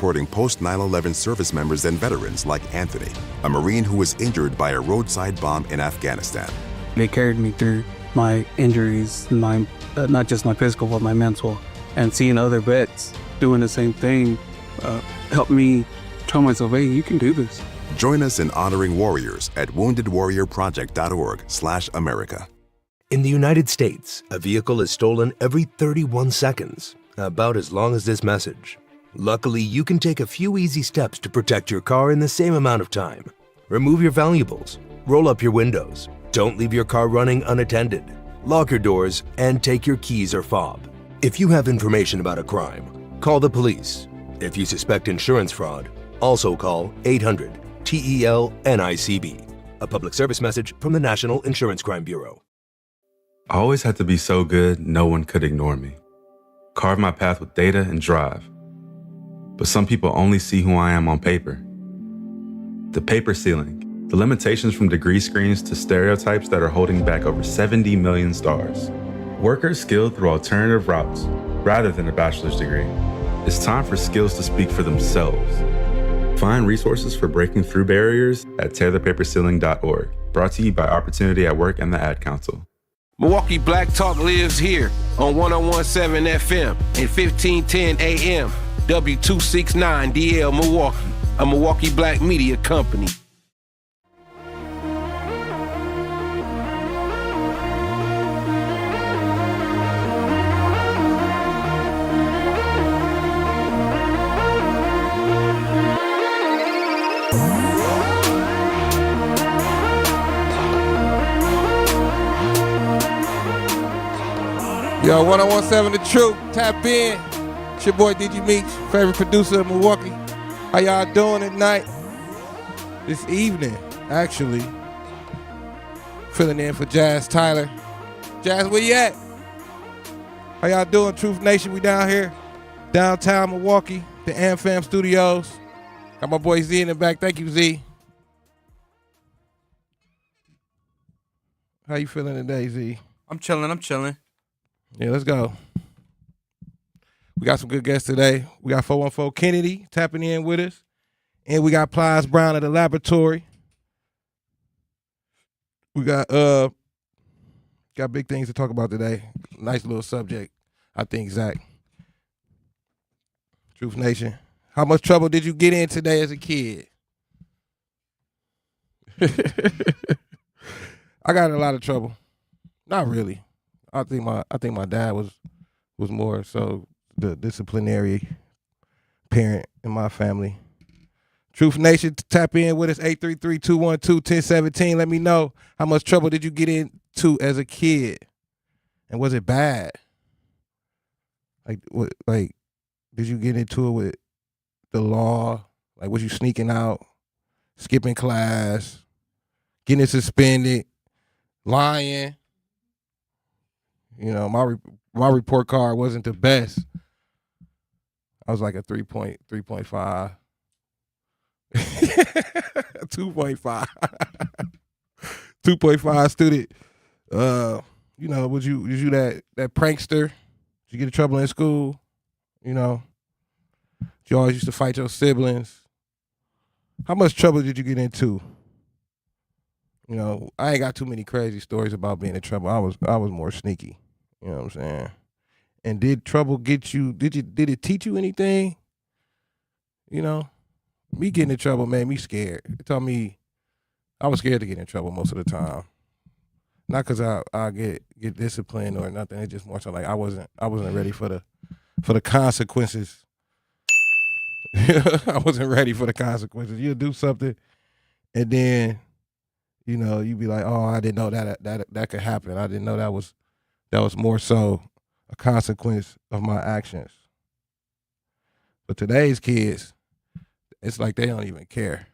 supporting post 9/11 service members and veterans like Anthony, a Marine who was injured by a roadside bomb in Afghanistan. They carried me through my injuries, not just my physical, but my mental. And seeing other vets doing the same thing helped me tell myself, hey, you can do this. Join us in honoring warriors at woundedwarriorproject.org/America. In the United States, a vehicle is stolen every 31 seconds, about as long as this message. Luckily, you can take a few easy steps to protect your car in the same amount of time. Remove your valuables, roll up your windows, don't leave your car running unattended, lock your doors, and take your keys or fob. If you have information about a crime, call the police. If you suspect insurance fraud, also call 800-TEL-NICB. A public service message from the National Insurance Crime Bureau. I always had to be so good, no one could ignore me. Carve my path with data and drive. But some people only see who I am on paper. The paper ceiling, the limitations from degree screens to stereotypes that are holding back over 70 million stars. Workers skilled through alternative routes rather than a bachelor's degree. It's time for skills to speak for themselves. Find resources for breaking through barriers at tearthepaperceiling.org. Brought to you by Opportunity at Work and the Ad Council. Milwaukee Black Talk lives here on 101.7 FM and 1510 AM. W269DL Milwaukee, a Milwaukee Black media company. Yo, 101.7 The Truth. Tap in. It's your boy DG Meech, favorite producer of Milwaukee. How y'all doing at night? This evening, actually. Filling in for Jazz Tyler. Jazz, where you at? How y'all doing, Truth Nation? We down here, downtown Milwaukee, the AmFam Studios. Got my boy Z in the back. Thank you, Z. How you feeling today, Z? I'm chilling. Yeah, let's go. We got some good guests today. We got 414 Kennedy tapping in with us. And we got Plies Brown at the laboratory. We got big things to talk about today. Nice little subject, I think, Zach. Truth Nation. How much trouble did you get in today as a kid? I got in a lot of trouble. Not really. I think my dad was more so the disciplinary parent in my family. Truth Nation, tap in with us, 833-212-1017. Let me know, how much trouble did you get into as a kid? And was it bad? Like did you get into it with the law? Like, was you sneaking out, skipping class, getting suspended, lying? You know, my report card wasn't the best. I was like a 3.5. 2.5. 2.5 student. You know, was you that prankster? Did you get in trouble in school? You know, you always used to fight your siblings. How much trouble did you get into? You know, I ain't got too many crazy stories about being in trouble. I was more sneaky. You know what I'm saying? And did trouble get you? Did it teach you anything? You know, me getting in trouble made me scared. It taught me I was scared to get in trouble most of the time. Not because I get disciplined or nothing. It's just more so like I wasn't ready for the consequences. I wasn't ready for the consequences. You'll do something, and then, you know, you be like, oh, I didn't know that could happen. I didn't know that was more so a consequence of my actions. But today's kids, it's like they don't even care.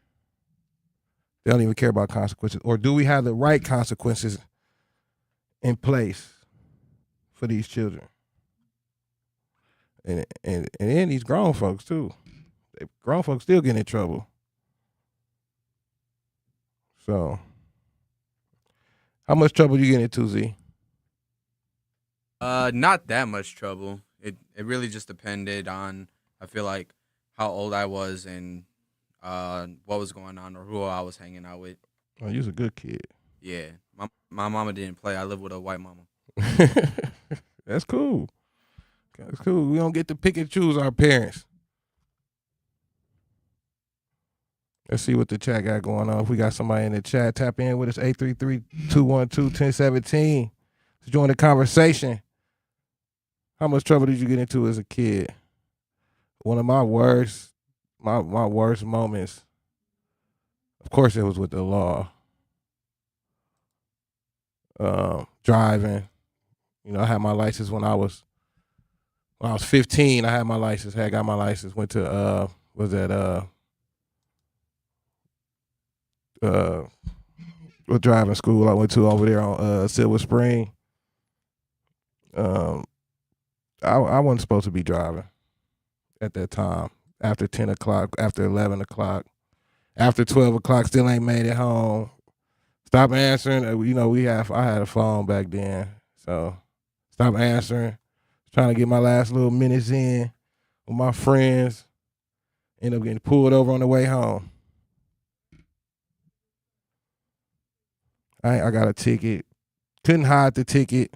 They don't even care about consequences. Or do we have the right consequences in place for these children? And then these grown folks too. Grown folks still getting in trouble. So, how much trouble you get into, Z? Not that much trouble. It really just depended on, I feel like, how old I was and what was going on or who I was hanging out with. Oh, you was a good kid. Yeah, my mama didn't play. I live with a white mama. That's cool. That's cool. We don't get to pick and choose our parents. Let's see what the chat got going on. If we got somebody in the chat, tap in with us, 833-212-1017 to join the conversation. How much trouble did you get into as a kid? One of my worst moments, of course, it was with the law. Driving. You know, I had my license when I was 15. I had my license. I got my license. Went to what driving school I went to over there on Silver Spring. I wasn't supposed to be driving at that time. After 10 o'clock, after 11 o'clock, after 12 o'clock, still ain't made it home. Stop answering. You know, I had a phone back then, so stop answering. Trying to get my last little minutes in with my friends. End up getting pulled over on the way home. I got a ticket. Couldn't hide the ticket.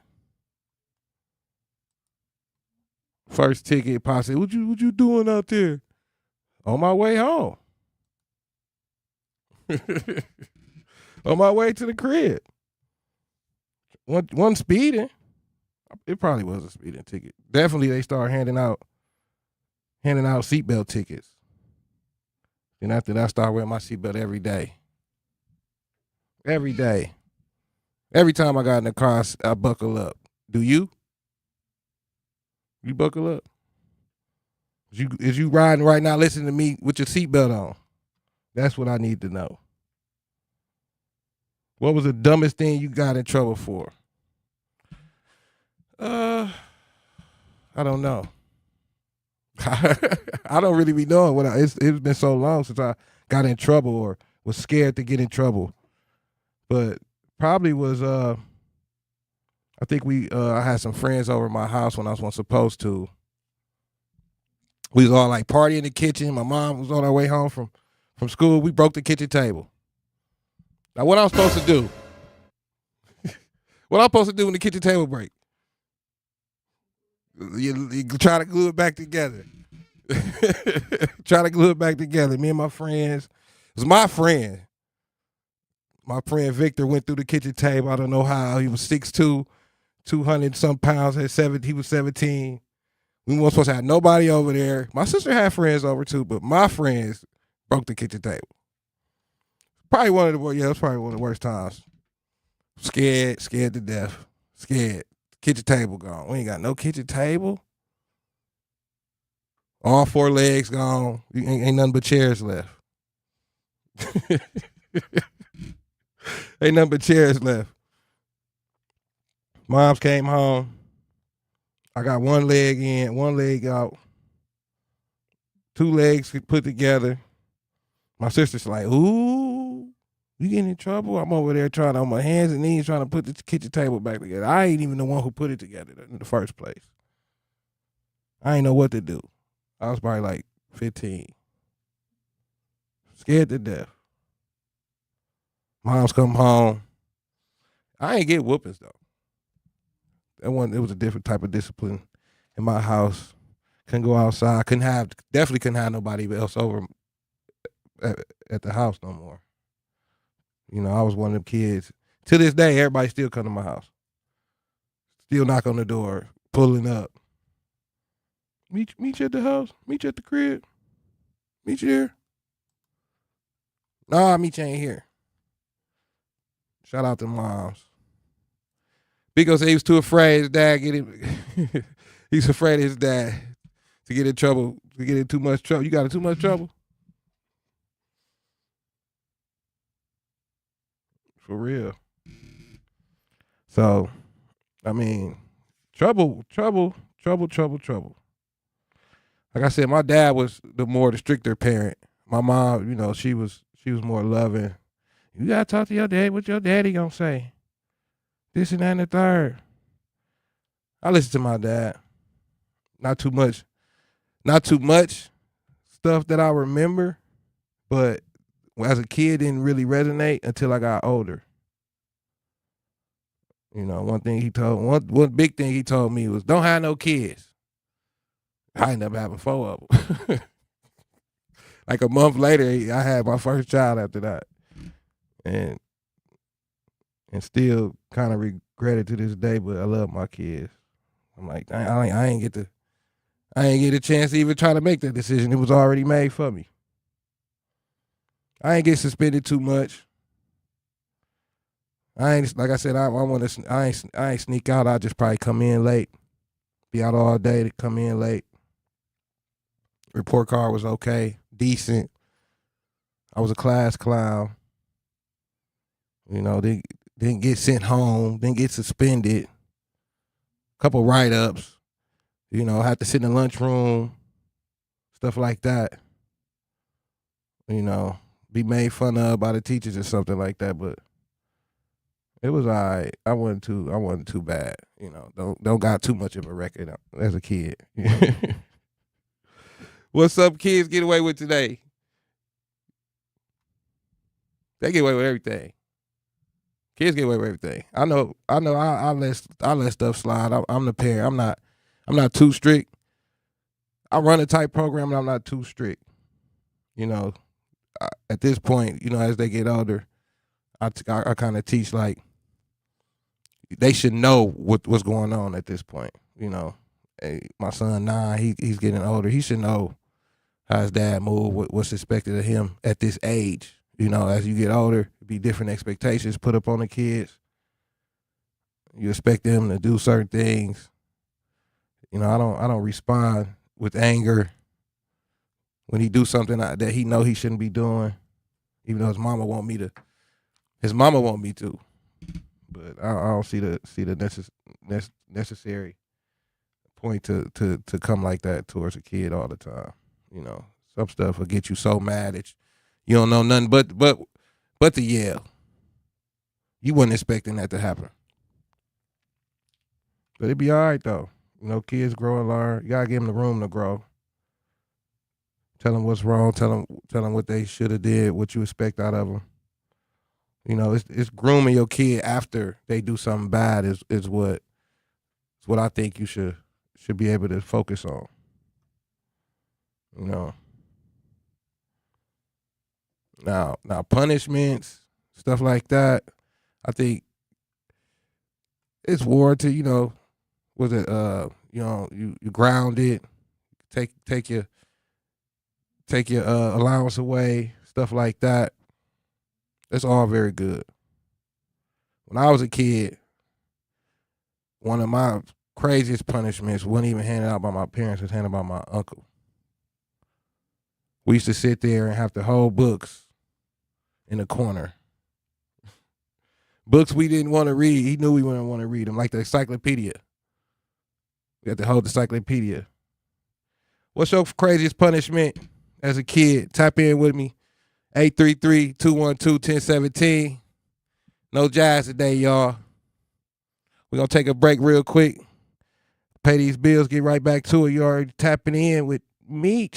First ticket, posse. What you doing out there? On my way home. On my way to the crib. One speeding. It probably was a speeding ticket. Definitely they started handing out seatbelt tickets. Then after that, I started wearing my seatbelt every day. Every day. Every time I got in the car, I buckle up. Do you? You buckle up? Is you riding right now listening to me with your seatbelt on? That's what I need to know. What was the dumbest thing you got in trouble for? I don't know. I don't really be knowing it's been so long since I got in trouble or was scared to get in trouble. But probably was I think I had some friends over at my house when I wasn't supposed to. We was all like partying in the kitchen. My mom was on her way home from school. We broke the kitchen table. Now what I'm supposed to do? What I'm supposed to do when the kitchen table break? You try to glue it back together. Try to glue it back together. Me and my friends. It was my friend. My friend Victor went through the kitchen table. I don't know how. He was 6'2", 200 some pounds. He was 17. We weren't supposed to have nobody over there. My sister had friends over too, but my friends broke the kitchen table. It was probably one of the worst times. Scared to death. Scared. Kitchen table gone. We ain't got no kitchen table. All 4 legs gone. Ain't nothing but chairs left. Ain't nothing but chairs left. Moms came home. I got 1 leg in, 1 leg out. 2 legs put together. My sister's like, ooh, you getting in trouble? I'm over there trying on my hands and knees trying to put the kitchen table back together. I ain't even the one who put it together in the first place. I ain't know what to do. I was probably like 15. Scared to death. Moms come home. I ain't get whoopings though. It was a different type of discipline in my house. Couldn't go outside. Definitely couldn't have nobody else over at the house no more. You know, I was one of them kids. To this day, everybody still come to my house. Still knock on the door, pulling up. Meet you at the house. Meet you at the crib. Meet you here. Nah, meet you ain't here. Shout out to moms. Because he was too afraid his dad get him. He's afraid of his dad to get in trouble, to get in too much trouble. You got in too much trouble? For real. So, I mean, trouble. Like I said, my dad was the stricter parent. My mom, you know, she was more loving. You gotta talk to your dad. What your daddy gonna say? This and that and the third. I listen to my dad. Not too much. stuff that I remember, but as a kid didn't really resonate until I got older. You know, one big thing he told me was, don't have no kids. I ended up having 4 of them. Like a month later, I had my first child after that. And still kind of regret it to this day, but I love my kids. I'm like, I ain't get a chance to even try to make that decision. It was already made for me. I ain't get suspended too much. I ain't, like I said, I ain't sneak out. I just probably come in late. Be out all day to come in late. Report card was okay, decent. I was a class clown. You know, didn't get sent home, didn't get suspended. Couple write-ups. You know, had to sit in the lunchroom, stuff like that. You know, be made fun of by the teachers or something like that, but it was all right. I wasn't too bad. You know, don't got too much of a record as a kid. What's up, kids get away with today? They get away with everything. Kids get away with everything. I know. I let stuff slide. I'm the parent. I'm not too strict. I run a tight program, and I'm not too strict. You know, at this point, you know, as they get older, I kind of teach like they should know what's going on at this point. You know, hey, my son 9, he's getting older. He should know how his dad move, what's expected of him at this age. You know, as you get older, be different expectations put up on the kids. You expect them to do certain things. You know, I don't respond with anger when he do something that he know he shouldn't be doing, even though his mama want me to. But I don't see the necessary point to come like that towards a kid all the time. You know, some stuff will get you so mad that you don't know nothing but to yell. You wasn't expecting that to happen. But it'd be all right though. You know, kids grow and learn. You gotta give them the room to grow. Tell them what's wrong. Tell them what they should have did. What you expect out of them. You know, it's grooming your kid after they do something bad is what I think you should be able to focus on. You know. Now punishments, stuff like that, I think it's warranted. You know, was it you know, you ground it, take your allowance away, stuff like that. That's all very good. When I was a kid, one of my craziest punishments wasn't even handed out by my parents, it was handed by my uncle. We used to sit there and have to hold books in the corner. Books we didn't want to read. He knew we wouldn't want to read them, like the encyclopedia. We had to hold the encyclopedia. What's your craziest punishment as a kid? Tap in with me. 833-212-1017. No jazz today, y'all. We're going to take a break real quick. Pay these bills, get right back to it. You already tapping in with Mech.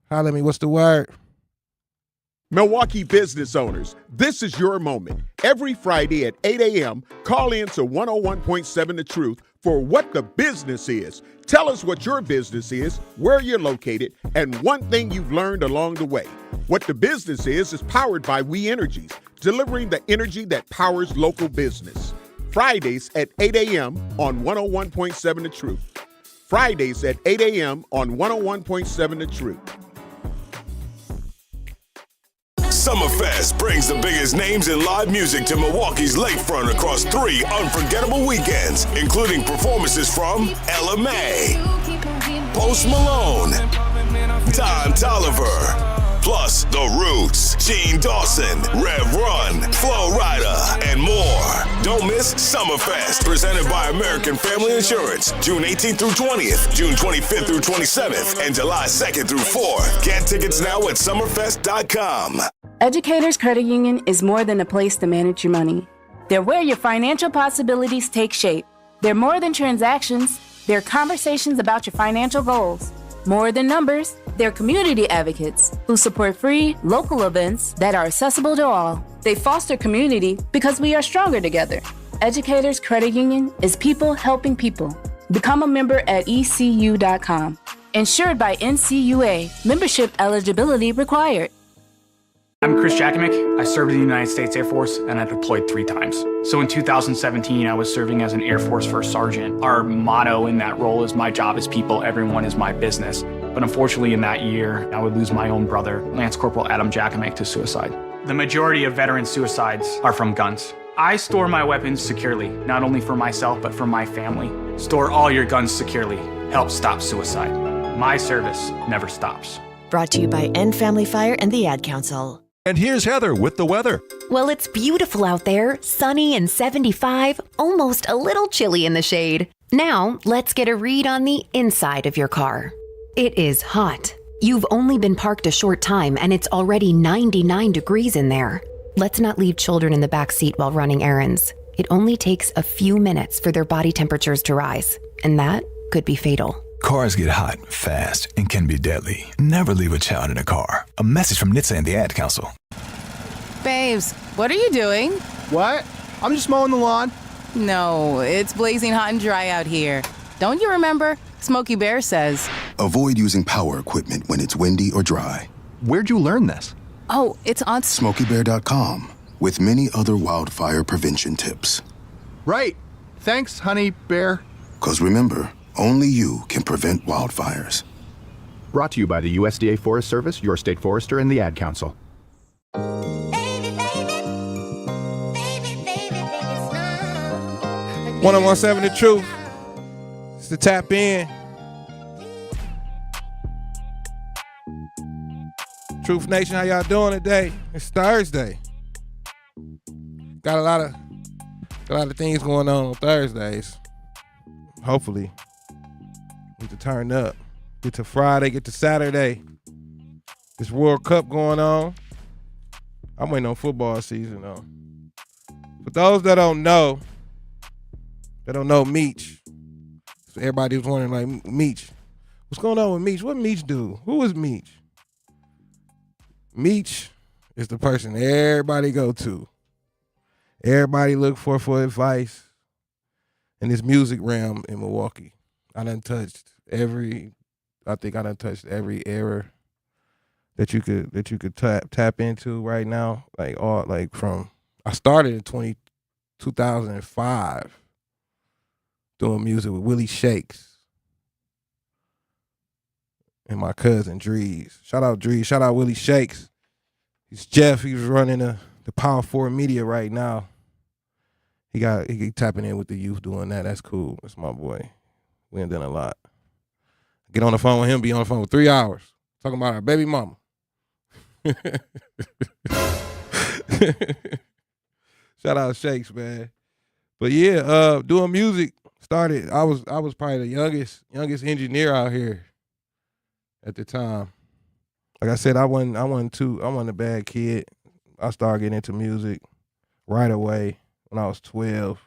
Holla at me, what's the word? Milwaukee business owners, this is your moment. Every Friday at 8 a.m., call in to 101.7 The Truth for What the Business Is. Tell us what your business is, where you're located, and one thing you've learned along the way. What the Business is powered by We Energies, delivering the energy that powers local business. Fridays at 8 a.m. on 101.7 The Truth. Fridays at 8 a.m. on 101.7 The Truth. Summerfest brings the biggest names in live music to Milwaukee's lakefront across 3 unforgettable weekends, including performances from Ella May, Post Malone, Don Toliver, plus The Roots, Gene Dawson, Rev Run, Flo Rida, and more. Don't miss Summerfest, presented by American Family Insurance, June 18th through 20th, June 25th through 27th, and July 2nd through 4th. Get tickets now at summerfest.com. Educators Credit Union is more than a place to manage your money. They're where your financial possibilities take shape. They're more than transactions. They're conversations about your financial goals. More than numbers, They're community advocates who support free, local events that are accessible to all. They foster community because we are stronger together. Educators Credit Union is people helping people. Become a member at ecu.com. Insured by NCUA. Membership eligibility required. I'm Chris Jakovic. I served in the United States Air Force and I deployed 3 times. So in 2017, I was serving as an Air Force First Sergeant. Our motto in that role is my job is people, everyone is my business. But unfortunately in that year, I would lose my own brother, Lance Corporal Adam Jakovic, to suicide. The majority of veteran suicides are from guns. I store my weapons securely, not only for myself, but for my family. Store all your guns securely. Help stop suicide. My service never stops. Brought to you by End Family Fire and the Ad Council. And here's Heather with the weather. Well, it's beautiful out there, sunny and 75, almost a little chilly in the shade. Now, let's get a read on the inside of your car. It is hot. You've only been parked a short time and it's already 99 degrees in there. Let's not leave children in the back seat while running errands. It only takes a few minutes for their body temperatures to rise, and that could be fatal. Cars get hot, fast, and can be deadly. Never leave a child in a car. A message from NHTSA and the Ad Council. Babes, what are you doing? What? I'm just mowing the lawn. No, it's blazing hot and dry out here. Don't you remember? Smokey Bear says. Avoid using power equipment when it's windy or dry. Where'd you learn this? Oh, it's on SmokeyBear.com with many other wildfire prevention tips. Right. Thanks, honey bear. 'Cause remember, only you can prevent wildfires. Brought to you by the USDA Forest Service, your state forester, and the Ad Council. 1017 The Truth. It's the Tap In. Truth Nation, how y'all doing today? It's Thursday. Got a lot of things going on Thursdays. Hopefully, we can turn up. Get to Friday, get to Saturday. This World Cup going on. I'm waiting on football season though. For those that don't know Meech. So everybody was wondering, like, Meech, what's going on with Meech? What Meech do? Who is Meech? Meech is the person everybody go to. Everybody look for advice in this music realm in Milwaukee. I done touched every era that you could tap into right now. I started in 2005 doing music with Willie Shakes and my cousin Drees. Shout out Drees. Shout out Willie Shakes. He's Jeff. He's running the Power 4 Media right now. He tapping in with the youth doing that. That's cool. That's my boy. We ain't done a lot. Get on the phone with him, be on the phone for 3 hours. Talking about our baby mama. Shout out Shakes, man. But yeah, doing music started. I was probably the youngest engineer out here at the time. Like I said, I wasn't a bad kid. I started getting into music right away when I was 12.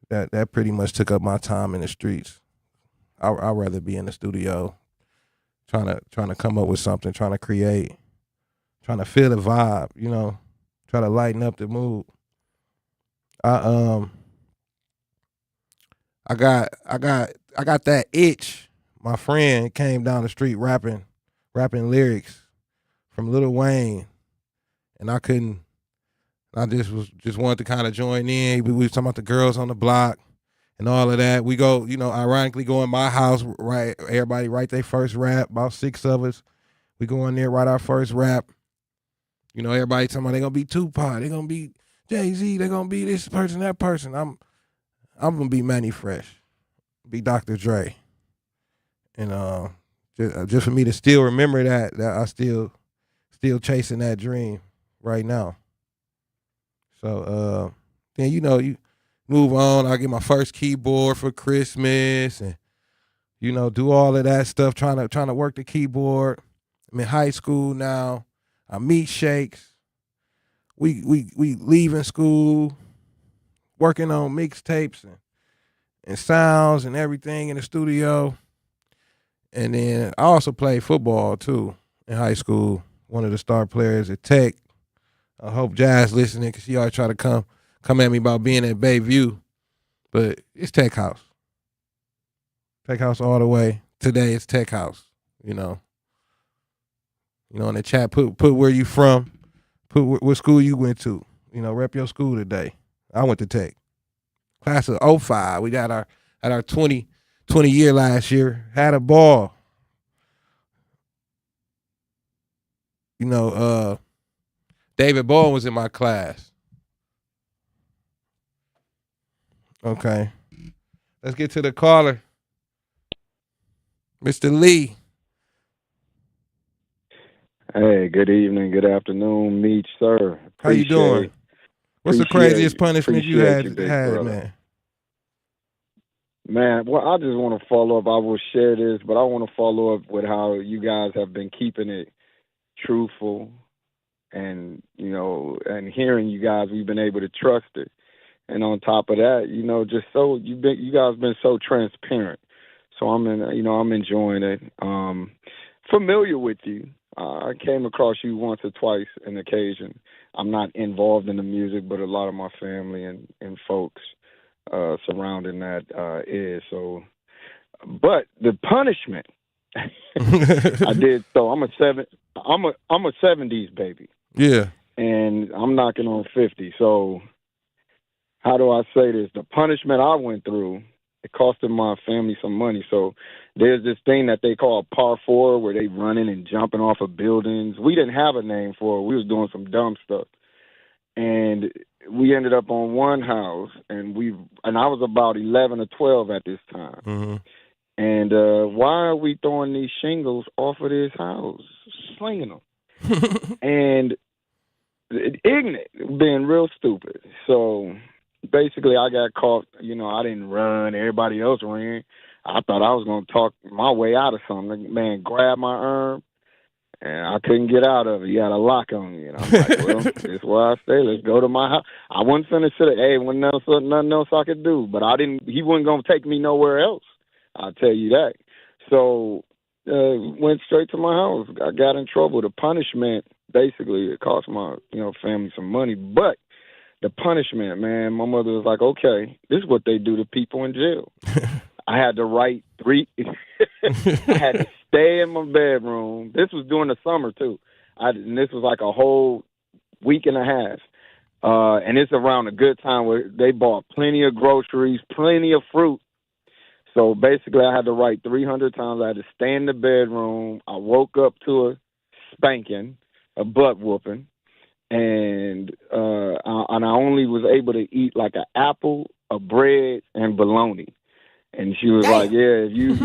That pretty much took up my time in the streets. I'd rather be in the studio trying to come up with something, trying to create, trying to feel the vibe, try to lighten up the mood. I got that itch. My friend came down the street rapping lyrics from Lil Wayne, and I couldn't. I just wanted to kind of join in. We was talking about the girls on the block and all of that. We go, ironically go in my house, right? Everybody write their first rap. About 6 of us. We go in there, write our first rap. Everybody talking about they gonna be Tupac, they gonna be Jay-Z, they gonna be this person, that person. I'm gonna be Manny Fresh, be Dr. Dre, and just for me to still remember that I still chasing that dream right now. So then you move on. I get my first keyboard for Christmas, and do all of that stuff, trying to work the keyboard. I'm in high school now. I meet Shakes. We leaving school, working on mixtapes and sounds and everything in the studio. And then I also played football too in high school. One of the star players at Tech. I hope Jazz listening because she always try to come at me about being at Bayview. But it's Tech House. Tech House all the way. Today it's Tech House, you know. You know, in the chat, put where you from, put what school you went to. You know, rep your school today. I went to Tech. Class of 05. We got our 20 year last year. Had a ball. You know, David Bowen was in my class. Okay. Let's get to the caller. Mr. Lee. Hey, good evening, good afternoon, Meech, sir. How you doing? What's the craziest punishment you had, man? Man, well, I just want to follow up. I will share this, but I want to follow up with how you guys have been keeping it truthful, and you know, and hearing you guys, we've been able to trust it. And on top of that, you know, just so you guys been so transparent. So I'm enjoying it. Familiar with you. I came across you once or twice an occasion. I'm not involved in the music, but a lot of my family and folks surrounding that is. So, but the punishment I did. So I'm a 70s baby. Yeah. And I'm knocking on 50. So how do I say this? The punishment I went through, it costed my family some money. So there's this thing that they call par 4 where they running and jumping off of buildings. We didn't have a name for it. We was doing some dumb stuff. And we ended up on one house, and I was about 11 or 12 at this time. Mm-hmm. And why are we throwing these shingles off of this house, slinging them? And ignorant, being real stupid. So basically, I got caught. You know, I didn't run. Everybody else ran. I thought I was going to talk my way out of something. The man grabbed my arm, and I couldn't get out of it. He had a lock on me. And I'm like, well, this is where I stay. Let's go to my house. I wasn't finished today. Hey, wasn't nothing else I could do. But he wasn't going to take me nowhere else. I'll tell you that. So went straight to my house. I got in trouble. The punishment, basically, it cost my family some money. But the punishment, man, my mother was like, okay, this is what they do to people in jail. I had to write I had to stay in my bedroom. This was during the summer, too. And this was like a whole week and a half. And it's around a good time where they bought plenty of groceries, plenty of fruit. So basically, I had to write 300 times. I had to stay in the bedroom. I woke up to a spanking, a butt whooping. And I only was able to eat like an apple, a bread, and bologna. And she was like, "Yeah, you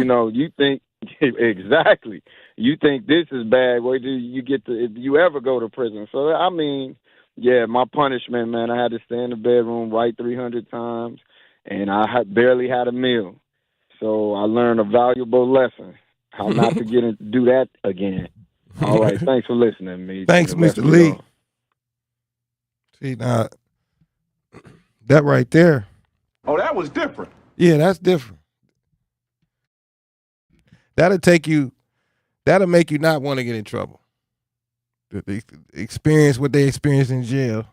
think exactly. You think this is bad? Where do you get to if you ever go to prison?" So I mean, yeah, my punishment, man. I had to stay in the bedroom, write 300 times, and I barely had a meal. So I learned a valuable lesson: how not to do that again. All right, thanks for listening to me. Thanks, Mr. Lee. See, now, that right there. Oh, that was different. Yeah, that's different. That'll make you not want to get in trouble. The experience what they experienced in jail.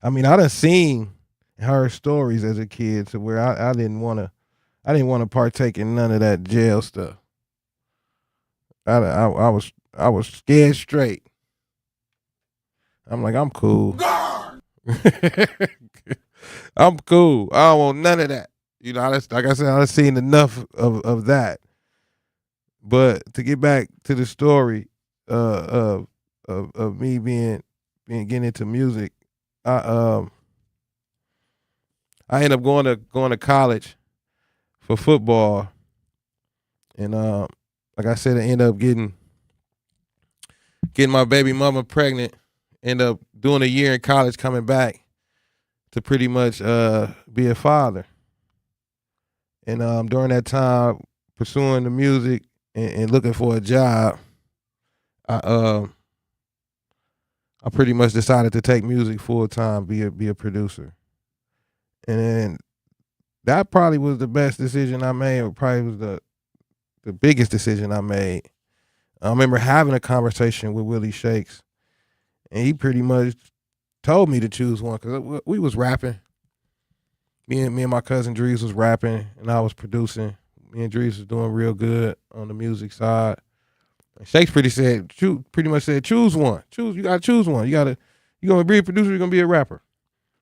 I mean, I done seen her stories as a kid to where I didn't want to partake in none of that jail stuff. I was scared straight. I'm like, I'm cool. I'm cool. I don't want none of that. You know, like I said, I've seen enough of that. But to get back to the story of me getting into music, I ended up going to college for football, and like I said, I ended up getting my baby mama pregnant. Ended up doing a year in college, coming back to pretty much be a father. And during that time, pursuing the music and looking for a job, I pretty much decided to take music full time, be a producer. And then that probably was the best decision I made, or probably was the biggest decision I made. I remember having a conversation with Willie Shakes, and he pretty much told me to choose one because we was rapping. Me and my cousin Drees was rapping, and I was producing. Me and Drees was doing real good on the music side. And Shakes pretty much said, choose one. You gotta choose one. You gonna be a producer, you're gonna be a rapper.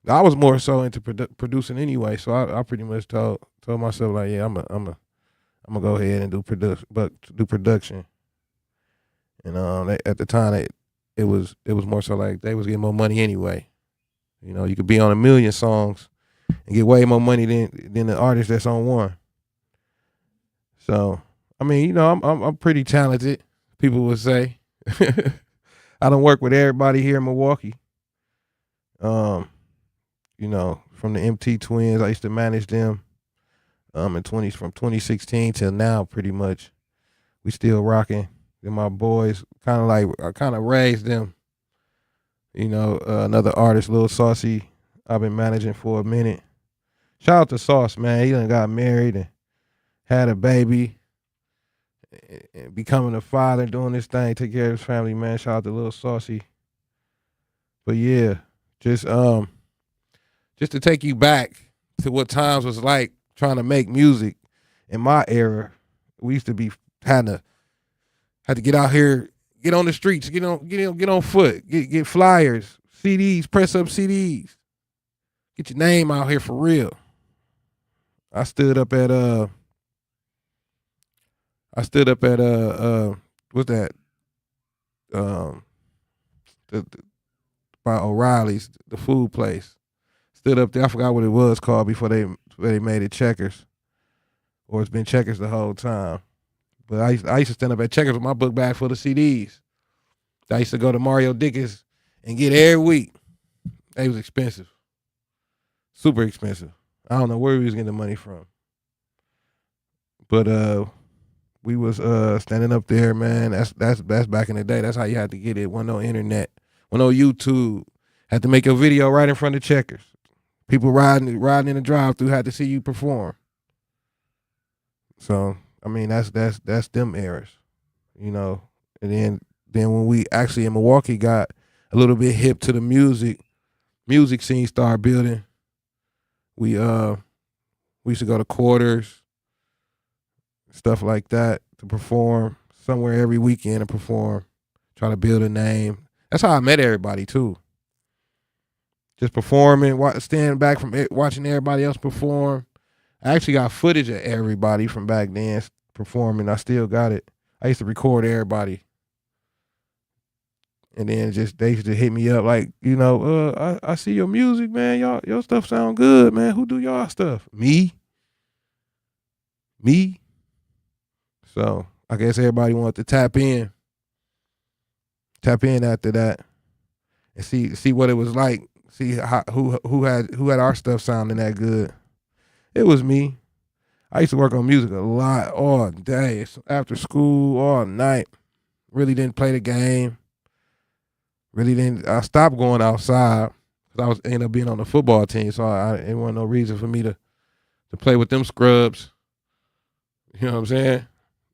I was more so into producing anyway, so I pretty much told myself like, yeah, I'm gonna go ahead and do production. And at the time, it was more so like they was getting more money anyway. You know, you could be on 1 million songs and get way more money than the artist that's on one. So, I mean, you know, I'm pretty talented, people would say. I don't work with everybody here in Milwaukee. You know, from the MT Twins, I used to manage them. From 2016 till now, pretty much, we still rocking. And my boys, I kind of raised them. You know, another artist, Lil Saucy, I've been managing for a minute. Shout out to Sauce, man. He done got married and had a baby, and becoming a father, doing this thing, take care of his family, man. Shout out to Lil Saucy. But yeah, just to take you back to what times was like trying to make music in my era. We used to be had to get out here, get on the streets, get on foot, get flyers, CDs, press up CDs, get your name out here for real. I stood up at what's that? By O'Reilly's, the food place. Stood up there. I forgot what it was called before they made it Checkers, or it's been Checkers the whole time. But I used to stand up at Checkers with my book bag full of CDs. I used to go to Mario Dickens and get every week. They was expensive, super expensive. I don't know where we was getting the money from, but we was standing up there, man. That's back in the day. That's how you had to get it. Wasn't no internet, wasn't no YouTube. Had to make a video right in front of Checkers. People riding in the drive-thru had to see you perform. So I mean, that's them eras, you know. And then when we actually in Milwaukee got a little bit hip to the music scene started building. We used to go to Quarters, stuff like that, to perform somewhere every weekend and perform, try to build a name. That's how I met everybody too. Just performing, standing back from watching everybody else perform. I actually got footage of everybody from back then performing. I still got it. I used to record everybody. And then they used to hit me up like, you know, I see your music, man. Your stuff sound good, man. Who do y'all stuff? Me. So I guess everybody wanted to tap in after that, and see what it was like. See who had our stuff sounding that good. It was me. I used to work on music a lot, all day, after school, all night. Really didn't play the game. I stopped going outside because I was ended up being on the football team, so it wasn't no reason for me to play with them scrubs. You know what I'm saying?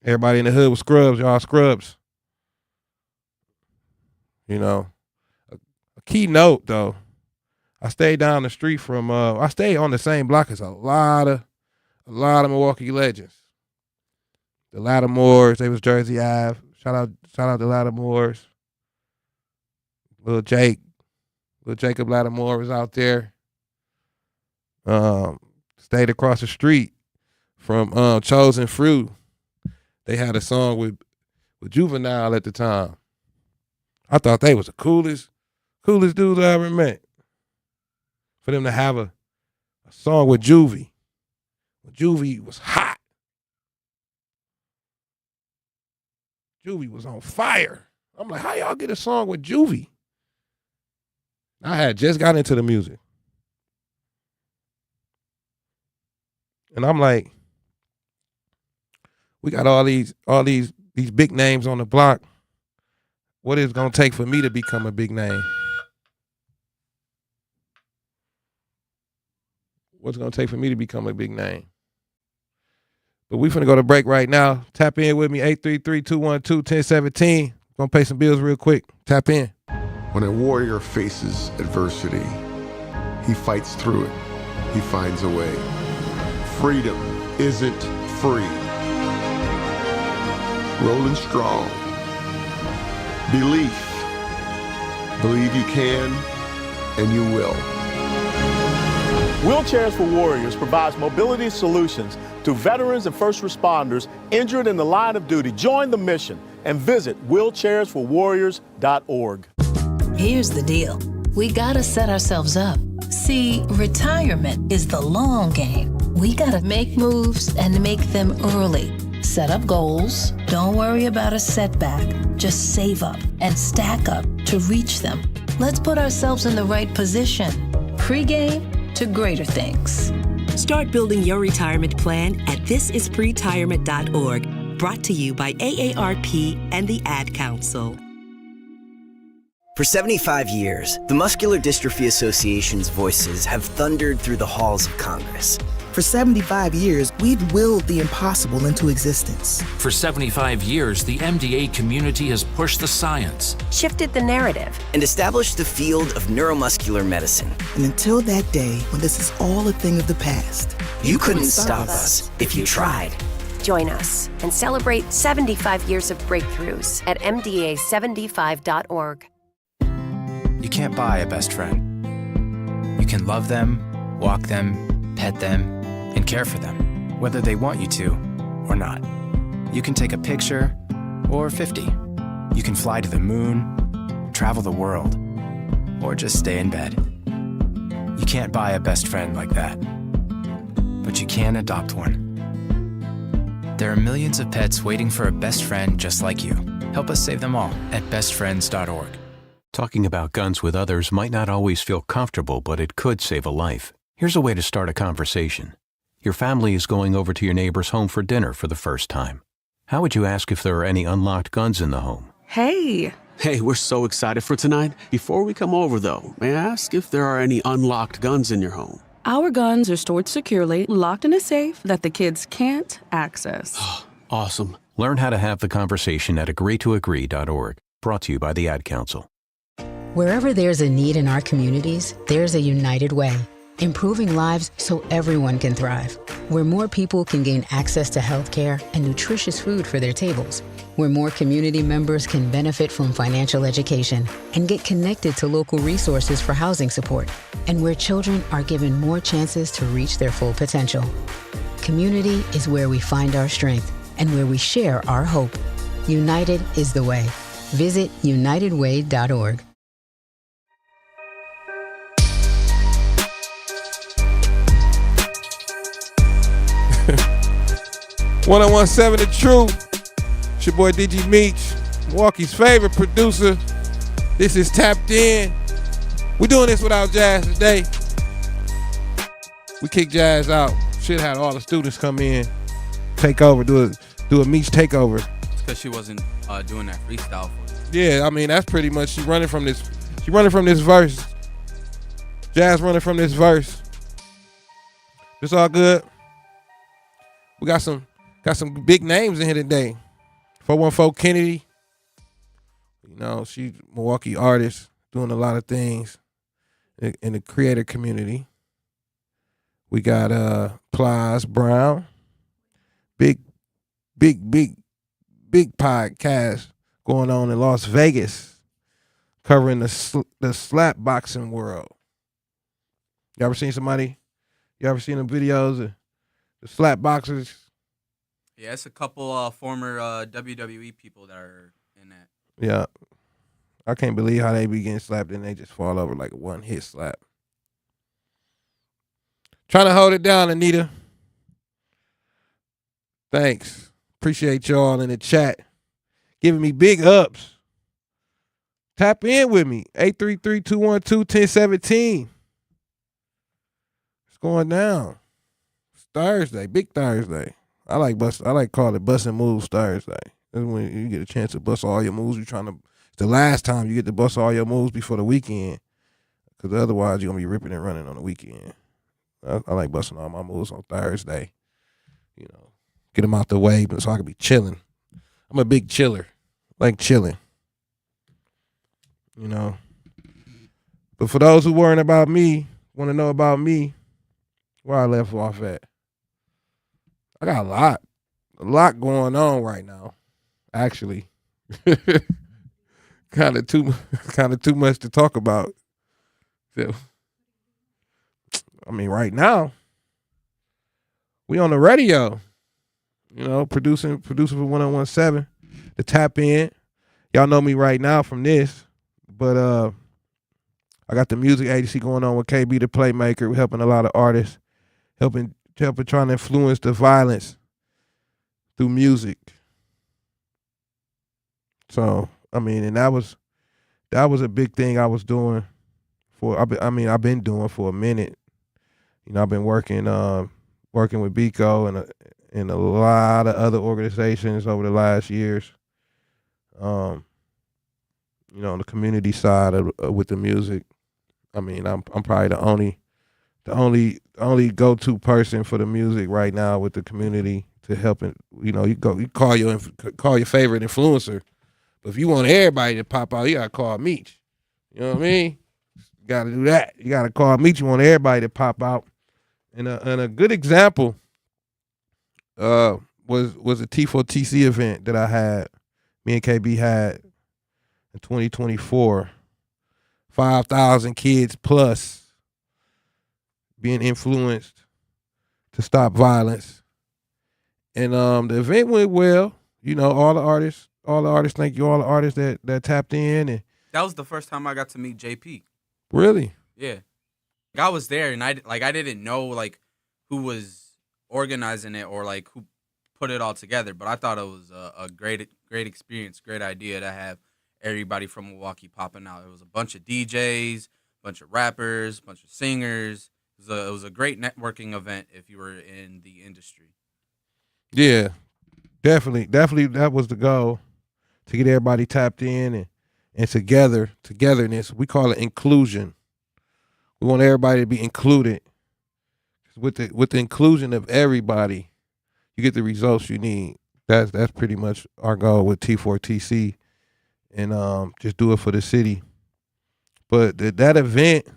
Everybody in the hood was scrubs, y'all scrubs. You know, a key note though, I stayed down the street from, I stayed on the same block as a lot of Milwaukee legends. The Lattimores, they was Jersey Ave. Shout out to Lattimores. Little Jacob Lattimore was out there. Stayed across the street from Chosen Fruit. They had a song with Juvenile at the time. I thought they was the coolest dudes I ever met. For them to have a song with Juvie. Juvie was hot. Juvie was on fire. I'm like, how y'all get a song with Juvie? I had just got into the music. And I'm like, we got all these big names on the block. What is it gonna take for me to become a big name? What's it gonna take for me to become a big name? But we finna go to break right now. Tap in with me, 833-212-1017. Gonna pay some bills real quick. Tap in. When a warrior faces adversity, he fights through it. He finds a way. Freedom isn't free. Rolling strong. Belief. Believe you can, and you will. Wheelchairs for Warriors provides mobility solutions to veterans and first responders injured in the line of duty. Join the mission and visit wheelchairsforwarriors.org. Here's the deal. We gotta set ourselves up. See, retirement is the long game. We gotta make moves and make them early. Set up goals. Don't worry about a setback. Just save up and stack up to reach them. Let's put ourselves in the right position. Pre-game to greater things. Start building your retirement plan at thisispretirement.org. Brought to you by AARP and the Ad Council. For 75 years, the Muscular Dystrophy Association's voices have thundered through the halls of Congress. For 75 years, we've willed the impossible into existence. For 75 years, the MDA community has pushed the science, shifted the narrative, and established the field of neuromuscular medicine. And until that day, when this is all a thing of the past, you couldn't stop us if you tried. Join us and celebrate 75 years of breakthroughs at MDA75.org. You can't buy a best friend. You can love them, walk them, pet them, and care for them, whether they want you to or not. You can take a picture or 50. You can fly to the moon, travel the world, or just stay in bed. You can't buy a best friend like that, but you can adopt one. There are millions of pets waiting for a best friend just like you. Help us save them all at bestfriends.org. Talking about guns with others might not always feel comfortable, but it could save a life. Here's a way to start a conversation. Your family is going over to your neighbor's home for dinner for the first time. How would you ask if there are any unlocked guns in the home? Hey, we're so excited for tonight. Before we come over, though, may I ask if there are any unlocked guns in your home? Our guns are stored securely, locked in a safe that the kids can't access. Awesome. Learn how to have the conversation at agreetoagree.org. Brought to you by the Ad Council. Wherever there's a need in our communities, there's a United Way. Improving lives so everyone can thrive. Where more people can gain access to healthcare and nutritious food for their tables. Where more community members can benefit from financial education and get connected to local resources for housing support. And where children are given more chances to reach their full potential. Community is where we find our strength and where we share our hope. United is the way. Visit unitedway.org. 1017 The Truth. It's your boy DG Meech, Milwaukee's favorite producer. This is Tapped In. We're doing this without Jazz today. We kicked Jazz out. Should have had all the students come in, take over, do a Meech takeover. It's because she wasn't doing that freestyle for us. Yeah, I mean, that's pretty much she running from this verse. Jazz running from this verse. It's all good. We got some big names in here today. 414 Kennedy. You know, she's a Milwaukee artist, doing a lot of things in the creator community. We got Plies Brown. Big podcast going on in Las Vegas, covering the slap boxing world. You ever seen somebody? You ever seen the videos of the slap boxers? Yeah, it's a couple former WWE people that are in that. Yeah. I can't believe how they be getting slapped and they just fall over like a one-hit slap. Trying to hold it down, Anita. Thanks. Appreciate y'all in the chat giving me big ups. Tap in with me. 833-212-1017. It's going down. It's Thursday, big Thursday. I like call it busting moves Thursday. That's when you get a chance to bust all your moves. It's the last time you get to bust all your moves before the weekend. Because otherwise you're going to be ripping and running on the weekend. I like busting all my moves on Thursday. You know, get them out the way, but so I could be chilling. I'm a big chiller, like chilling, you know. But for those who worrying about me, want to know about me, where I left off at, I got a lot going on right now. Actually, kind of too much to talk about. So, I mean, right now, we on the radio, you know, producing for 1017. The Tap In, y'all know me right now from this, but I got the music agency going on with KB the Playmaker. We're helping a lot of artists, helping trying to influence the violence through music. So, I mean, and that was a big thing I was doing I've been doing for a minute. You know, I've been working with Biko and a lot of other organizations over the last years. You know, on the community side with the music. I mean, I'm probably the only go-to person for the music right now with the community to help it. You know, you call your favorite influencer, but if you want everybody to pop out, you gotta call Meech. You know what I mean? You gotta do that. You gotta call Meech. You want everybody to pop out. And a good example was a T4TC event that I had. Me and KB had in 2024. 5,000 kids plus being influenced to stop violence. And the event went well. You know, all the artists, thank you, all the artists that tapped in. And that was the first time I got to meet JP. Really? Yeah. I was there, and I didn't know, like, who was organizing it or, like, who put it all together. But I thought it was a great experience, great idea to have everybody from Milwaukee popping out. It was a bunch of DJs, a bunch of rappers, a bunch of singers. It was a great networking event if you were in the industry. Yeah, definitely that was the goal, to get everybody tapped in and togetherness. We call it inclusion. We want everybody to be included. With the inclusion of everybody, you get the results you need. That's pretty much our goal with T4TC. And just do it for the city. But that event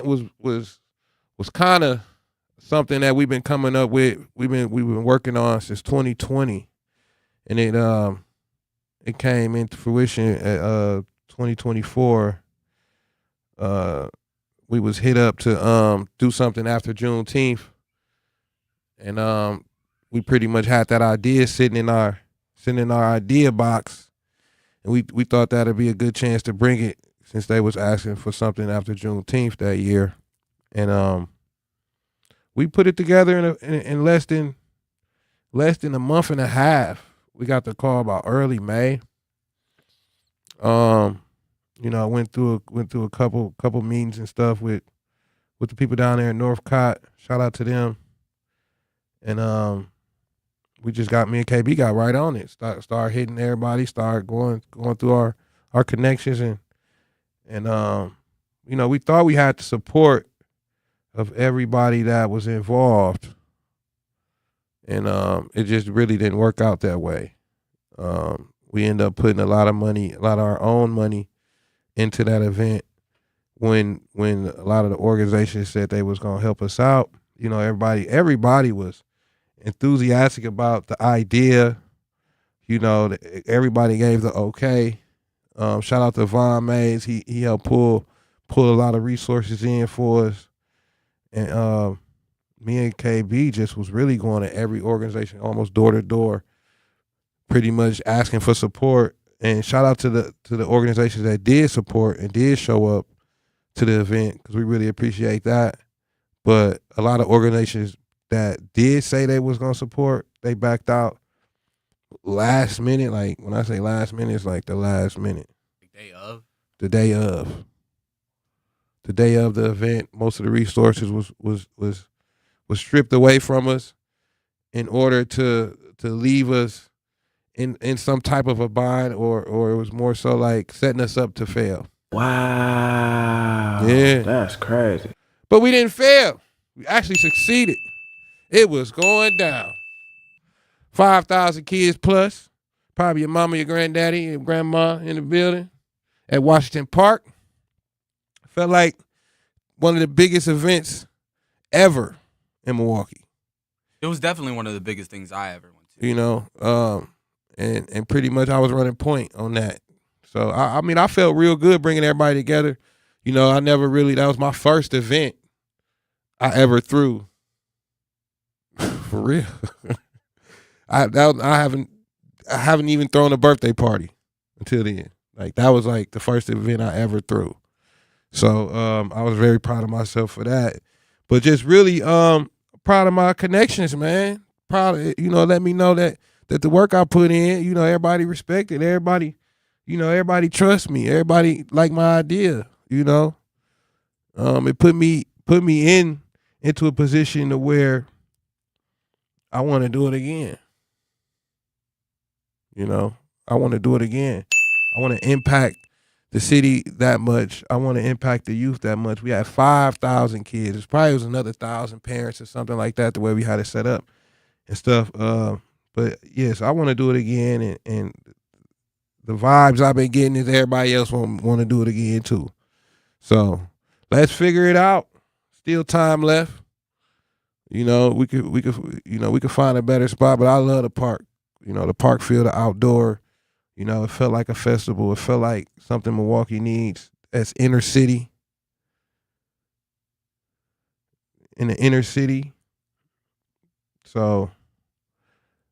was kind of something that we've been coming up with. We've been working on since 2020, and it came into fruition at 2024. We was hit up to do something after Juneteenth, and we pretty much had that idea sitting in our idea box. And we thought that'd be a good chance to bring it, since they was asking for something after Juneteenth that year. And we put it together in less than a month and a half. We got the call about early May. You know, I went through a couple meetings and stuff with the people down there in Northcott. Shout out to them. And we just me and KB got right on it. Start hitting everybody. Start going through our connections and you know, we thought we had the support of everybody that was involved, and it just really didn't work out that way. We ended up putting a lot of our own money into that event when a lot of the organizations said they was gonna help us out. You know, everybody was enthusiastic about the idea. You know, everybody gave the okay. Shout out to Von Mays. He helped pull a lot of resources in for us. And me and KB just was really going to every organization, almost door to door, pretty much asking for support. And shout out to the organizations that did support and did show up to the event, because we really appreciate that. But a lot of organizations that did say they was gonna support, they backed out last minute. Like, when I say last minute, it's like the last minute. The day of the event. Most of the resources was stripped away from us in order to leave us in some type of a bind, or it was more so like setting us up to fail. Wow. Yeah. That's crazy. But we didn't fail. We actually succeeded. It was going down. 5,000 kids plus. Probably your mama, your granddaddy, your grandma in the building at Washington Park. Felt like one of the biggest events ever in Milwaukee. It was definitely one of the biggest things I ever went to. You know, and pretty much I was running point on that. So, I mean, I felt real good bringing everybody together. You know, that was my first event I ever threw. For real. I haven't even thrown a birthday party until then. Like, that was like the first event I ever threw. So I was very proud of myself for that. But just really proud of my connections, man. Proud of, let me know that the work I put in, everybody respected, everybody trusts me, everybody like my idea, It put me into a position to where I want to do it again. I want to do it again. I want to impact the city that much. I want to impact the youth that much. We had 5,000 kids. It probably was another 1,000 parents or something like that, the way we had it set up and stuff. But yes, I want to do it again. And the vibes I've been getting is everybody else want to do it again too. So let's figure it out. Still time left. We could find a better spot, but I love the park. The park field, the outdoor. It felt like a festival. It felt like something Milwaukee needs as inner city. In the inner city. So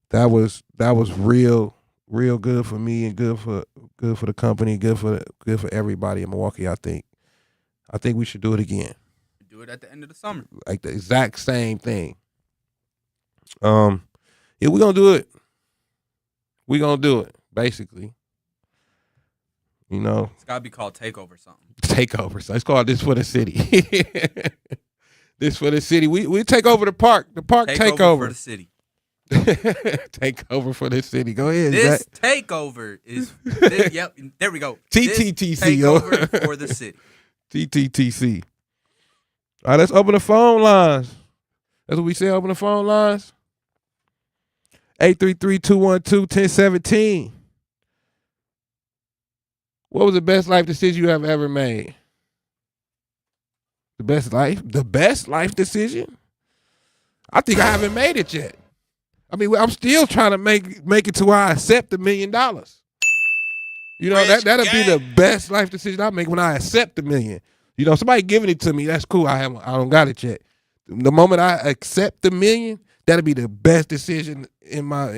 that was real good for me and good for the company, good for everybody in Milwaukee, I think. I think we should do it again. Do it at the end of the summer. Like the exact same thing. Yeah, we're gonna do it. We're gonna do it. Basically, it's gotta be called Takeover something. Takeover. So it's called This for the City. This for the city. We take over the park. The park takeover for the city. Take over for the city. Go ahead. This takeover is. Yep. There we go. TTTC. Takeover for the city. TTTC. All right, let's open the phone lines. That's what we say. Open the phone lines. 833-212-1017. What was the best life decision you have ever made? The best life decision? I think I haven't made it yet. I mean, I'm still trying to make it to where I accept $1 million. That'll be the best life decision I make when I accept $1 million. Somebody giving it to me, that's cool. I don't got it yet. The moment I accept $1 million, that'll be the best decision in my,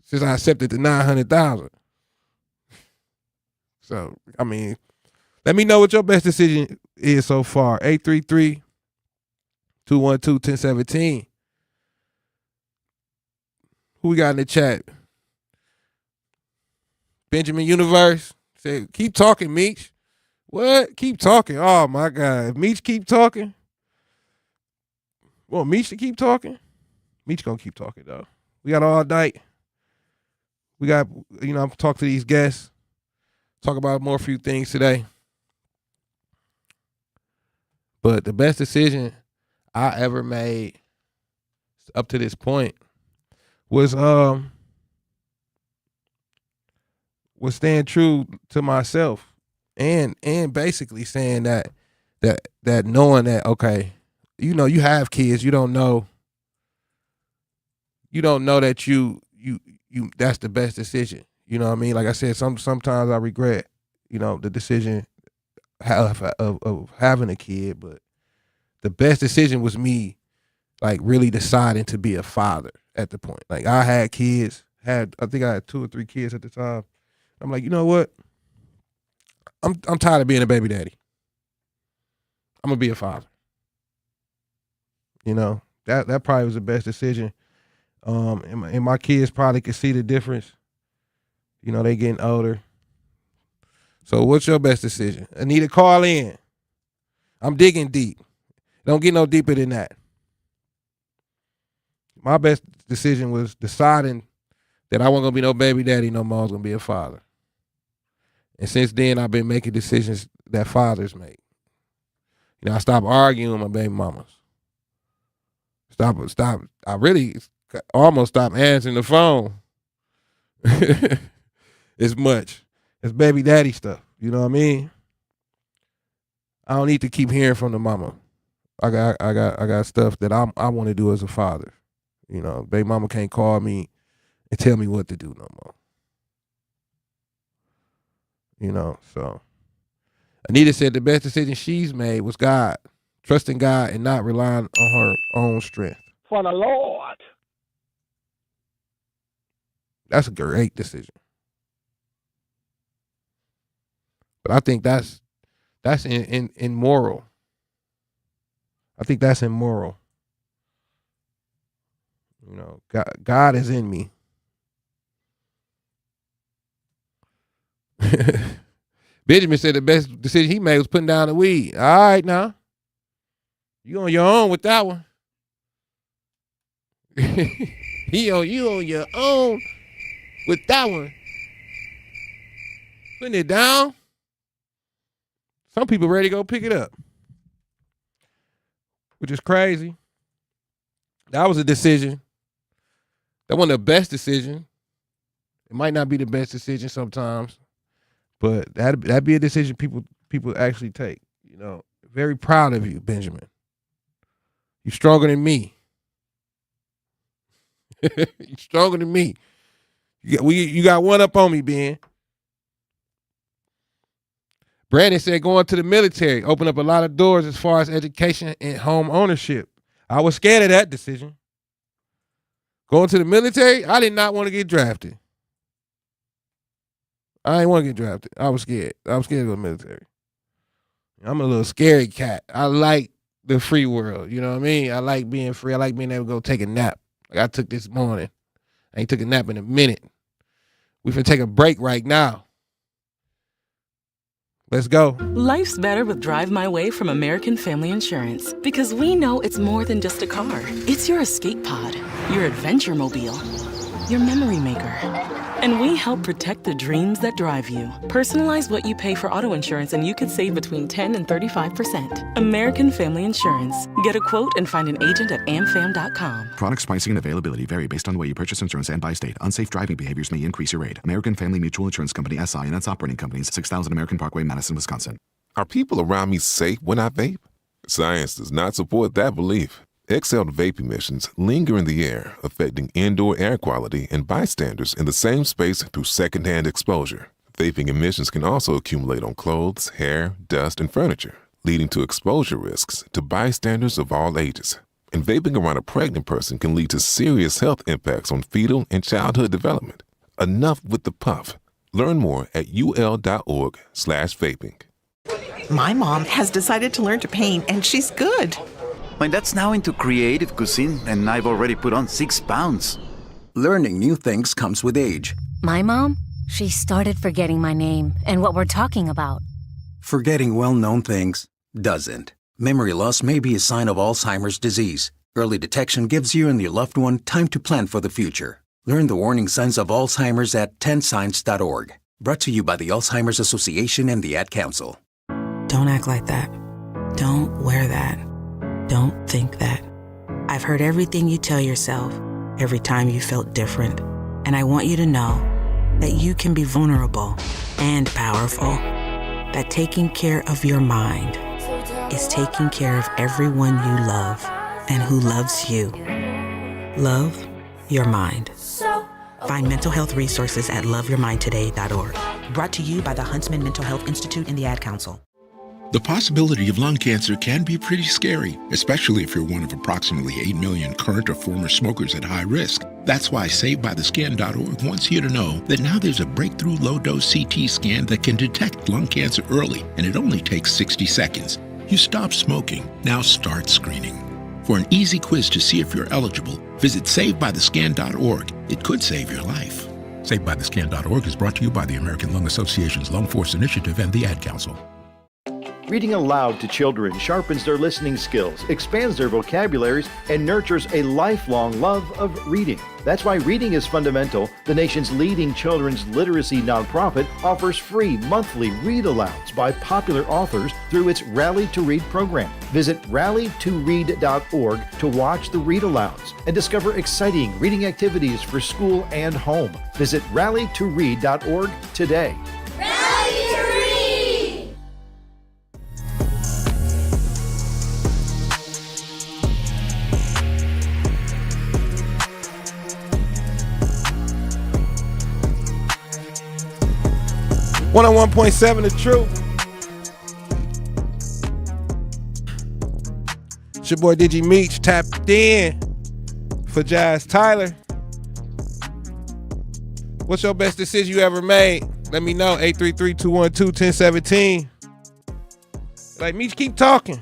since I accepted the 900,000. So, I mean, let me know what your best decision is so far. 833-212-1017. Who we got in the chat? Benjamin Universe said, keep talking, Meech. What? Keep talking. Oh, my God. If Meech keep talking. Well, Meech to keep talking? Meech gonna keep talking, though. We got all night. We got, talk to these guests. Talk about more few things today. But the best decision I ever made up to this point was staying true to myself and basically saying that knowing that, okay, you have kids, you don't know that you that's the best decision. You know what I mean? Like I said, sometimes I regret, the decision of having a kid, but the best decision was me, like, really deciding to be a father at the point. Like, I had kids, I think I had 2 or 3 kids at the time. I'm like, you know what? I'm tired of being a baby daddy. I'm gonna be a father. That probably was the best decision. And my kids probably could see the difference. They getting older. So what's your best decision? Anita, call in. I'm digging deep. Don't get no deeper than that. My best decision was deciding that I wasn't gonna be no baby daddy no more. I was gonna be a father. And since then, I've been making decisions that fathers make. I stopped arguing with my baby mamas. Stop. I really almost stopped answering the phone as much as baby daddy stuff. You know what I mean? I don't need to keep hearing from the mama. I got stuff that I want to do as a father. You know, baby mama can't call me and tell me what to do no more. You know, so Anita said the best decision she's made was God, trusting God and not relying on her own strength. For the Lord. That's a great decision. But I think that's immoral. I think that's immoral. You know, God is in me. Benjamin said the best decision he made was putting down the weed. All right, now. You on your own with that one. You on your own with that one. Putting it down. Some people ready to go pick it up, which is crazy. That was a decision. That wasn't the best decision. It might not be the best decision sometimes, but that'd be a decision people actually take. You know, very proud of you, Benjamin. You're stronger than me. You're stronger than me. You got one up on me, Ben. Brandon said going to the military opened up a lot of doors as far as education and home ownership. I was scared of that decision. Going to the military, I did not want to get drafted. I didn't want to get drafted. I was scared. I was scared to go to the military. I'm a little scary cat. I like the free world. You know what I mean? I like being free. I like being able to go take a nap. Like I took this morning. I ain't took a nap in a minute. We finna take a break right now. Let's go. Life's better with Drive My Way from American Family Insurance because we know it's more than just a car. It's your escape pod, your adventure mobile, your memory maker. And we help protect the dreams that drive you. Personalize what you pay for auto insurance and you could save between 10 and 35%. American Family Insurance. Get a quote and find an agent at amfam.com. Products pricing and availability vary based on the way you purchase insurance and by state. Unsafe driving behaviors may increase your rate. American Family Mutual Insurance Company, SI, and its operating companies, 6000 American Parkway, Madison, Wisconsin. Are people around me safe when I vape? Science does not support that belief. Exhaled vape emissions linger in the air, affecting indoor air quality and bystanders in the same space through secondhand exposure. Vaping emissions can also accumulate on clothes, hair, dust, and furniture, leading to exposure risks to bystanders of all ages. And vaping around a pregnant person can lead to serious health impacts on fetal and childhood development. Enough with the puff. Learn more at ul.org/vaping. My mom has decided to learn to paint, and she's good. My dad's now into creative cuisine, and I've already put on 6 pounds. Learning new things comes with age. My mom, she started forgetting my name and what we're talking about. Forgetting well-known things doesn't. Memory loss may be a sign of Alzheimer's disease. Early detection gives you and your loved one time to plan for the future. Learn the warning signs of Alzheimer's at 10signs.org. Brought to you by the Alzheimer's Association and the Ad Council. Don't act like that. Don't wear that. Don't think that. I've heard everything you tell yourself every time you felt different. And I want you to know that you can be vulnerable and powerful. That taking care of your mind is taking care of everyone you love and who loves you. Love your mind. Find mental health resources at loveyourmindtoday.org. Brought to you by the Huntsman Mental Health Institute and the Ad Council. The possibility of lung cancer can be pretty scary, especially if you're one of approximately 8 million current or former smokers at high risk. That's why SaveByTheScan.org wants you to know that now there's a breakthrough low-dose CT scan that can detect lung cancer early, and it only takes 60 seconds. You stop smoking, now start screening. For an easy quiz to see if you're eligible, visit SaveByTheScan.org. It could save your life. SaveByTheScan.org is brought to you by the American Lung Association's Lung Force Initiative and the Ad Council. Reading aloud to children sharpens their listening skills, expands their vocabularies, and nurtures a lifelong love of reading. That's why Reading is Fundamental, the nation's leading children's literacy nonprofit, offers free monthly read-alouds by popular authors through its Rally to Read program. Visit rallytoread.org to watch the read-alouds and discover exciting reading activities for school and home. Visit rallytoread.org today. Rally to read! 101.7 The Truth. It's your boy Digi Meech tapped in for Jazz Tyler. What's your best decision you ever made? Let me know. 833-212-1017. Like, Meech, keep talking.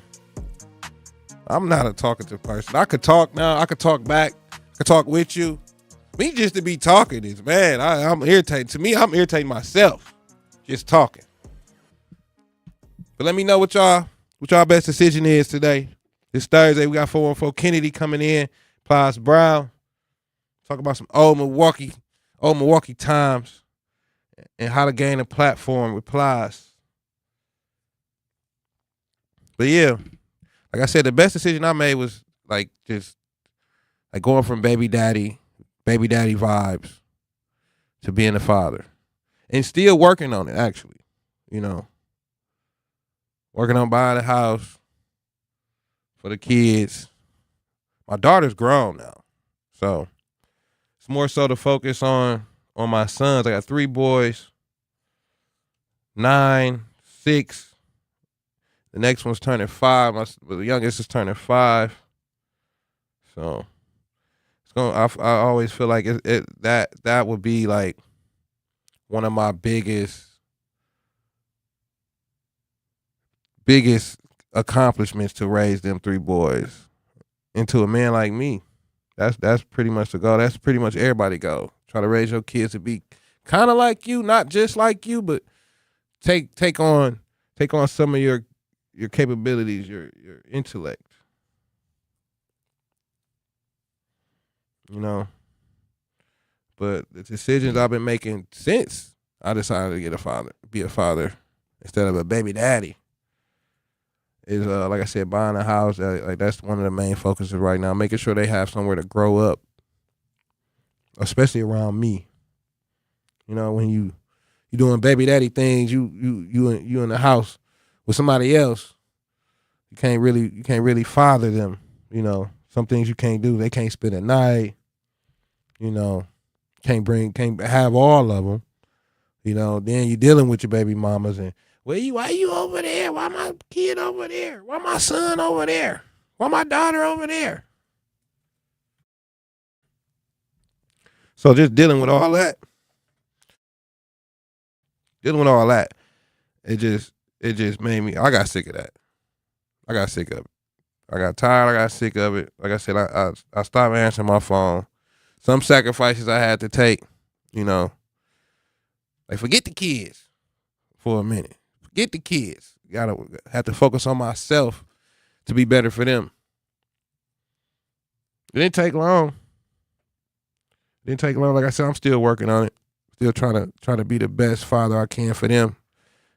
I'm not a talkative person. I could talk now. I could talk back. I could talk with you. Me just to be talking is, man, I'm irritated. To me, I'm irritating myself. Just talking. But let me know what y'all best decision is today. It's Thursday. We got 414 Kennedy coming in. Plies Brown. Talk about some old Milwaukee times and how to gain a platform with Plies. But yeah, like I said, the best decision I made was like just like going from baby daddy vibes to being a father. And still working on it, actually. You know. Working on buying a house for the kids. My daughter's grown now. So it's more so to focus on my sons. I got 3 boys. 9, 6. The next one's turning 5. The youngest is turning 5. So it's I always feel like that would be like one of my biggest accomplishments, to raise them 3 boys into a man like me. That's pretty much the goal. That's pretty much everybody's goal. Try to raise your kids to be kind of like you, not just like you, but take on some of your capabilities, your intellect. You know. But the decisions I've been making since I decided to be a father instead of a baby daddy, is like I said, buying a house. Like that's one of the main focuses right now. Making sure they have somewhere to grow up, especially around me. You know, when you doing baby daddy things, you in the house with somebody else, you can't really father them. You know, some things you can't do. They can't spend a night. You know. Can't have all of them, you know. Then you're dealing with your baby mamas and why you over there? Why my kid over there? Why my son over there? Why my daughter over there? So just dealing with all that, it just made me. I got sick of that. I got sick of it. I got tired. I got sick of it. Like I said, I stopped answering my phone. Some sacrifices I had to take, you know. Like, forget the kids for a minute. Forget the kids. Have to focus on myself to be better for them. It didn't take long. Like I said, I'm still working on it. Still trying to be the best father I can for them.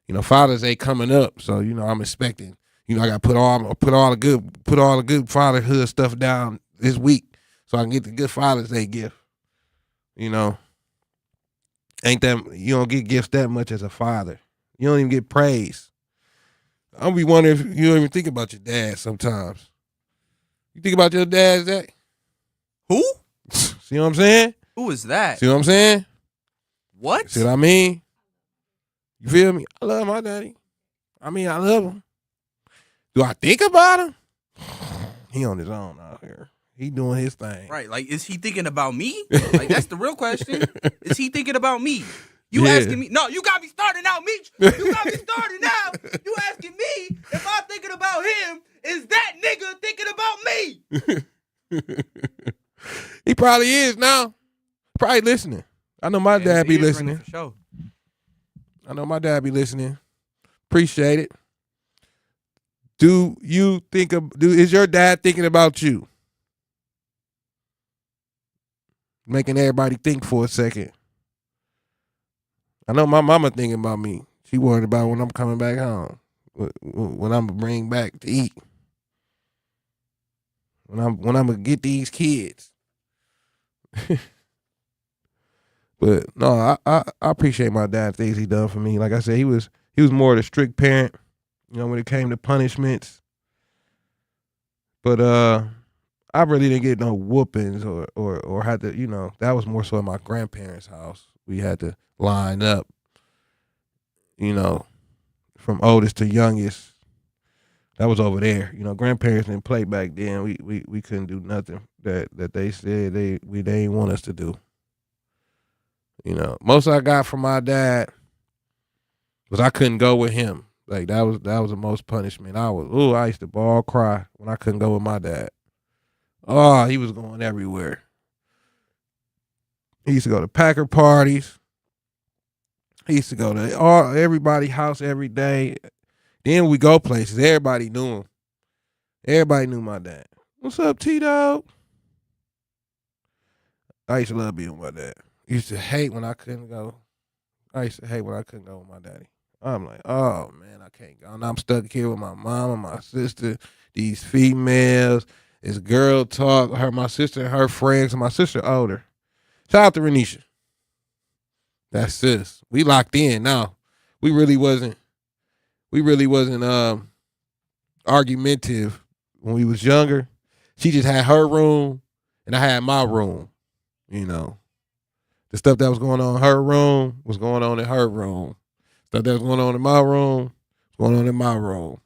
You know, Father's Day coming up, so you know I'm expecting. You know, I got to put all the good fatherhood stuff down this week, so I can get the good Father's Day gift. You know, you don't get gifts that much as a father. You don't even get praise. I'll be wondering if you don't even think about your dad sometimes. You think about your dad, Zach? Who? See what I'm saying? Who is that? See what I'm saying? What? See what I mean? You feel me? I love my daddy. I love him. Do I think about him? He on his own out here. He doing his thing. Right. Like, is he thinking about me? Like, that's the real question. Is he thinking about me? You asking me? No, you got me starting out, Meech. You got me starting out. You asking me if I'm thinking about him. Is that nigga thinking about me? He probably is now. Probably listening. I know my dad be listening. For sure. I know my dad be listening. Appreciate it. Is your dad thinking about you? Making everybody think for a second. I know my mama thinking about me. She worried about when I'm coming back home. When I'm bring back to eat. When I'm gonna get these kids. But no, I appreciate my dad, things he done for me. Like I said, he was more of a strict parent, when it came to punishments. But I really didn't get no whoopings or had to, that was more so at my grandparents' house. We had to line up, from oldest to youngest. That was over there. Grandparents didn't play back then. We couldn't do nothing that they said they didn't want us to do. Most I got from my dad was I couldn't go with him. Like that was the most punishment. I used to bawl cry when I couldn't go with my dad. Oh, he was going everywhere. He used to go to Packer parties. He used to go to everybody's house every day. Then we go places. Everybody knew him. Everybody knew my dad. What's up, T-Dog? I used to love being with my dad. I used to hate when I couldn't go. I used to hate when I couldn't go with my daddy. I'm like, oh, man, I can't go. And I'm stuck here with my mom and my sister, these females, this girl talk, my sister and her friends, and my sister older. Shout out to Renisha. That's sis. We locked in now. We really wasn't argumentative when we was younger. She just had her room and I had my room, The stuff that was going on in her room was going on in her room. Stuff that was going on in my room was going on in my room.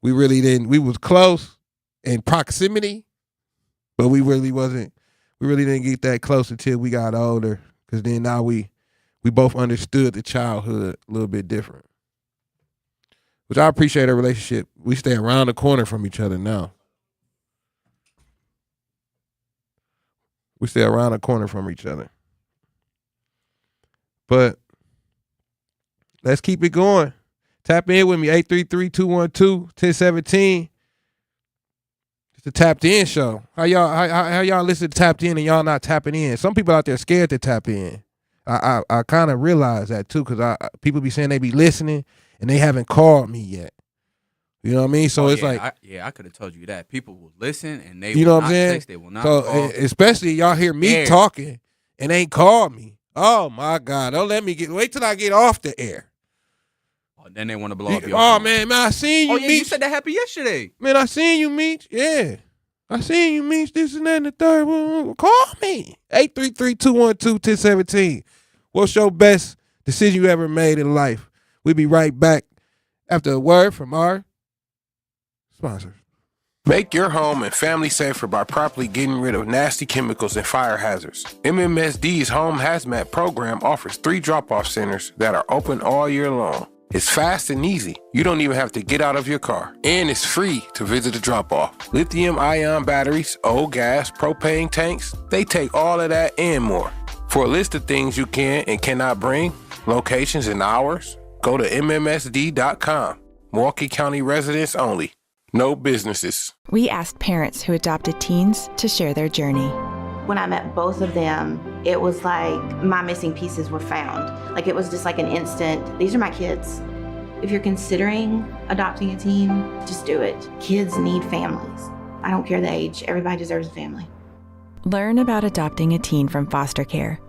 We was close in proximity, but we really didn't get that close until we got older. Because then now we both understood the childhood a little bit different. Which I appreciate our relationship. We stay around the corner from each other now. We stay around the corner from each other. But let's keep it going. Tap in with me, 833-212-1017. It's the Tapped In show. How y'all listen to Tapped In and y'all not tapping in? Some people out there scared to tap in. I kind of realize that too, because people be saying they be listening and they haven't called me yet. You know what I mean? So it's I could have told you that. People will listen and they will not what I'm saying? text, they will not call. Especially y'all hear me talking and ain't called me. Oh my God. Don't let me wait till I get off the air. Oh, then they want to blow up your phone. phone. Man, I seen you, Meech. You said that happened yesterday. Man, I seen you, Meech. Yeah. I seen you, Meech, this and that and the third. Call me. 833-212-1017. What's your best decision you ever made in life? We'll be right back after a word from our sponsors. Make your home and family safer by properly getting rid of nasty chemicals and fire hazards. MMSD's Home Hazmat program offers 3 drop-off centers that are open all year long. It's fast and easy. You don't even have to get out of your car. And it's free to visit the drop-off. Lithium-ion batteries, old gas, propane tanks, they take all of that and more. For a list of things you can and cannot bring, locations and hours, go to MMSD.com. Milwaukee County residents only. No businesses. We asked parents who adopted teens to share their journey. When I met both of them, it was like my missing pieces were found. Like it was just like an instant, these are my kids. If you're considering adopting a teen, just do it. Kids need families. I don't care the age, everybody deserves a family. Learn about adopting a teen from foster care.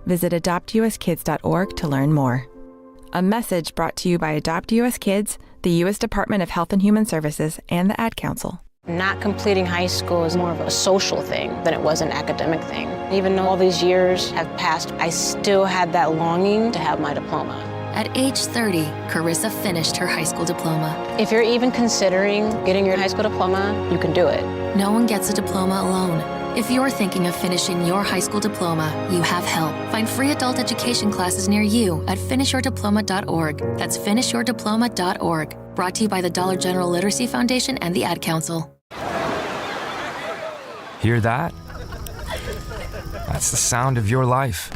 Visit adoptuskids.org to learn more. A message brought to you by Adopt US Kids, the U.S. Department of Health and Human Services, and the Ad Council. Not completing high school is more of a social thing than it was an academic thing. Even though all these years have passed, I still had that longing to have my diploma. At age 30, Carissa finished her high school diploma. If you're even considering getting your high school diploma, you can do it. No one gets a diploma alone. If you're thinking of finishing your high school diploma, you have help. Find free adult education classes near you at finishyourdiploma.org. That's finishyourdiploma.org. Brought to you by the Dollar General Literacy Foundation and the Ad Council. Hear that? That's the sound of your life.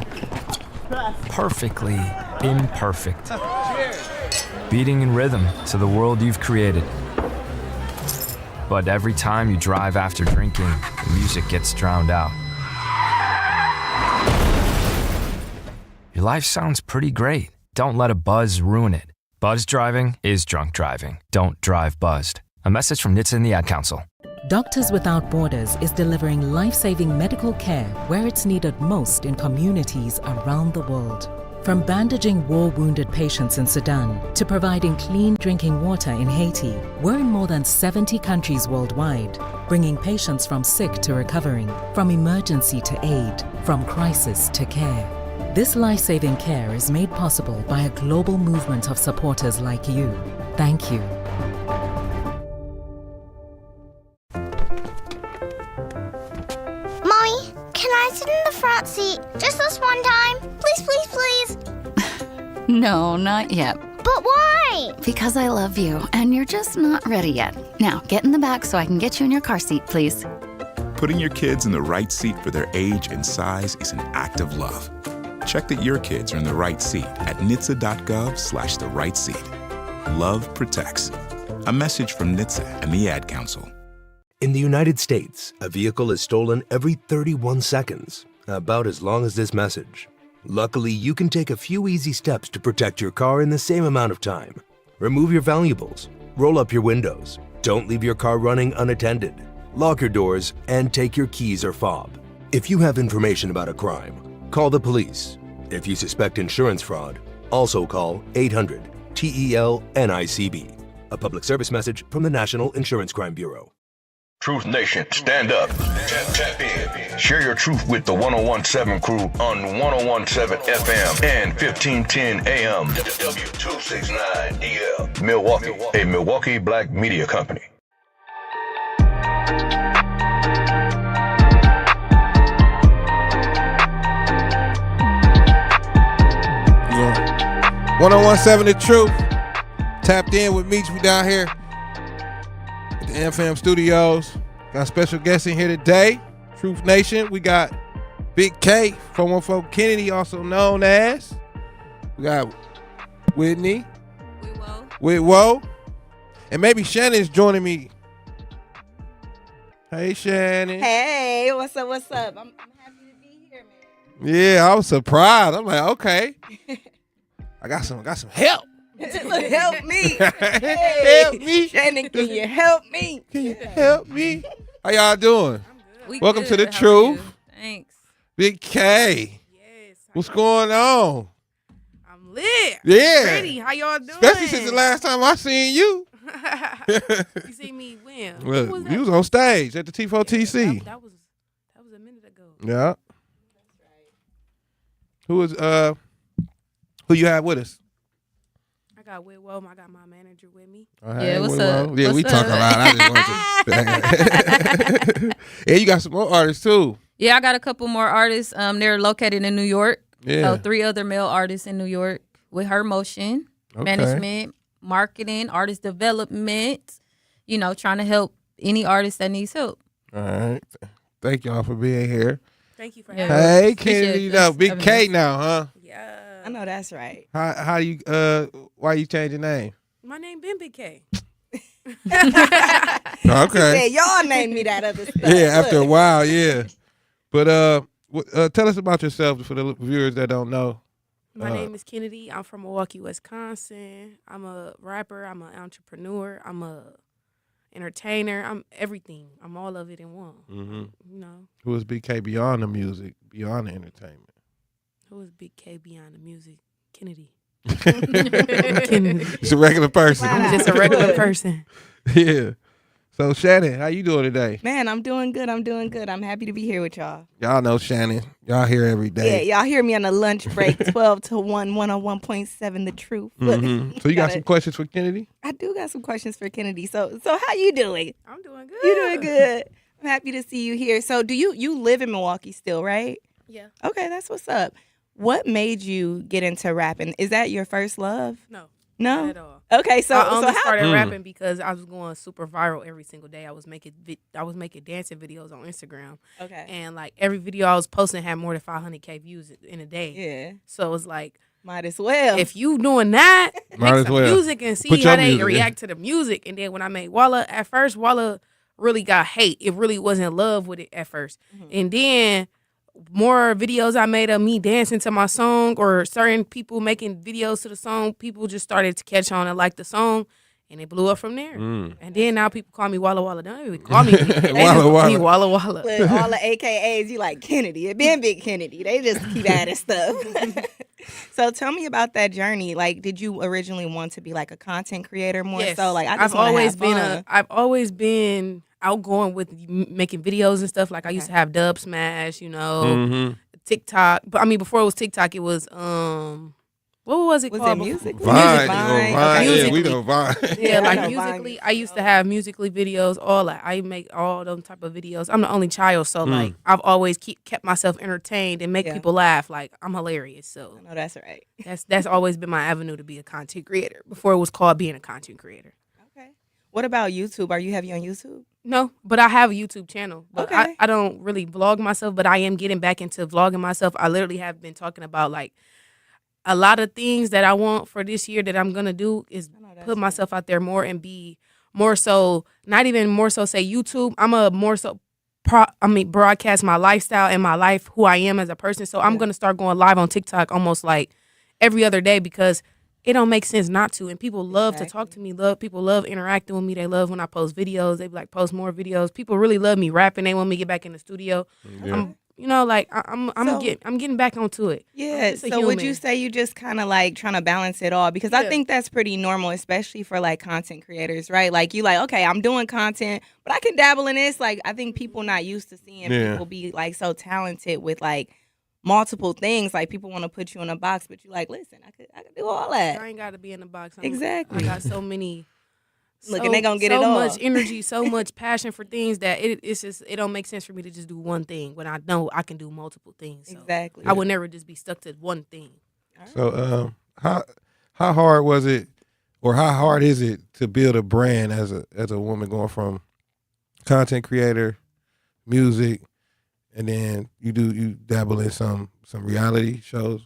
Perfectly imperfect. Beating in rhythm to the world you've created. But every time you drive after drinking, the music gets drowned out. Your life sounds pretty great. Don't let a buzz ruin it. Buzz driving is drunk driving. Don't drive buzzed. A message from NHTSA and the Ad Council. Doctors Without Borders is delivering life-saving medical care where it's needed most in communities around the world. From bandaging war-wounded patients in Sudan to providing clean drinking water in Haiti, we're in more than 70 countries worldwide, bringing patients from sick to recovering, from emergency to aid, from crisis to care. This life-saving care is made possible by a global movement of supporters like you. Thank you. Mommy, can I sit in the front seat just this one time? Please, please, please. No, not yet. But why? Because I love you, and you're just not ready yet. Now, get in the back so I can get you in your car seat, please. Putting your kids in the right seat for their age and size is an act of love. Check that your kids are in the right seat at nhtsa.gov/the right seat. Love protects. A message from NHTSA and the Ad Council. In the United States, a vehicle is stolen every 31 seconds, about as long as this message. Luckily, you can take a few easy steps to protect your car in the same amount of time. Remove your valuables, roll up your windows, don't leave your car running unattended, lock your doors, and take your keys or fob. If you have information about a crime, call the police. If you suspect insurance fraud, also call 800-TEL-NICB. A public service message from the National Insurance Crime Bureau. Truth Nation, stand up. Tap in. Share your truth with the 1017 crew on 1017 FM and 1510 AM. W269DL. Milwaukee, a Milwaukee Black media company. Yeah. 1017 The Truth. Tapped in with Meech. We down here at the FM studios. Got a special guest in here today. Truth Nation. We got Big K, 414 Kennedy, also known as. We got Whitney. Whitwo. And maybe Shannon's joining me. Hey, Shannon. Hey, what's up? What's up? I'm happy to be here, man. Yeah, I was surprised. I'm like, okay. I got some help. Look, help me. Hey, help me. Shannon, can you help me? Can you help me? How y'all doing? Welcome to The How are Truth. you? Thanks. Big K. Yes. What's going on? I'm lit. Yeah. Ready. How y'all doing? Especially since the last time I seen you. You see me when? Well, you was on stage at the T4TC. Yeah, that was a minute ago. Yeah. Who you have with us? I got Whitwo. I got my manager with me. Yeah, what's up? Yeah, we talking about. I just wanted to. Yeah, you got some more artists too. Yeah, I got a couple more artists. They're located in New York. Yeah. So 3 other male artists in New York with Her Motion, management, marketing, artist development, trying to help any artist that needs help. All right. Thank y'all for being here. Thank you for having me. Hey, Appreciate Kennedy, though. Big K now, huh? Yeah. I know that's right. How you why you change your name? My name been Big K. Okay. Y'all named me that other stuff. Yeah, after a while, yeah. But tell us about yourself for the viewers that don't know. My name is Kennedy. I'm from Milwaukee, Wisconsin. I'm a rapper. I'm an entrepreneur. I'm a entertainer. I'm everything. I'm all of it in one. Mm-hmm. Who is Big K beyond the music, beyond the entertainment? Who is Big K beyond the music? Kennedy. Just a regular person. I'm just a regular person. Yeah. So Shannon, how you doing today? Man, I'm doing good. I'm happy to be here with y'all. Y'all know Shannon. Y'all here every day. Yeah, y'all hear me on the lunch break, 12 to 1, 101.7 The Truth. Mm-hmm. So you got some questions for Kennedy? I do got some questions for Kennedy. So how you doing? I'm doing good. You doing good. I'm happy to see you here. So do you live in Milwaukee still, right? Yeah. Okay, that's what's up. What made you get into rapping? Is that your first love? No. No? Not at all. Okay, so I only started rapping because I was going super viral every single day. I was making dancing videos on Instagram. Okay. And like every video I was posting had more than 500K views in a day. Yeah. So it was like, might as well. If you doing that, make some music and see how they react to the music. And then when I made Walla, at first Walla really got hate. It really wasn't love with it at first. And then more videos I made of me dancing to my song, or certain people making videos to the song, people just started to catch on and like the song, and it blew up from there. And then now people call me Walla Walla. Don't even call me Walla Walla. Walla Walla. With all the AKAs, you like Kennedy. It been Big Kennedy. They just keep adding stuff. So tell me about that journey. Like, did you originally want to be like a content creator more so? Like, I've always been outgoing with making videos and stuff. Like I used to have Dub Smash, TikTok. But I mean, before it was TikTok, it was what was it called? Was it Musical.ly? Vine. Okay. We know Vine. Yeah, like Musical.ly. I used to have Musical.ly videos. All that. I make all those type of videos. I'm the only child, so like I've always kept myself entertained and make people laugh. Like I'm hilarious. So no, that's right. That's always been my avenue to be a content creator. Before it was called being a content creator. Okay. What about YouTube? Are you heavy on YouTube? No, but I have a YouTube channel. But Okay. I don't really vlog myself, but I am getting back into vlogging myself. I literally have been talking about like a lot of things that I want for this year that I'm gonna do is put myself out there more and be more so, not even more so say YouTube. I'm a more so broadcast my lifestyle and my life, who I am as a person. So I'm gonna start going live on TikTok almost like every other day, because it don't make sense not to. And people love to talk to me. People love interacting with me. They love when I post videos. They be like, post more videos. People really love me rapping. They want me to get back in the studio. Yeah. I'm getting back onto it. Yeah. So would you say you just kind of like trying to balance it all? Because I think that's pretty normal, especially for like content creators, right? Like you like, okay, I'm doing content, but I can dabble in this. Like I think people not used to seeing people be like so talented with like multiple things. Like people want to put you in a box, but you like, listen, I could do all that. I ain't got to be in the box. Exactly. I got so many. Look, and they gonna get it all. So much energy, so much passion for things that it's just, it don't make sense for me to just do one thing when I know I can do multiple things. So exactly. I would never just be stuck to one thing. So how hard was it, or how hard is it to build a brand as a woman going from content creator, music, and then you dabble in some reality shows?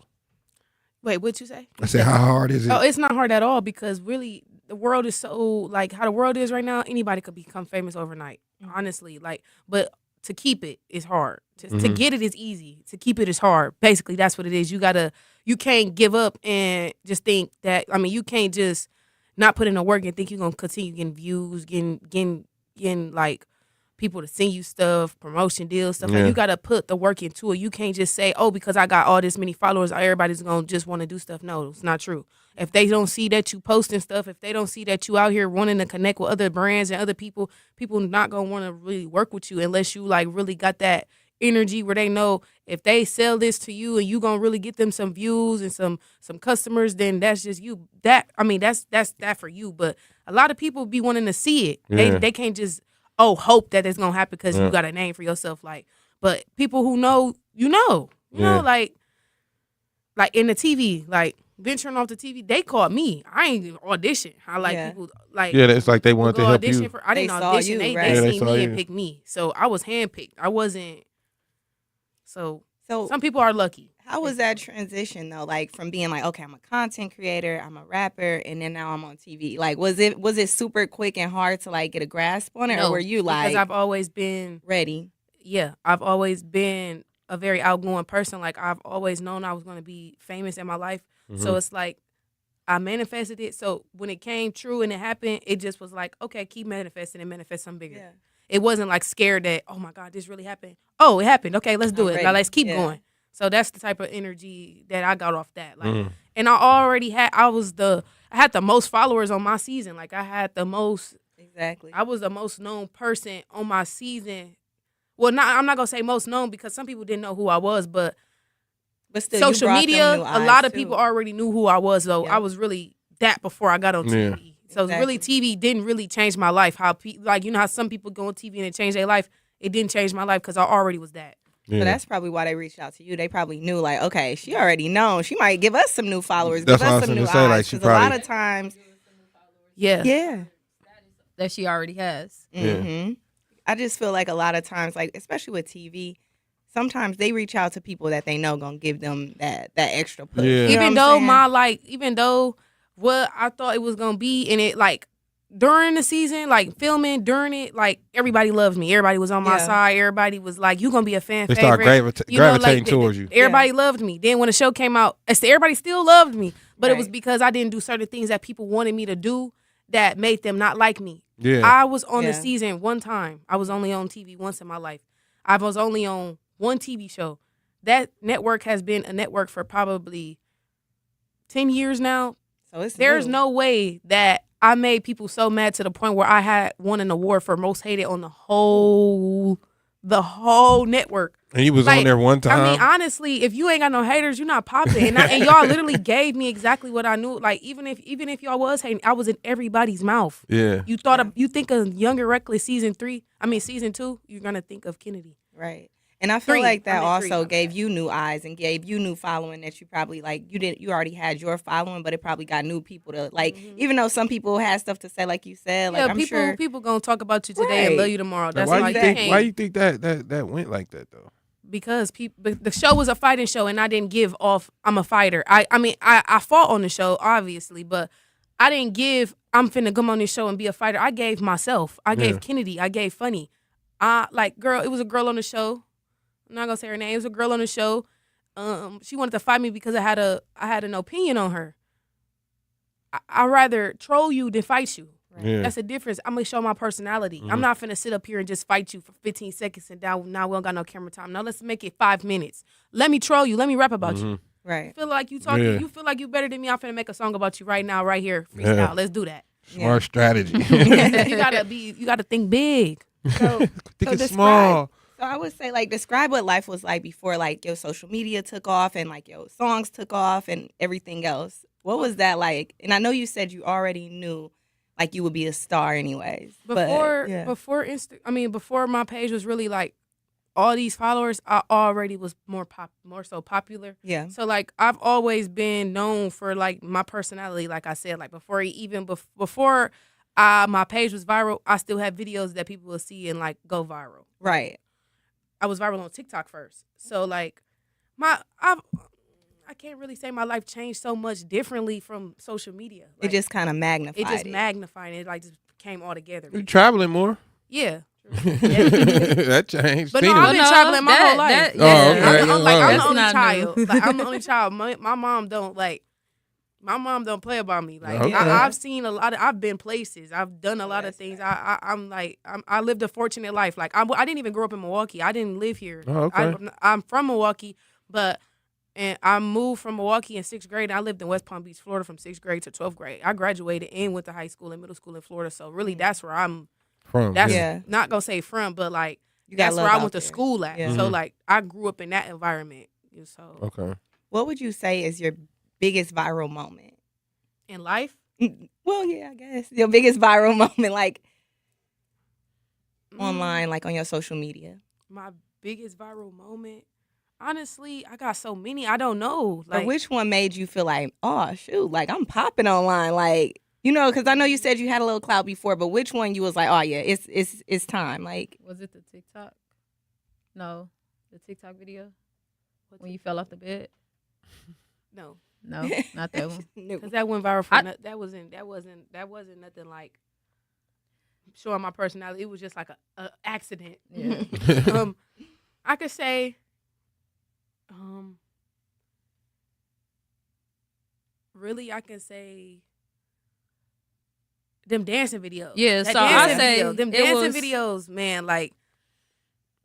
Wait, what'd you say? I said, how hard is it? Oh, it's not hard at all, because really the world is so, like how the world is right now, anybody could become famous overnight, honestly. Like, but to keep it is hard. To get it is easy. To keep it is hard. Basically, that's what it is. You can't give up and just think that, I mean, you can't just not put in the work and think you're going to continue getting views, getting like people to send you stuff, promotion deals, stuff. Like you got to put the work into it. You can't just say, oh, because I got all this many followers, everybody's going to just want to do stuff. No, it's not true. If they don't see that you posting stuff, if they don't see that you out here wanting to connect with other brands and other people not going to want to really work with you unless you like really got that energy where they know if they sell this to you and you going to really get them some views and some customers, then that's just you. That's that for you. But a lot of people be wanting to see it. Yeah. They can't just hope that it's gonna happen because you got a name for yourself. Like, but people who know, you know, like in the TV, like venturing off the TV, they called me. I ain't audition. I like people like it's like they wanted to help you. I didn't audition. They seen me and picked me. So I was handpicked. I wasn't. So some people are lucky. How was that transition though? Like from being like, okay, I'm a content creator, I'm a rapper, and then now I'm on TV. Like, was it super quick and hard to like get a grasp on it, or were you like? Because I've always been ready. Yeah, I've always been a very outgoing person. Like I've always known I was going to be famous in my life. So it's like I manifested it. So when it came true and it happened, it just was like, okay, keep manifesting and manifest something bigger. Yeah. It wasn't like scared that, oh my God, this really happened. Oh, it happened. Okay, let's do it. Now let's keep going. So that's the type of energy that I got off that. Like, and I already had, I had the most followers on my season. Like I had the most. Exactly. I was the most known person on my season. Well, I'm not gonna say most known because some people didn't know who I was, but still, social media, a lot of people already knew who I was. So I was really that before I got on TV. So really, TV didn't really change my life. How how some people go on TV and it changed their life. It didn't change my life because I already was that. Yeah. So that's probably why they reached out to you. They probably knew, like, okay, she already known. She might give us some new followers. Give us some new eyes. Because a lot of times, yeah, that she already has. Mm-hmm. I just feel like a lot of times, like especially with TV, sometimes they reach out to people that they know gonna give them that extra push. Yeah. Even though what I thought it was gonna be, and it like during the season, like filming during it, like everybody loved me. Everybody was on my side. Everybody was like, "You gonna be a fan They favorite." start gravitating towards you. Everybody loved me. Then when the show came out, everybody still loved me, but it was because I didn't do certain things that people wanted me to do that made them not like me. Yeah. I was on the season one time. I was only on TV once in my life. I was only on one TV show. That network has been a network for probably 10 years now. So there's no way that I made people so mad to the point where I had won an award for most hated on the whole network. And you was on there one time. I mean, honestly, if you ain't got no haters, you're not popping. And y'all literally gave me exactly what I knew. Like even if y'all was hating, I was in everybody's mouth. Yeah. You think of Young and Reckless season 2, you're gonna think of Kennedy. Right. And I feel like that also gave you new eyes and gave you new following that you probably like you already had your following, but it probably got new people to like, even though some people had stuff to say, like you said, like I'm sure people gonna talk about you today and love you tomorrow. That's why you think that went like that though? Because the show was a fighting show and I didn't give off I'm a fighter. I mean I fought on the show obviously, but I didn't give I'm finna come on this show and be a fighter. I gave myself. I gave Kennedy. I gave Funny. It was a girl on the show. I'm not gonna say her name. It was a girl on the show. She wanted to fight me because I had an opinion on her. I'd rather troll you than fight you. Right? Yeah. That's the difference. I'm gonna show my personality. I'm not finna sit up here and just fight you for 15 seconds and now we don't got no camera time. Now let's make it 5 minutes. Let me troll you. Let me rap about you. Right. You feel like you talking. You feel like you better than me. I'm finna make a song about you right now, right here. Freestyle. Yeah. Let's do that. Smart strategy. You gotta think big. So small. So I would say, like, describe what life was like before, like, your social media took off and, like, your songs took off and everything else. What was that like? And I know you said you already knew, like, you would be a star anyways. Before my page was really, like, all these followers, I already was more so popular. Yeah. So, like, I've always been known for, like, my personality, like I said. Like, before my page was viral, I still had videos that people will see and, like, go viral. Right. I was viral on TikTok first. So like I can't really say my life changed so much differently from social media. Like, it just kind of magnified it. It just magnified it. Like just came all together. You're traveling more. Yeah. That changed. But no, I've been traveling my whole life. Okay. I'm the only child. Like I'm the only child. My mom don't play about me. Like I've seen a lot of. I've been places. I've done a lot of things. I lived a fortunate life. Like I didn't even grow up in Milwaukee. I didn't live here. Oh, okay. I'm from Milwaukee, and I moved from Milwaukee in 6th grade. I lived in West Palm Beach, Florida, from 6th grade to 12th grade. I graduated and went to high school and middle school in Florida. So really, that's where I'm from. That's not gonna say from, but like that's where I went to school at. Yeah. So like I grew up in that environment. So okay. What would you say is your biggest viral moment in life? Well, yeah, I guess your biggest viral moment, like online, like on your social media. My biggest viral moment, honestly, I got so many. I don't know. Like, but which one made you feel like, oh shoot, like I'm popping online, like because I know you said you had a little clout before, but which one you was like, oh yeah, it's time, like? Was it the TikTok? No, the TikTok video when you fell off the bed. No, not that one. Because that went viral for that wasn't nothing like showing my personality. It was just like a accident. Yeah. I could say, really, I can say them dancing videos. Yeah, so I say them dancing videos, man. Like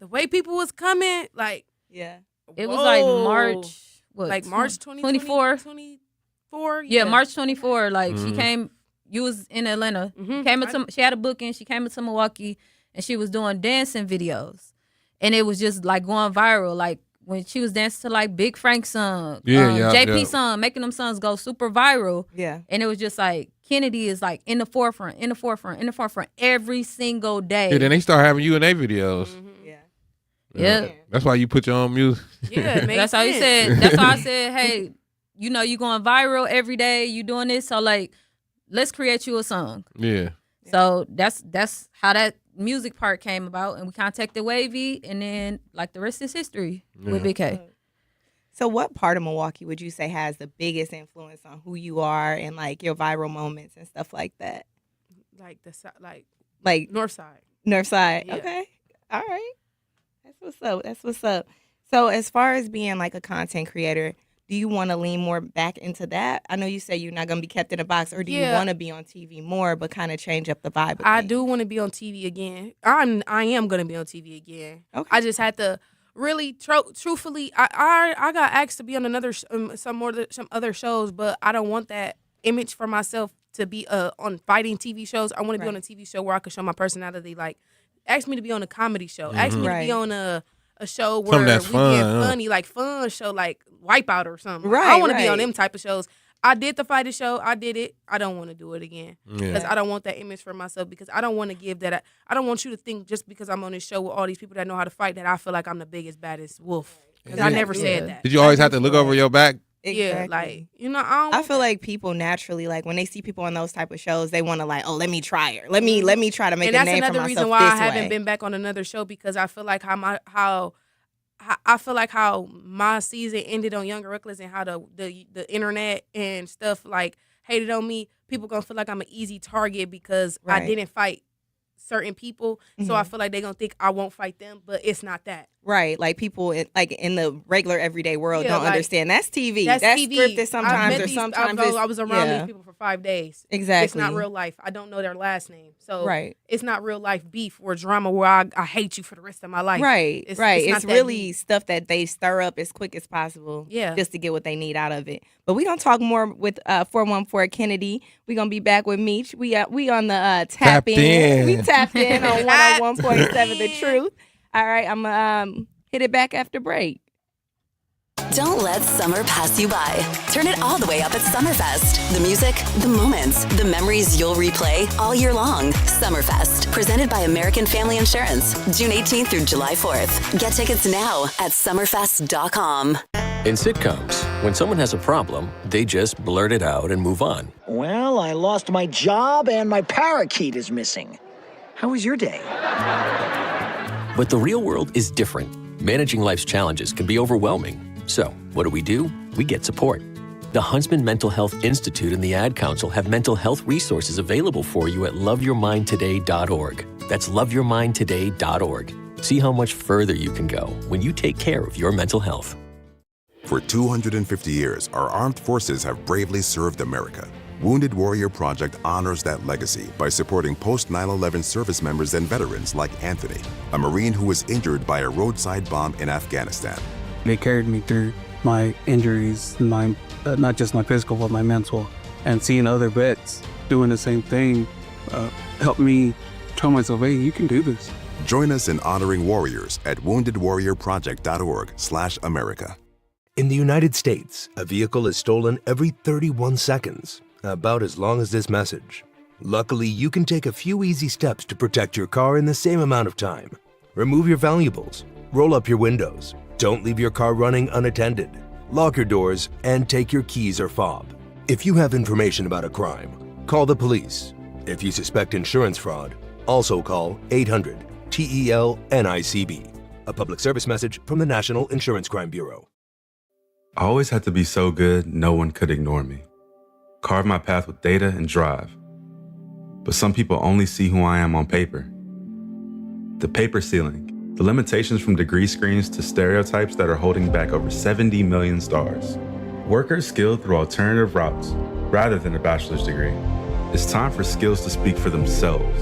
the way people was coming, like yeah, it was like March. What, like March 24? Yeah, March 24. Like she came, you was in Atlanta. She had a booking. She came into Milwaukee and she was doing dancing videos. And it was just like going viral. Like when she was dancing to like Big Frank's song, JP song, making them songs go super viral. Yeah. And it was just like Kennedy is like in the forefront every single day. Yeah, then they start having you in their videos. Yeah. That's why you put your own music. Yeah, that's how he said. That's why I said, hey, you going viral every day. You doing this, so like, let's create you a song. Yeah. So that's how that music part came about, and we contacted Wavy, and then like the rest is history with Big K. So what part of Milwaukee would you say has the biggest influence on who you are and like your viral moments and stuff like that? Like like North Side. North Side. Yeah. Okay. All right. That's what's up. So as far as being like a content creator, do you want to lean more back into that? I know you say you're not going to be kept in a box, or do you want to be on TV more, but kind of change up the vibe? I do want to be on TV again. I am going to be on TV again. Okay. I just had to really, truthfully, I got asked to be on some other shows, but I don't want that image for myself to be on fighting TV shows. I want to be on a TV show where I can show my personality. Like, ask me to be on a comedy show. Ask me to be on a show where we get funny, like fun show, like Wipeout or something. Right. I want to be on them type of shows. I did the fighter show. I did it. I don't want to do it again because I don't want that image for myself. Because I don't want to give that. I don't want you to think just because I'm on this show with all these people that know how to fight that I feel like I'm the biggest, baddest wolf. Because I never said that. Did you always have to look over your back? Exactly. Yeah, like, I feel like people naturally, like when they see people on those type of shows, they want to like, oh, let me try her. Let me try to make a name for myself. And that's another reason why I haven't been back on another show, because I feel like how my season ended on Young and Reckless, and how the internet and stuff like hated on me. People gonna feel like I'm an easy target because I didn't fight certain people. So I feel like they're gonna think I won't fight them, but it's not that. Right, like people in the regular everyday world don't understand. That's TV. That's TV. Scripted sometimes, I was around these people for 5 days. Exactly. It's not real life. I don't know their last name, so it's not real life beef or drama where I hate you for the rest of my life. Right, it's really stuff that they stir up as quick as possible. Just to get what they need out of it. But we gonna talk more with 414 Kennedy. We gonna be back with Mech. We on the tap in. We tapped in on 101.7 The Truth. All right, I'm going to hit it back after break. Don't let summer pass you by. Turn it all the way up at Summerfest. The music, the moments, the memories you'll replay all year long. Summerfest, presented by American Family Insurance. June 18th through July 4th. Get tickets now at summerfest.com. In sitcoms, when someone has a problem, they just blurt it out and move on. Well, I lost my job and my parakeet is missing. How was your day? But the real world is different. Managing life's challenges can be overwhelming. So, what do? We get support. The Huntsman Mental Health Institute and the Ad Council have mental health resources available for you at loveyourmindtoday.org. That's loveyourmindtoday.org. See how much further you can go when you take care of your mental health. For 250 years, our armed forces have bravely served America. Wounded Warrior Project honors that legacy by supporting post-9/11 service members and veterans like Anthony, a Marine who was injured by a roadside bomb in Afghanistan. They carried me through my injuries, not just my physical, but my mental. And seeing other vets doing the same thing helped me tell myself, hey, you can do this. Join us in honoring warriors at woundedwarriorproject.org/America. In the United States, a vehicle is stolen every 31 seconds. About as long as this message. Luckily, you can take a few easy steps to protect your car in the same amount of time. Remove your valuables, roll up your windows, don't leave your car running unattended, lock your doors, and take your keys or fob. If you have information about a crime, call the police. If you suspect insurance fraud, also call 800-TEL-NICB. A public service message from the National Insurance Crime Bureau. I always had to be so good, no one could ignore me. Carve my path with data and drive. But some people only see who I am on paper. The paper ceiling, the limitations from degree screens to stereotypes that are holding back over 70 million stars. Workers skilled through alternative routes rather than a bachelor's degree. It's time for skills to speak for themselves.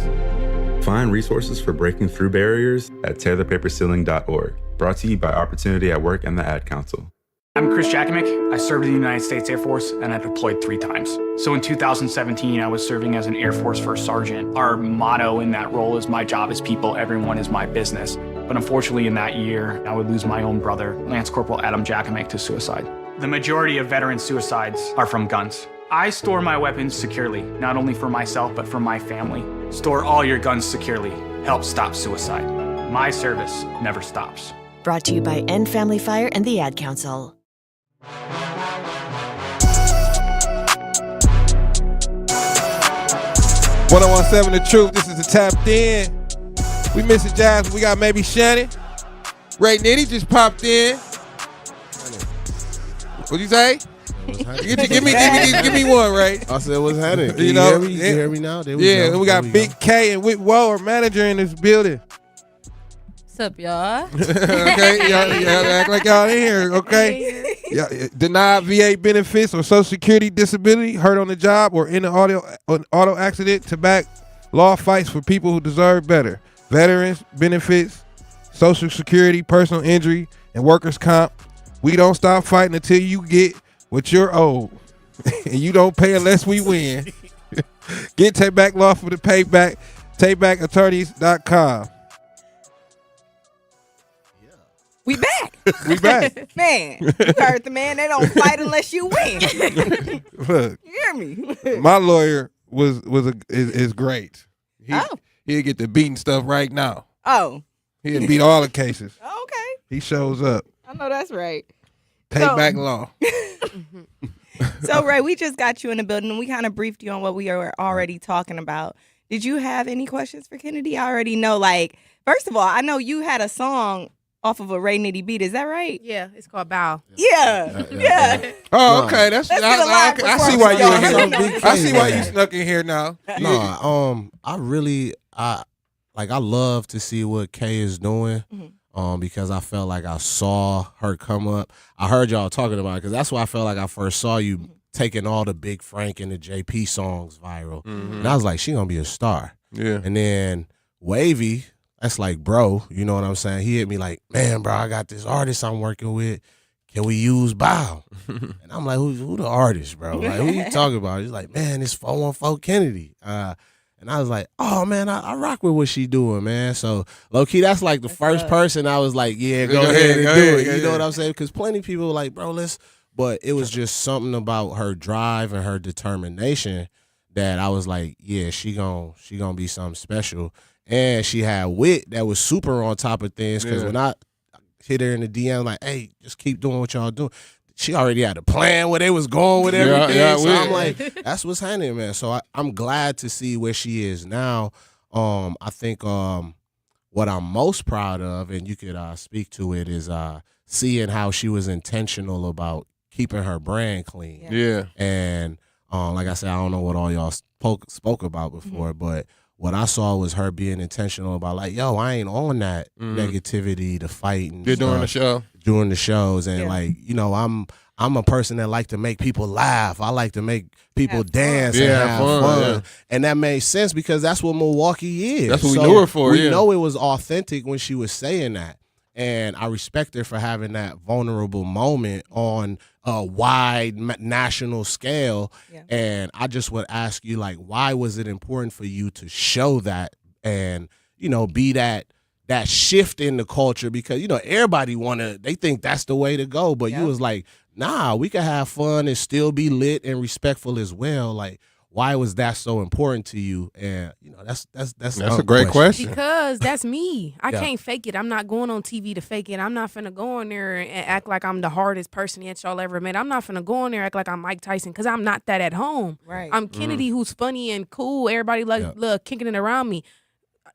Find resources for breaking through barriers at tearthepaperceiling.org. Brought to you by Opportunity at Work and the Ad Council. I'm Chris Jakovic. I served in the United States Air Force and I deployed 3 times. So in 2017, I was serving as an Air Force First Sergeant. Our motto in that role is my job is people, everyone is my business. But unfortunately in that year, I would lose my own brother, Lance Corporal Adam Jakovic, to suicide. The majority of veteran suicides are from guns. I store my weapons securely, not only for myself, but for my family. Store all your guns securely. Help stop suicide. My service never stops. Brought to you by End Family Fire and the Ad Council. 101.7 The Truth. This is the Tapped In. We missing Jazz. We got maybe Shannon. Ray Nitty just popped in. What'd you say? Give me one, right? I said, what's happening? Can You you know, hear me? You yeah. hear me now? There Yeah, go. and we got Big K and Whit Woe, our manager in this building. What's up, y'all? Okay, y'all act like y'all in here, okay? Yeah, denied VA benefits or Social Security disability, hurt on the job, or in an auto accident to back law fights for people who deserve better. Veterans benefits, Social Security, personal injury, and workers' comp. We don't stop fighting until you get what you're owed. And you don't pay unless we win. Get Take Back Law for the payback. TakeBackAttorneys.com. We back. We back. Man, you heard the man. They don't fight unless you win. Look, You hear me? my lawyer is great. He'll get the beating stuff right now. Oh. He'll beat all the cases. Okay. He shows up. I know that's right. Take back law. So, Ray, we just got you in the building, and we kind of briefed you on what we were already talking about. Did you have any questions for Kennedy? I already know, like, first of all, I know you had a song off of a Ray Nitty beat. Is that right? Yeah, it's called Bow. Yeah. Oh, okay. That's I see why you in here. I see why you snuck in here now. No, I love to see what Kay is doing. Because I felt like I saw her come up. I heard y'all talking about it because that's why I felt like I first saw you taking all the Big Frank and the JP songs viral. And I was like, she gonna be a star. Yeah. And then Wavy, that's like, bro, you know what I'm saying? He hit me like, man, bro, I got this artist I'm working with. Can we use Bow? And I'm like, who the artist, bro? Like, who you talking about? He's like, man, it's 414 Kennedy. And I was like, oh, man, I rock with what she doing, man. So, low-key, that's like the first person I was like, yeah, go ahead and do it. You know what I'm saying? Because plenty of people were like, bro, but it was just something about her drive and her determination that I was like, yeah, she gonna be something special. And she had wit that was super on top of things because when I hit her in the DM, like, hey, just keep doing what y'all doing. She already had a plan where they was going with everything. So I'm like, that's what's happening, man. So I'm glad to see where she is now. I think what I'm most proud of, and you could speak to it, is seeing how she was intentional about keeping her brand clean. Yeah. And like I said, I don't know what all y'all spoke about before, but what I saw was her being intentional about like, yo, I ain't on that negativity, the fight and during the shows. And like, you know, I'm a person that like to make people laugh. I like to make people dance and have fun. Yeah. And that made sense because that's what Milwaukee is. That's what we knew her for. We know it was authentic when she was saying that. And I respect her for having that vulnerable moment on a wide national scale. Yeah. And I just would ask you, like, why was it important for you to show that and, you know, be that shift in the culture? Because, you know, everybody they think that's the way to go. But you was like, nah, we can have fun and still be lit and respectful as well. Like, why was that so important to you? And you know, that's a great question. Because that's me. I can't fake it. I'm not going on TV to fake it. I'm not finna go on there and act like I'm the hardest person that y'all ever met. I'm not finna go on there and act like I'm Mike Tyson because I'm not that at home. Right. I'm Kennedy, who's funny and cool. Everybody love kicking it around me.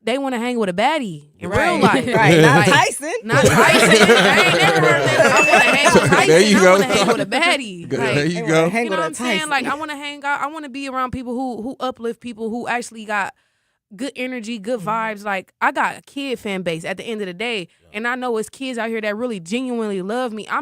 They want to hang with a baddie in real life. Right. Not Tyson. Not Tyson. I ain't never heard that. I want to hang with Tyson. There you go. I want to hang with a baddie. There you go. You know what I'm saying? Like, I want to hang out. I want to be around people who uplift people, who actually got good energy, good vibes. Like, I got a kid fan base at the end of the day. And I know it's kids out here that really genuinely love me. I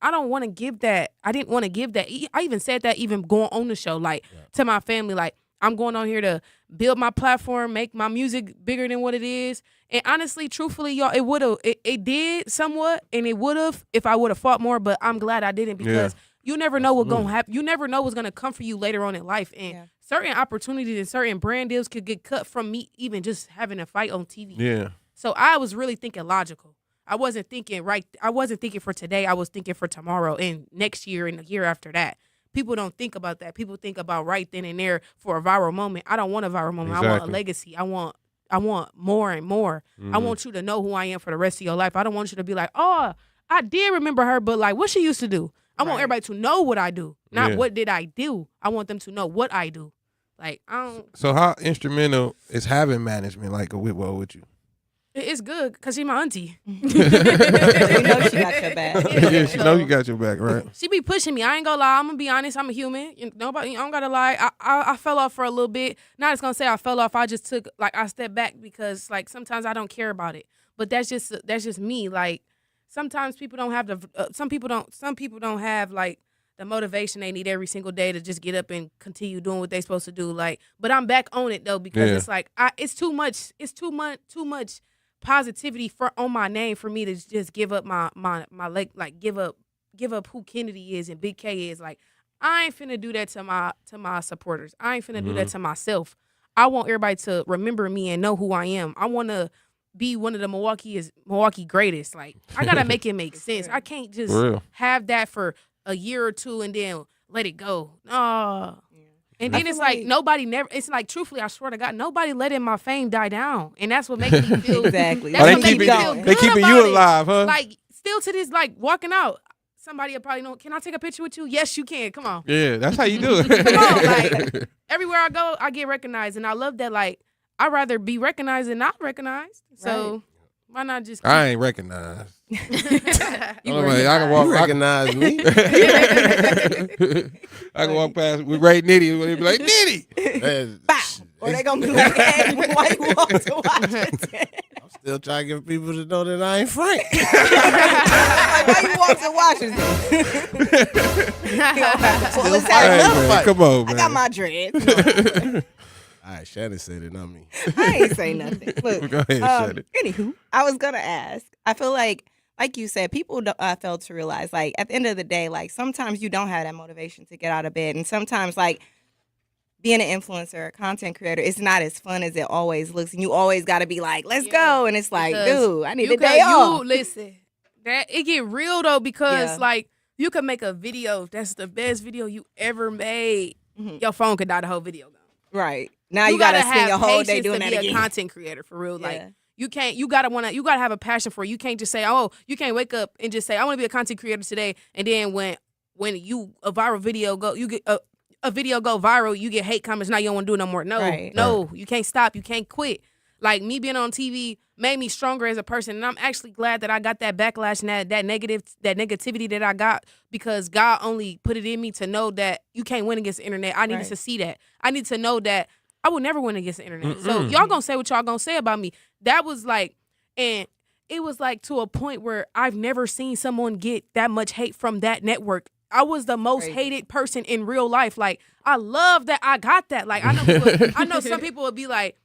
don't want to give that. I didn't want to give that. I even said that even going on the show, like, to my family, like, I'm going on here to build my platform, make my music bigger than what it is. And honestly, truthfully, y'all, it did somewhat, and it would have if I would have fought more, but I'm glad I didn't because you never know what's going to happen. You never know what's going to come for you later on in life. And certain opportunities and certain brand deals could get cut from me even just having a fight on TV. Yeah. So I was really thinking logical. I wasn't thinking for today. I was thinking for tomorrow and next year and the year after that. People don't think about that. People think about right then and there for a viral moment. I don't want a viral moment. Exactly. I want a legacy. I want more and more. I want you to know who I am for the rest of your life. I don't want you to be like, oh, I did remember her, but like what she used to do. I want everybody to know what I do, not what did I do. I want them to know what I do. Like, I don't. So how instrumental is having management like a Whitwell with you? It's good because she's my auntie. You know she got your back. Yeah, she know you got your back, right? She be pushing me. I ain't gonna lie. I'm gonna be honest. I'm a human. Nobody. I don't gotta lie. I fell off for a little bit. Not just gonna say I fell off. I just took I stepped back because sometimes I don't care about it. But that's just me. Sometimes people don't have some people don't have the motivation they need every single day to just get up and continue doing what they're supposed to do. But I'm back on it though because it's it's too much. It's too much positivity on my name for me to just give up my leg, give up who Kennedy is and Big K is. I ain't finna do that to my supporters. I ain't finna do that to myself. I want everybody to remember me and know who I am. I want to be one of the Milwaukee greatest. I gotta make it make sense. I can't just have that for a year or two and then let it go. No. And then it's nobody never. It's truthfully, I swear to God, nobody letting my fame die down, and that's what makes me feel exactly. That's what makes me feel good. They keeping you alive, huh? Still to this, walking out. Somebody will probably know. Can I take a picture with you? Yes, you can. Come on. Yeah, that's how you do it. Come on, everywhere I go, I get recognized, and I love that. I'd rather be recognized than not recognized. So why not just? I ain't recognized. I can walk. Recognize me. I can walk past with Ray Nitty. They be like Nitty. Or they gonna be like, "Hey, why you walk to Washington?" I'm still trying to get people to know that I ain't Frank. Why you walk to Washington? Come on, man. I got my dreads. All right, Shannon said it, not me. I ain't say nothing. Look, go ahead, Shannon. Anywho, I was gonna ask. I feel like you said, people fail to realize, at the end of the day, sometimes you don't have that motivation to get out of bed, and sometimes being an influencer, a content creator, it's not as fun as it always looks, and you always got to be let's go, and it's dude, I need a day off. Listen, that it get real though because you could make a video that's the best video you ever made. Mm-hmm. Your phone could die, the whole video gone. Right. Now you gotta spend your whole day doing that again. To be a content creator for real, you can't. You gotta have a passion for it. You can't just say, oh, you can't wake up and just say, I want to be a content creator today, and then when a viral video you get a video go viral, you get hate comments. Now you don't want to do it no more. No, you can't stop. You can't quit. Me being on TV made me stronger as a person, and I'm actually glad that I got that backlash and that negativity that I got because God only put it in me to know that you can't win against the internet. I needed to see that. I need to know that I will never win against the internet. So y'all gonna say what y'all gonna say about me. That was and it was to a point where I've never seen someone get that much hate from that network. I was the most hated person in real life. I love that I got that. I know some people would be like,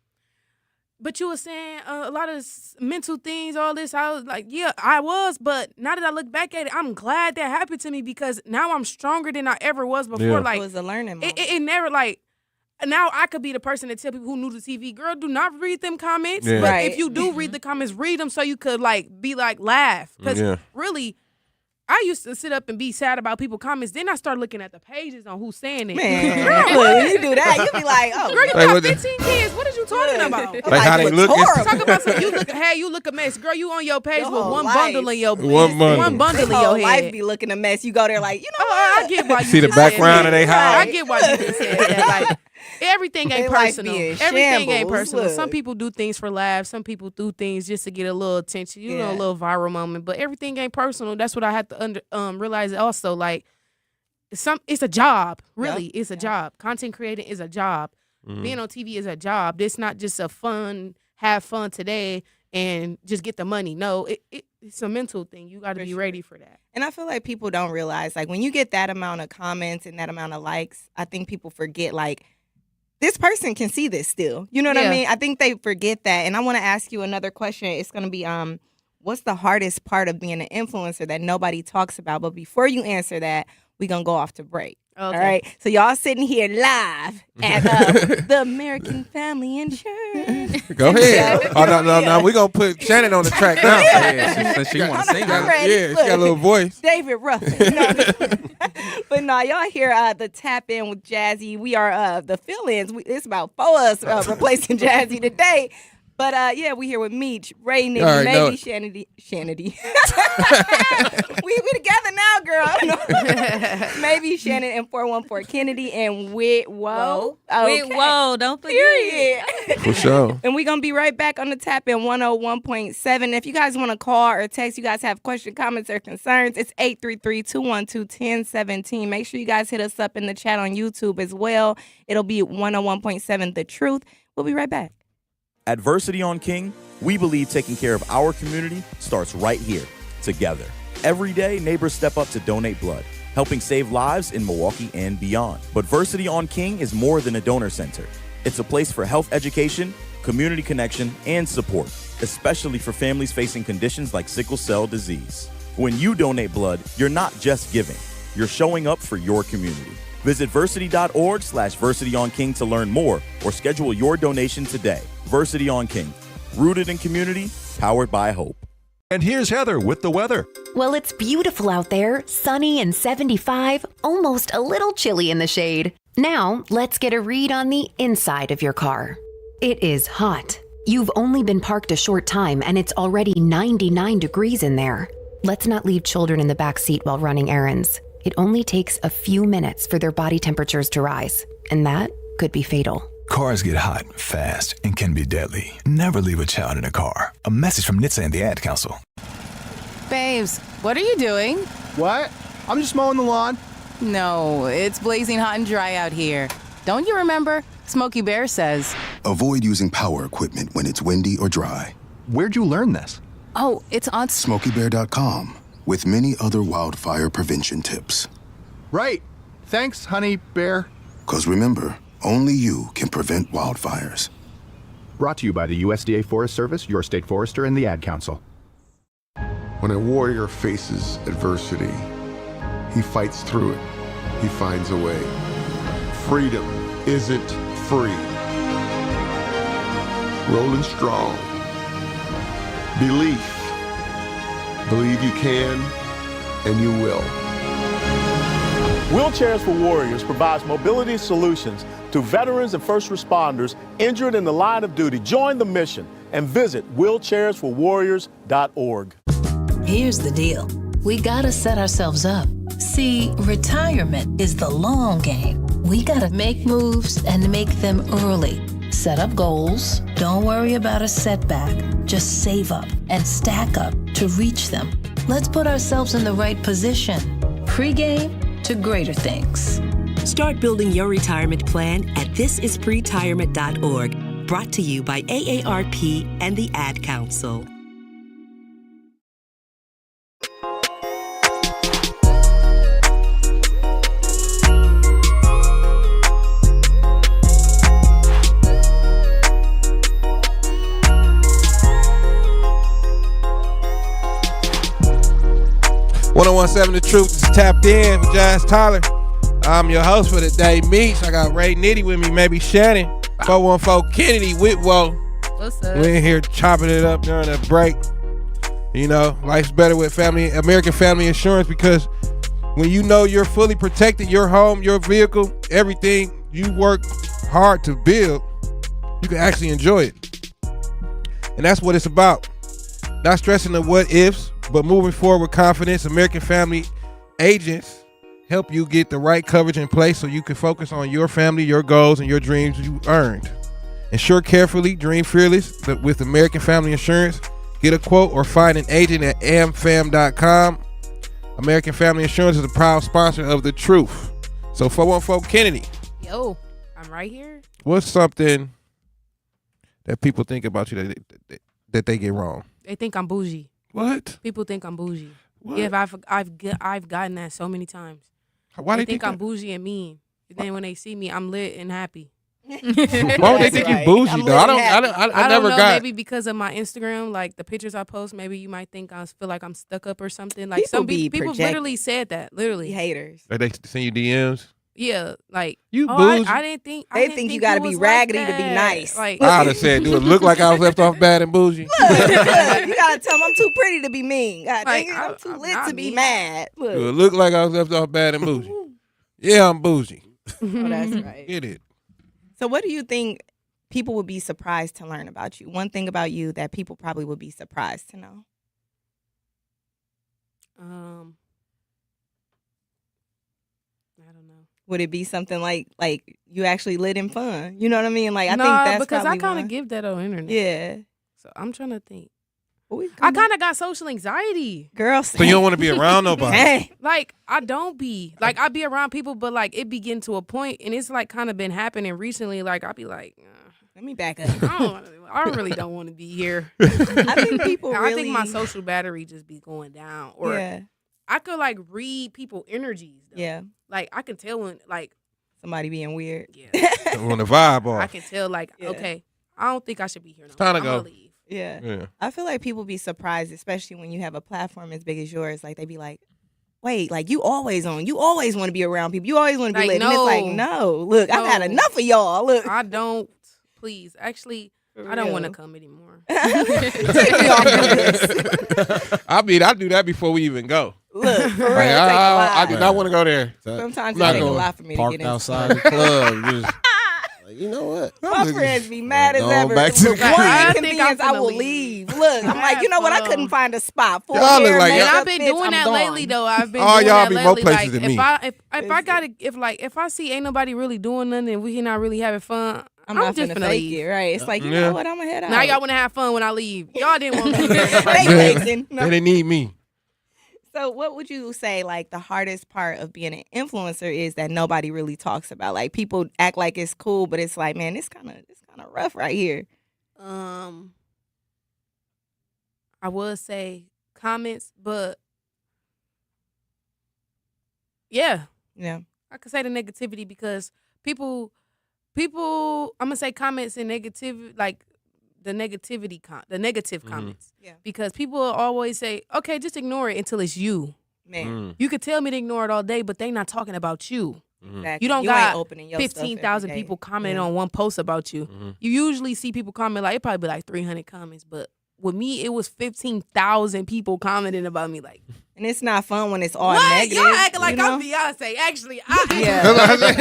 but you were saying a lot of mental things, all this. I was yeah, I was. But now that I look back at it, I'm glad that happened to me because now I'm stronger than I ever was before. It was a learning moment. It never now I could be the person that tell people who new to TV, girl, do not read them comments. Yeah. But if you do read the comments, read them so you could be laugh. Because really, I used to sit up and be sad about people's comments. Then I started looking at the pages on who's saying it. Man, girl, when you do that, you be like, oh. Girl, you got 15 kids. What are you talking about? How they look? Talk about something. You look a mess. Girl, you on your page with one bundle in your one bundle in your head. Life be looking a mess. You go there what? I get why you see the background of they house. I get why you just said that. Everything ain't personal. Everything ain't personal. Look. Some people do things for laughs. Some people do things just to get a little attention, a little viral moment. But everything ain't personal. That's what I had to realize also. It's a job. Really, it's a job. Content creating is a job. Being on TV is a job. It's not just a have fun today and just get the money. No, it's a mental thing. You got to be ready for that. And I feel like people don't realize, when you get that amount of comments and that amount of likes, I think people forget, this person can see this still. You know what I mean? I think they forget that. And I want to ask you another question. It's going to be, what's the hardest part of being an influencer that nobody talks about? But before you answer that, we're going to go off to break. Okay. All right? So y'all sitting here live at the American Family Insurance. Go ahead. No. We're going to put Shannon on the track now. She want to sing. Yeah, she got a little voice. David Ruffin. But no, y'all hear the Tap In with Jazzy. We are the fill-ins. It's about 4 of us replacing Jazzy today. But we here with Mech, Ray, Nitty, maybe Shanity. we together now, girl. Maybe Shannon and 414 Kennedy and Whit Woe. Okay. Whit Woe, don't forget. Period. For sure. And we're going to be right back on the tap in 101.7. If you guys want to call or text, you guys have questions, comments, or concerns, it's 833-212-1017. Make sure you guys hit us up in the chat on YouTube as well. It'll be 101.7 The Truth. We'll be right back. At Versity on King, we believe taking care of our community starts right here, together. Every day, neighbors step up to donate blood, helping save lives in Milwaukee and beyond. But Versity on King is more than a donor center. It's a place for health education, community connection, and support, especially for families facing conditions like sickle cell disease. When you donate blood, you're not just giving, you're showing up for your community. Visit versity.org/VersityOnKing to learn more or schedule your donation today. Versity on King, rooted in community, powered by hope. And here's Heather with the weather. Well, it's beautiful out there, sunny and 75, almost a little chilly in the shade. Now, let's get a read on the inside of your car. It is hot. You've only been parked a short time and it's already 99 degrees in there. Let's not leave children in the back seat while running errands. It only takes a few minutes for their body temperatures to rise, and that could be fatal. Cars get hot, fast, and can be deadly. Never leave a child in a car. A message from NHTSA and the Ad Council. Babes, what are you doing? What? I'm just mowing the lawn. No, it's blazing hot and dry out here. Don't you remember? Smokey Bear says. Avoid using power equipment when it's windy or dry. Where'd you learn this? Oh, it's on SmokeyBear.com with many other wildfire prevention tips. Right. Thanks, honey bear. 'Cause remember, only you can prevent wildfires. Brought to you by the USDA Forest Service, your state forester, and the Ad Council. When a warrior faces adversity, he fights through it. He finds a way. Freedom isn't free. Rolling strong. Belief. Believe you can, and you will. Wheelchairs for Warriors provides mobility solutions to veterans and first responders injured in the line of duty. Join the mission and visit wheelchairsforwarriors.org. Here's the deal. We gotta set ourselves up. See, retirement is the long game. We gotta make moves and make them early. Set up goals. Don't worry about a setback. Just save up and stack up to reach them. Let's put ourselves in the right position. Pre-game to greater things. Start building your retirement plan at thisispretirement.org. Brought to you by AARP and the Ad Council. .107 The Truth is tapped in with Jazz Tyler. I'm your host for today, Meech. I got Ray Nitty with me, maybe Shannon. 414 Kennedy Whitwell. What's up? We're in here chopping it up during the break. You know, life's better with American Family Insurance, because when you know you're fully protected, your home, your vehicle, everything you work hard to build, you can actually enjoy it. And that's what it's about. Not stressing the what ifs, but moving forward with confidence. American Family agents help you get the right coverage in place so you can focus on your family, your goals, and your dreams you earned. Insure carefully, dream fearless with American Family Insurance. Get a quote or find an agent at amfam.com. American Family Insurance is a proud sponsor of The Truth. So 414 Kennedy. Yo, I'm right here. What's something that people think about you that they get wrong? They think I'm bougie. What? People think I'm bougie. What? Yeah, I've gotten that so many times. Why they they think think I'm bougie and mean? And then when they see me, I'm lit and happy. Why would they think you bougie though? I never don't know, got. Maybe because of my Instagram, like the pictures I post. Maybe you might think I feel like I'm stuck up or something. Like People be people projecting. literally said that. Literally haters. Like they send you DMs. Yeah, like you oh, bougie. I didn't think. They think you gotta be raggedy to be nice. Like I'd have said, do it look like I was left off bad and bougie? Look, you gotta tell them I'm too pretty to be mean. God Like, dang it, I'm too lit not to be mean. mad. Look. Do it look like I was left off bad and bougie? Yeah, I'm bougie. Oh, that's right. Get it. So what do you think people would be surprised to learn about you? One thing about you that people probably would be surprised to know. I don't know. Would it be something like you actually lit in fun? You know what I mean? Like I think Nah, that's because I probably kind of one. give that on internet. Yeah. So I'm trying to think. I kind of got social anxiety. Girl, So you don't want to be around nobody. Like I don't be like I be around people, but like it be getting to a point, and it's like kind of been happening recently. Like I be like, let me back up. I really don't want to be here. I think people I really. think my social battery just be going down, or Yeah. I could like read people energies. Though. Yeah. Like I can tell when like somebody being weird. Yeah. On the vibe off. I can tell like okay, I don't think I should be here. No time to I'm go. gonna leave. Yeah. I feel like people be surprised, especially when you have a platform as big as yours. Like they be like, wait, like you always on. You always want to be around people. You always want to be Like, lit. And it's like, no, look, I've had enough of y'all. Look. I don't. Please, actually, I don't want to come anymore. Take me off the list. I mean, I do that before we even go. Look, for real, Like, it take a lot. I do not want to go there. Sometimes I'm it take a going. lot for me to Parked get in. outside the club. Just, like, you know what? My friends be mad as Going ever. back to the With crib. one I think inconvenience, I I'm will finna leave. Look, I'm like, you know what? I couldn't find a spot for Y'all look hair, like makeup, And I've been fits, doing I'm that gone. lately, though. I've been Oh, doing y'all that be more lately. places Like, than me. if I see ain't nobody really doing nothing and we not really having fun, I'm I'm not just finna gonna fake leave. it, right? It's like, you Yeah. know what? I'm gonna head out. Now y'all want to have fun when I leave. Y'all didn't want me to. They flexing. No. They didn't need me. So what would you say like the hardest part of being an influencer is that nobody really talks about? Like people act like it's cool, but it's like, man, it's kind of rough right here. I would say comments, but yeah, I could say the negativity because people, I'm gonna say comments and negative, like the negative comments. Yeah. Because people always say, okay, just ignore it until it's you. Man. You could tell me to ignore it all day, but they not talking about you. Exactly. You don't ain't got opening your stuff every 15,000 day. people commenting Yeah. on one post about you. You usually see people comment like it probably be like 300 comments, but with me it was 15,000 people commenting about me. Like, And it's not fun when it's all what? negative. Y'all acting like you know? I'm Beyonce. Actually, I Yeah. I'm doing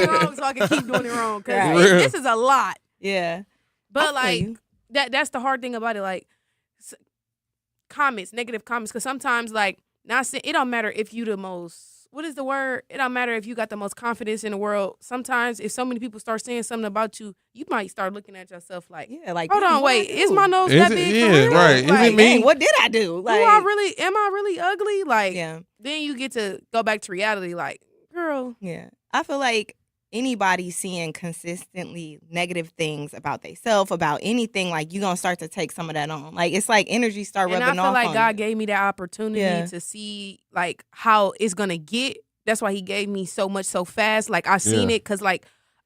it wrong, so I can keep doing it wrong because Right. this is a lot. Yeah. But I feel like you. that's the hard thing about it. Like comments, negative comments, because sometimes like not saying it don't matter if you the most. What is the word? It don't matter if you got the most confidence in the world. Sometimes if so many people start saying something about you, you might start looking at yourself like, Yeah, like hold damn, on, what I wait, do? is my nose Is that it? big? Yeah, for real? right. Is it Like, me? Dang, what did I do? Like, am I really ugly? Like, yeah. then you get to go back to reality. Like, girl, Yeah. I feel like anybody seeing consistently negative things about themselves, about anything, like you gonna start to take some of that on. Like it's like energy start and rubbing I feel off like on God you. gave me that opportunity Yeah. to see like how it's gonna get. That's why He gave me so much so fast. Like I seen Yeah. it because like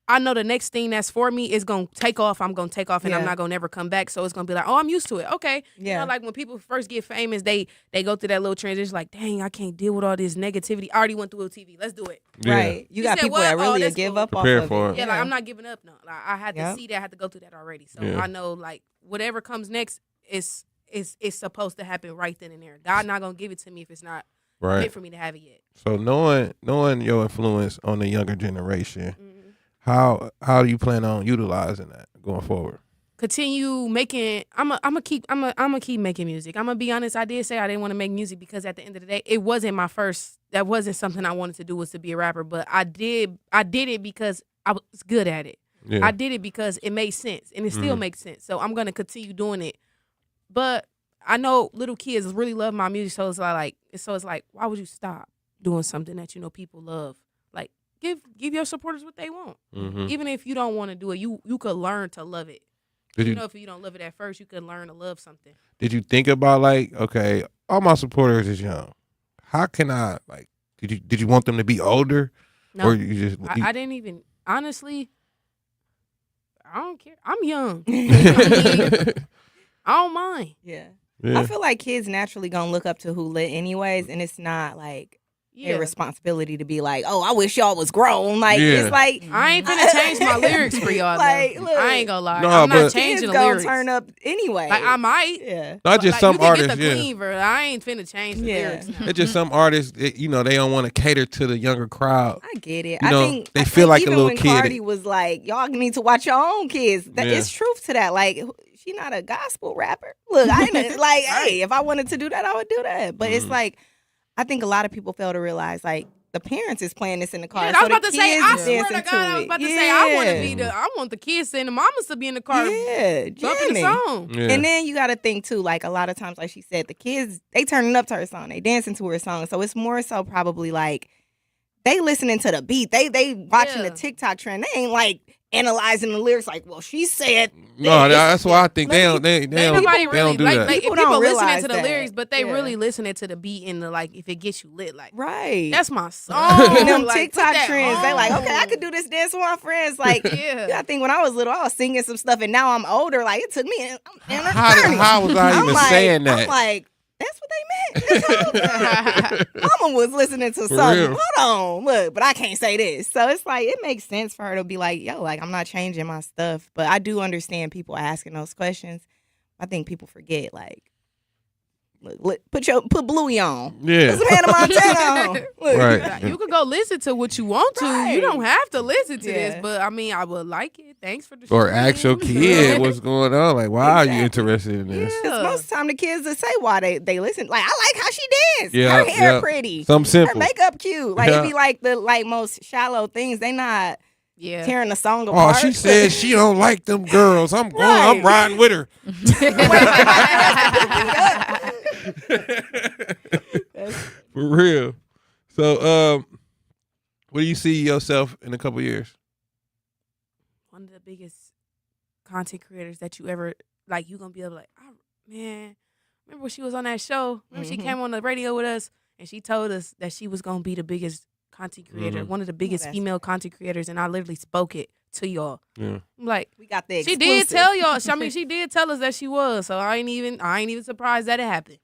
I know the next thing that's for me is gonna take off. I'm gonna take off and I'm Yeah. not gonna never come back. So it's gonna be like, oh, I'm used to it. Okay. Yeah. You know, like when people first get famous, they go through that little transition. Like, dang, I can't deal with all this negativity. I already went through it with TV. Let's do it. Yeah. Right. You You got said people what? that Oh, really that's give cool. up Prepare off of for it. it. Yeah, like I'm not giving up. No, like I had to Yep. see that. I had to go through that already. So Yeah. I know like whatever comes next is supposed to happen right then and there. God not gonna give it to me if it's not Right. meant for me to have it yet. So knowing your influence on the younger generation, Mm-hmm. how do you plan on utilizing that going forward? Continue making. I'm gonna keep making music. I'm gonna be honest. I did say I didn't want to make music because at the end of the day, it wasn't my first. That wasn't something I wanted to do, was to be a rapper. But I did it because I was good at it. Yeah. I did it because it made sense, and it still makes sense. So I'm gonna continue doing it. But I know little kids really love my music, so it's like, why would you stop doing something that you know people love? Like, give your supporters what they want. Mhm. Even if you don't want to do it, you could learn to love it. Did You you know, if you don't love it at first, you could learn to love something. did you think about like, okay, all my supporters is young. How can I like? Did you want them to be older, No, or you just? I didn't even. Honestly, I don't care. I'm young. I don't mind. Yeah. Yeah. I feel like kids naturally gonna look up to who lit anyways, and it's not like Yeah. their responsibility to be like, oh, I wish y'all was grown. Like Yeah. it's like I ain't finna change my lyrics for y'all. Like, Though. look, I ain't gonna lie. No, I'm but- not kids changing the gonna lyrics. turn up anyway. Like I might. Yeah. Not just Like, some you can artists, get the yeah. clean version. I ain't finna change the Yeah. lyrics. Now. It's just some artists, they don't want to cater to the younger crowd. I get it. You I know, think they I feel think like a even little when kid. Cardi was like, y'all need to watch your own kids. That Yeah. It's truth to that. Like she not a gospel rapper. Look, I ain't like, hey, if I wanted to do that, I would do that. But it's like, I think a lot of people fail to realize like the parents is playing this in the car. Yeah, I was about to say, I kids swear to dancing God, I was about to say, I want the kids and the mamas to be in the car. Yeah, bumping the song. Yeah. And then you got to think too, like a lot of times, like she said, the kids, they turning up to her song, they dancing to her song. So it's more so probably like they listening to the beat. They watching the TikTok trend. They ain't like analyzing the lyrics like, well, she said. No, that's why I think they don't do that. People don't listening to the lyrics, but they really listening to the beat and the like. If it gets you lit, like that's my song. And them like, TikTok trends, they like, okay, I could do this dance with my friends. Like, I think when I was little, I was singing some stuff, and now I'm older. Like, it took me. How was I even saying that? I'm like, that's what they meant. Mama was listening to something. Hold on, look, but I can't say this. So it's like it makes sense for her to be like, yo, like I'm not changing my stuff. But I do understand people asking those questions. I think people forget, like, look put Bluey on. Yeah. Put some Hannah Montana on. Look. Right. You can go listen to what you want to. You don't have to listen to this, but I mean, I would like it. Thanks for the Or ask your kid what's going on. Like, why are you interested in this? Because most of the time the kids will say why they listen. Like, I like how she danced. Yeah, her hair pretty. Something simple. Her makeup cute. Like it be like the most shallow things. They not tearing the song apart. Oh, she said she don't like them girls. I'm going. I'm riding with her. For real. So, where do you see yourself in a couple years? One of the biggest content creators that you ever like. You gonna be able to man. Remember when she was on that show? Remember she came on the radio with us and she told us that she was gonna be the biggest content creator, one of the biggest female content creators, and I literally spoke it to y'all. Yeah. I'm like, we got the exclusive. She did tell y'all. I mean, she did tell us that she was. So I ain't even surprised that it happened.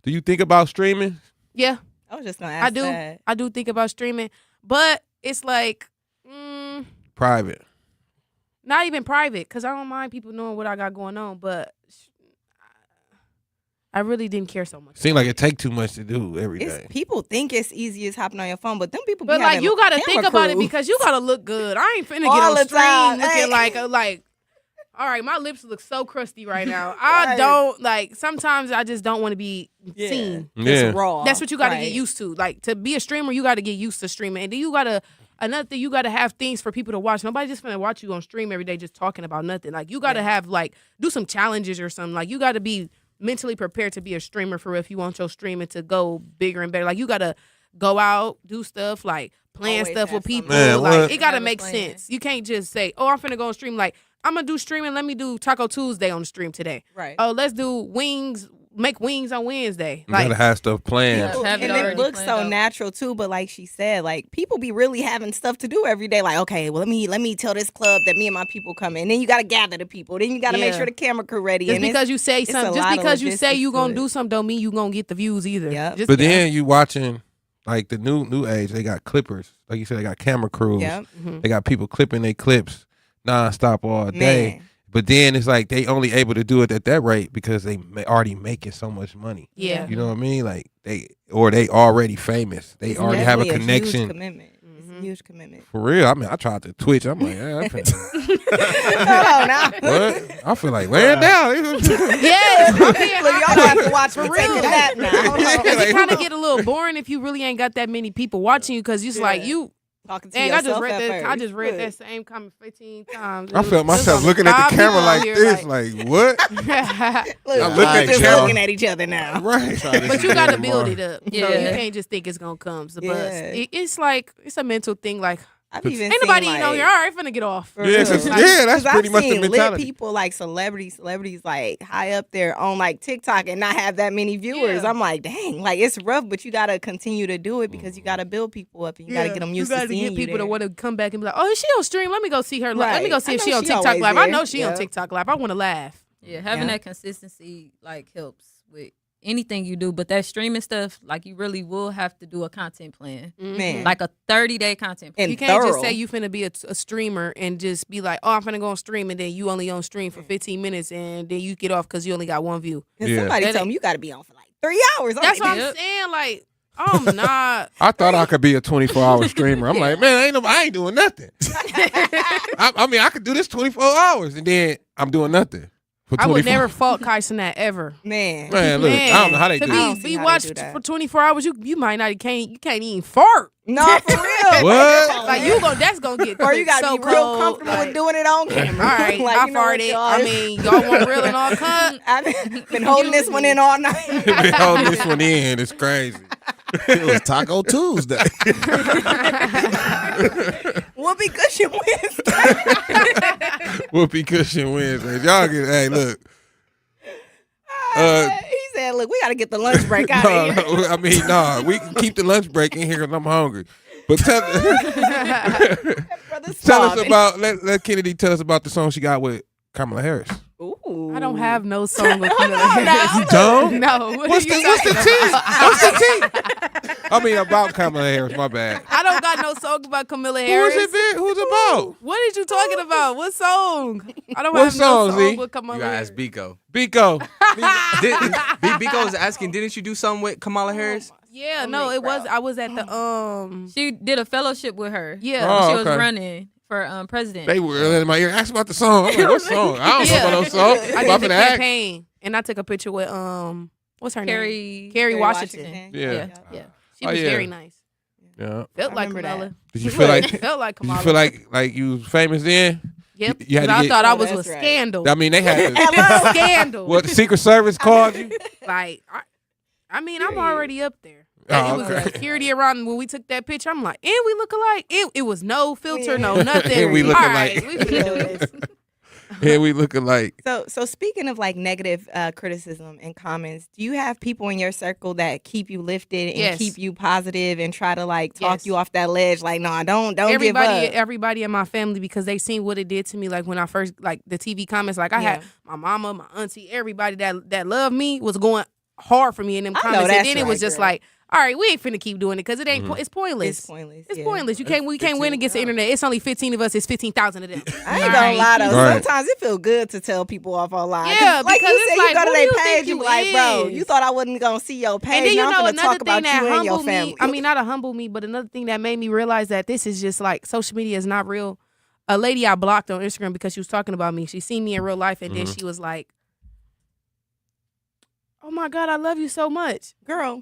Do you think about streaming? Yeah, I was just gonna ask that. I do think about streaming, but it's like private. Not even private, because I don't mind people knowing what I got going on, but I really didn't care so much. Seems like it take too much to do every day. People think it's easy as hopping on your phone, but them people. But like you gotta think about it because you gotta look good. I ain't finna get on stream looking like. All right, my lips look so crusty right now. I don't like. Sometimes I just don't want to be seen. It's raw. That's what you got to get used to. Like to be a streamer, you got to get used to streaming, and then you gotta. Another thing, you got to have things for people to watch. Nobody's just going to watch you on stream every day just talking about nothing. Like, you got to have, like, do some challenges or something. Like, you got to be mentally prepared to be a streamer for if you want your streaming to go bigger and better. Like, you got to go out, do stuff, like, plan stuff with people. Like, it got to make sense. You can't just say, oh, I'm finna go on stream. Like, I'm going to do streaming. Let me do Taco Tuesday on the stream today. Right. Oh, let's do wings. Make wings on Wednesday. You gotta have stuff planned. And it looks so natural too, but like she said, like people be really having stuff to do every day. Like, okay, well let me tell this club that me and my people come in. Then you gotta gather the people. Then you gotta make sure the camera crew ready. Just because you say something, just because you say you gonna do something, don't mean you gonna get the views either. Yep. But then you watching like the new age, they got clippers. Like you said, they got camera crews. Yep. They got people clipping their clips nonstop all day. Man. But then it's like they only able to do it at that rate because they already making so much money. Yeah. You know what I mean? Like they already famous. They already have a connection. Huge commitment. It's a huge commitment. For real. I mean, I tried to Twitch. I'm like, yeah, what? I feel like laying down. Yes. Look, y'all have to watch for real. That now. It kind of get a little boring if you really ain't got that many people watching you because it's like you. Talking to Dang, yourself I just read that same comment 15 times. I felt myself looking at the camera like this, like what? Looking at each other now. Right. But you got to build it up. Yeah. So you can't just think it's going to come. But it's like, it's a mental thing. Like, I've even ain't nobody seen, here. All right, finna get off. Yeah, that's pretty much the mentality. Lit people like celebrities like high up there on like TikTok and not have that many viewers. I'm like, dang, like it's rough, but you gotta continue to do it because you gotta build people up and you gotta get them used to seeing you. You gotta get people there. to want to come back and be like, oh, is she on stream? Let me go see her. Let me go see if she on TikTok live. I know she on TikTok live. I want to laugh. Yeah, having that consistency like helps with anything you do, but that streaming stuff, like you really will have to do a content plan. Man. Like a 30-day content plan. You can't just say you finna be a streamer and just be like, oh, I'm finna go on stream, and then you only on stream for 15 minutes and then you get off because you only got one view. And somebody told me you gotta be on for like 3 hours. That's what I'm saying. Like, I'm not. I thought I could be a 24-hour streamer. I'm like, man, I ain't doing nothing. I mean, I could do this 24 hours and then I'm doing nothing I would never fault Kyson that ever. Man, look, I don't know how they do it. Be watched for 24 hours, you might not, you can't even fart. No, for real. What? Like that's gonna get or you gotta so be real cold, comfortable with doing it on camera. All right, like, I farted. I mean, y'all want real and all cut. I've been holding this one in all night. Been holding this one in. It's crazy. It was Taco Tuesday. Whoopee Cushion Wednesday. Whoopee Cushion Wednesday. Y'all get, hey, look. He said, look, we got to get the lunch break out of here. No, I mean, we can keep the lunch break in here because I'm hungry. But tell us about, let Kennedy tell us about the song she got with Kamala Harris. Ooh. I don't have no song with Kamala Harris. You don't? No. What's the tea? What's the tea? I mean, about Kamala Harris, my bad. I don't got no song about Kamala Harris. Who's about? What are you talking about? What song? I don't What have song, no Z? song with Kamala You gotta Harris. ask Biko. Biko. Biko was asking, didn't you do something with Kamala Harris? Yeah, no, it was. I was at the She did a fellowship with her. Yeah. Oh, She was okay. running for president. They were in my ear. Ask about the song. I'm like, what song? I don't know about no song. I did the campaign, and I took a picture with what's her name? Carrie Washington. Yeah. She was very nice. Yeah. Felt like Kamala. Did you feel like felt like Did you Kamala? feel like you was famous then? Yep. You had to I get- thought I was Oh, with that's right. Scandal. I mean, they had to, Hello, Scandal. what, the Secret Service called you? Like, I mean, I'm already up there. Oh, It was okay. security around when we took that picture. I'm like, and we look alike. It was no filter, no nothing. And we look All alike. right, we can do this. Yeah, we look alike. So speaking of like negative criticism and comments, do you have people in your circle that keep you lifted and Yes. keep you positive and try to like talk Yes. you off that ledge? Like, no, don't give Everybody, up. everybody in my family, because they seen what it did to me. Like when I first, like the TV comments, like I had my mama, my auntie, everybody that loved me was going hard for me in them I know comments, and that's then it was right, just girl. like, all right, we ain't finna keep doing it because it ain't. It's pointless. It's pointless. It's yeah. pointless. We can't win against the internet. It's only 15 of us. It's 15,000 of them. I ain't gonna lie though. Right. Sometimes it feels good to tell people off online. Yeah, like because you it's said, like, you go to who their you think page, you you like, bro, is? you thought I wasn't gonna see your page. And then now I'm another talk about thing that you and your humbled family. me. I mean, not a humble me, but another thing that made me realize that this is just like social media is not real. A lady I blocked on Instagram because she was talking about me. She seen me in real life, and then she was like, "Oh my God, I love you so much, girl."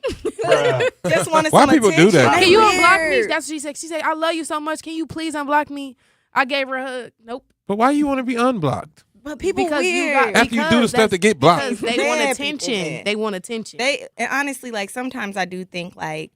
Just wanted Why some people do attention. that? Like, Can you weird. unblock me?" That's what she said. She said, "I love you so much. Can you please unblock me?" I gave her a hug. Nope. But why you want to be unblocked? But people Because you weird. got After you do the stuff to get blocked. because they Mad want people attention. mad. They want attention. And honestly, like sometimes I do think like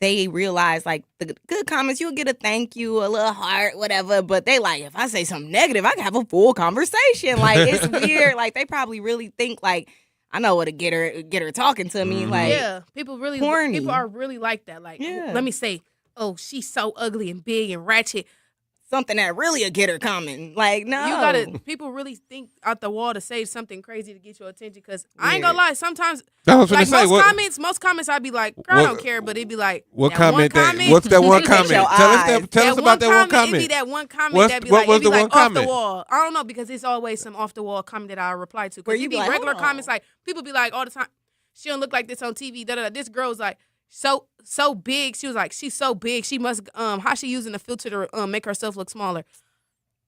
they realize like the good comments, you'll get a thank you, a little heart, whatever. But they like, if I say something negative, I can have a full conversation. Like it's weird. Like they probably really think like, I know what to get her talking to me. Like yeah, people really corny. people are really like that. Like, Yeah. let me say, oh, she's so ugly and big and ratchet. something that really a get her comment. Like no, You gotta. People really think out the wall to say something crazy to get your attention. Because I ain't gonna lie, sometimes That's what I was like finna say. most comments, I'd be like, girl, I what- don't care. But it'd be like, What that comment? One comment What's that one Look at comment? your Tell eyes. us about that one comment. It'd be that one comment What's- that'd be what like, was it'd be the like one off comment? the wall. I don't know, because it's always some off the wall comment that I reply to. Where Because you you be be like, regular hold on. comments like people be like all the time, she don't look like this on TV. Da da da. This girl's like so big. She was like, she's so big. She must how she using the filter to make herself look smaller.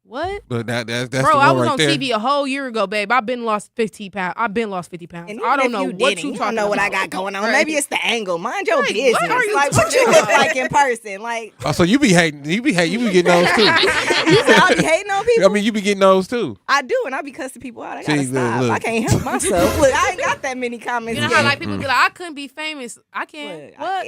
What? But that's Bro, the one I was right on there. TV a whole year ago, babe. I've been lost 15 pounds. I've been lost 50 pounds. And I even don't if know you what didn't, you you talking don't know what I about. got going on. Right. Maybe it's the angle. Mind your Like, business. what are you like what you talking look about? like in person. Like Oh, so you be hating? You be getting those too? you said I be hating on people. I mean, you be getting those too. I do, and I be cussing people out. I gotta See, stop. look. I can't help myself. Look, I ain't got that many comments. You know yet. how like people be like, I couldn't be famous. I can't. What?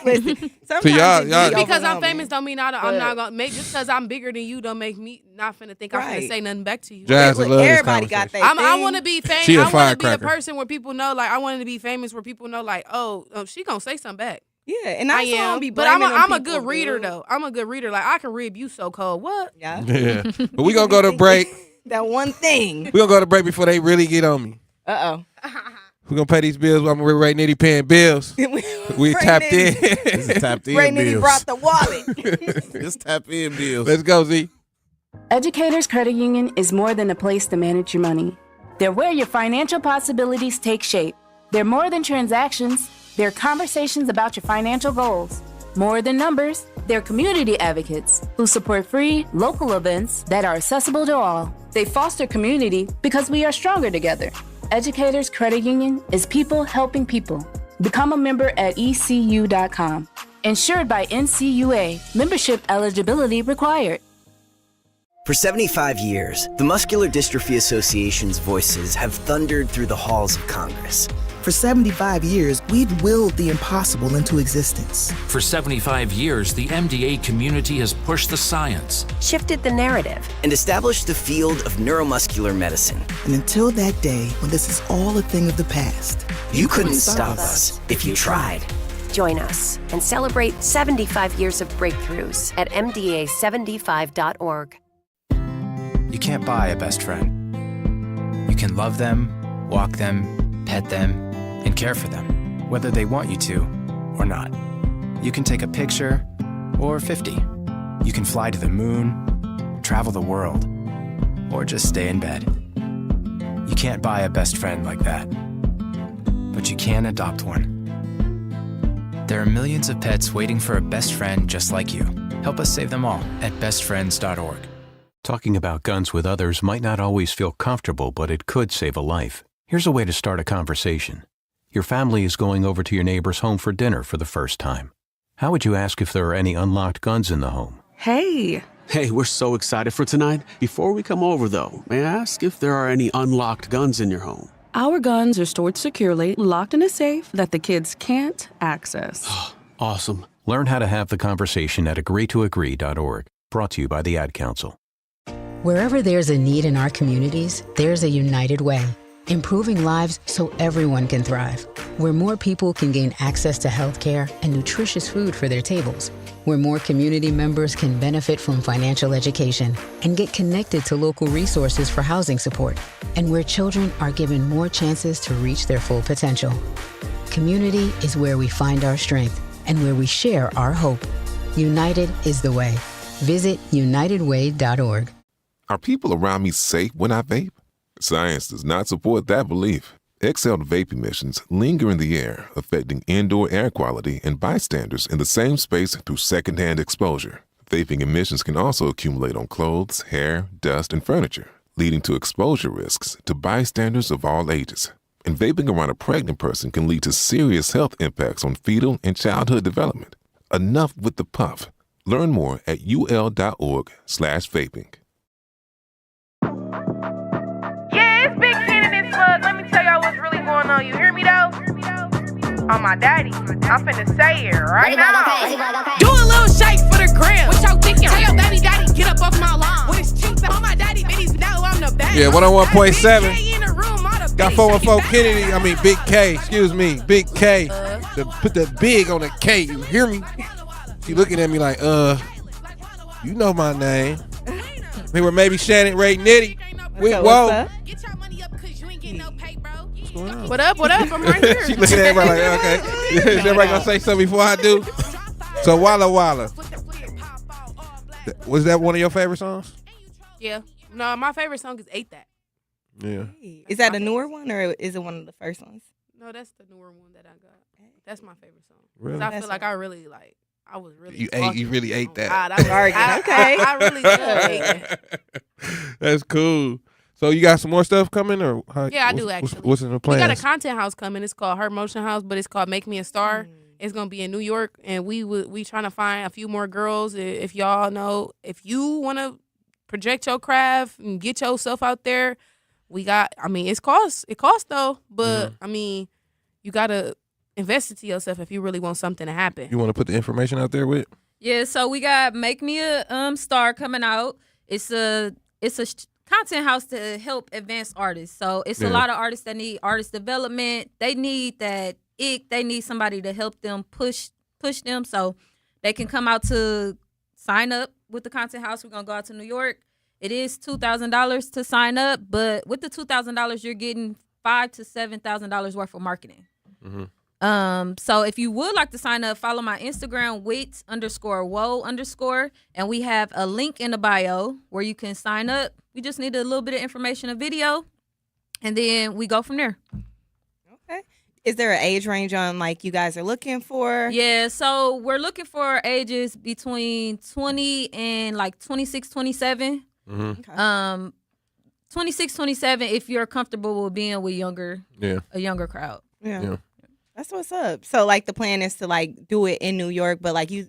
Listen, sometimes y'all- it be y'all- Just because I'm overwhelming. famous don't mean I'm not gonna make. Just because I'm bigger than you don't make me not finna think I'm Right. finna say nothing back to you. Jazz, I Look, love this everybody got conversation. that. I want to be famous. She a I want to be the firecracker. person where people know. Like I wanted to be famous where people know. Like, oh, she gonna say something back. Yeah, and I I am. don't be But I'm blaming a on good people, reader dude. though. I'm a good reader. Like I can read you so cold. What? Yeah. Yeah, but we gonna go to break. That one thing. We gonna go to break before they really get on me. Uh We gonna pay these bills. I'm Ray Nitty paying bills. oh. We tapped in. This is tapped in Ray Nitty bills. brought the wallet. This tap in bills. Let's go, Z. Educators Credit Union is more than a place to manage your money. They're where your financial possibilities take shape. They're more than transactions. They're conversations about your financial goals. More than numbers, they're community advocates who support free, local events that are accessible to all. They foster community because we are stronger together. Educators Credit Union is people helping people. Become a member at ecu.com. Insured by NCUA. Membership eligibility required. For 75 years, the Muscular Dystrophy Association's voices have thundered through the halls of Congress. For 75 years, we've willed the impossible into existence. For 75 years, the MDA community has pushed the science, shifted the narrative, and established the field of neuromuscular medicine. And until that day, when this is all a thing of the past, you couldn't stop us if you tried. Join us and celebrate 75 years of breakthroughs at MDA75.org. You can't buy a best friend. You can love them, walk them, pet them, and care for them, whether they want you to or not. You can take a picture or 50. You can fly to the moon, travel the world, or just stay in bed. You can't buy a best friend like that, but you can adopt one. There are millions of pets waiting for a best friend just like you. Help us save them all at bestfriends.org. Talking about guns with others might not always feel comfortable, but it could save a life. Here's a way to start a conversation. Your family is going over to your neighbor's home for dinner for the first time. How would you ask if there are any unlocked guns in the home? Hey, we're so excited for tonight. Before we come over, though, may I ask if there are any unlocked guns in your home? Our guns are stored securely, locked in a safe that the kids can't access. Awesome. Learn how to have the conversation at agreetoagree.org. Brought to you by the Ad Council. Wherever there's a need in our communities, there's a United Way. Improving lives so everyone can thrive. Where more people can gain access to health care and nutritious food for their tables. Where more community members can benefit from financial education and get connected to local resources for housing support. And where children are given more chances to reach their full potential. Community is where we find our strength and where we share our hope. United is the way. Visit unitedway.org. Are people around me safe when I vape? Science does not support that belief. Exhaled vape emissions linger in the air, affecting indoor air quality and bystanders in the same space through secondhand exposure. Vaping emissions can also accumulate on clothes, hair, dust, and furniture, leading to exposure risks to bystanders of all ages. And vaping around a pregnant person can lead to serious health impacts on fetal and childhood development. Enough with the puff. Learn more at ul.org/vaping. Yeah, it's Big Ken in this mug. Let me tell y'all what's really going on. You hear me though? On my daddy. I'm finna say it right now. Do a little shake for the gram. What y'all thinking? Tell your daddy, get up off my lawn. When it's cheap, on my daddy, bitties know I'm the best. Yeah, 101.7. Got 414 Kennedy. I mean, Big K. Excuse me, Big K. Put the big on the K. You hear me? She looking at me like, you know my name. We were maybe Shannon Ray Nitty. Whoa. Get your money up because you ain't getting no pay, bro. What up? I'm right here. She looking at everybody like, okay. Is everybody gonna say something before I do? So Walla Walla. Was that one of your favorite songs? Yeah. No, my favorite song is Ain't That. Yeah. Is that a newer one or is it one of the first ones? No, that's the newer one that I got. That's my favorite song. Really? I feel like I really like. I was really. You really ate that. I really ate that. That's cool. So you got some more stuff coming, or yeah, I do actually. What's in the plans? We got a content house coming. It's called Her Motion House, but it's called Make Me a Star. It's gonna be in New York, and we trying to find a few more girls. If y'all know, if you want to project your craft and get yourself out there, we got. I mean, it costs though, but I mean, you gotta invest into yourself if you really want something to happen. You want to put the information out there with? Yeah, so we got Make Me a Star coming out. It's a content house to help advance artists. So it's a lot of artists that need artist development. They need that they need somebody to help them push them so they can come out to sign up with the content house. We're gonna go out to New York. It is $2,000 to sign up, but with the $2,000 you're getting $5,000 to $7,000 worth of marketing. Mm-hmm. So if you would like to sign up, follow my Instagram, wait_whoa_, and we have a link in the bio where you can sign up. We just need a little bit of information, a video, and then we go from there. Okay. Is there an age range on like you guys are looking for? Yeah, so we're looking for ages between 20 and like 26, 27. Mm-hmm. 26, 27 if you're comfortable with being with a younger crowd. Yeah. That's what's up. So like the plan is to like do it in New York, but like you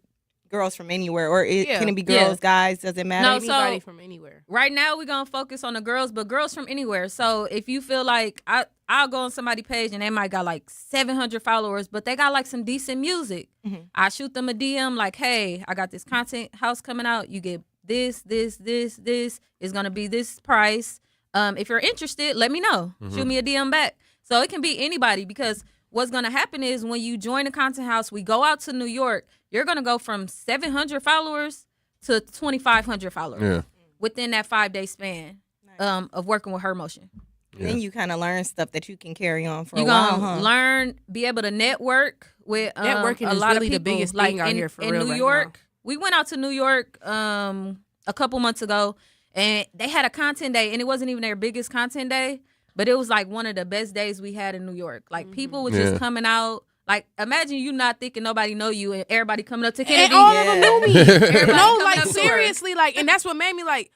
girls from anywhere, or can it be girls, guys? Does it matter? No, Anybody from anywhere. Right now we're gonna focus on the girls, but girls from anywhere. So if you feel like I'll go on somebody's page and they might got like 700 followers, but they got like some decent music. Mm-hmm. I shoot them a DM like, hey, I got this content house coming out. You get this is gonna be this price. If you're interested, let me know. Mm-hmm. Shoot me a DM back. So it can be anybody, because what's gonna happen is when you join the content house, we go out to New York, you're gonna go from 700 followers to 2,500 followers within that 5-day span of working with Her Motion. Yeah. Then you kind of learn stuff that you can carry on for a while. You're gonna learn, be able to network with networking a is lot really of people. the biggest like thing out here for in real New right York. now. We went out to New York a couple months ago, and they had a content day, and it wasn't even their biggest content day, but it was like one of the best days we had in New York. Like people were just coming out. Like imagine you not thinking nobody know you, and everybody coming up to Kennedy. And all of them knew me. Everybody No, coming like up to her. seriously, like, and that's what made me like,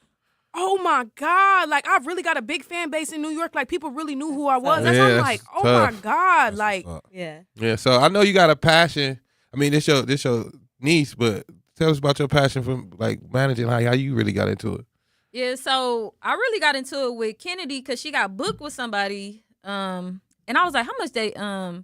oh my God, like I really got a big fan base in New York. Like people really knew who I was. That's why I'm like, oh my God, like yeah. So I know you got a passion. I mean, this your niece, but tell us about your passion for like managing. How you really got into it. Yeah, so I really got into it with Kennedy because she got booked with somebody. And I was like, how much they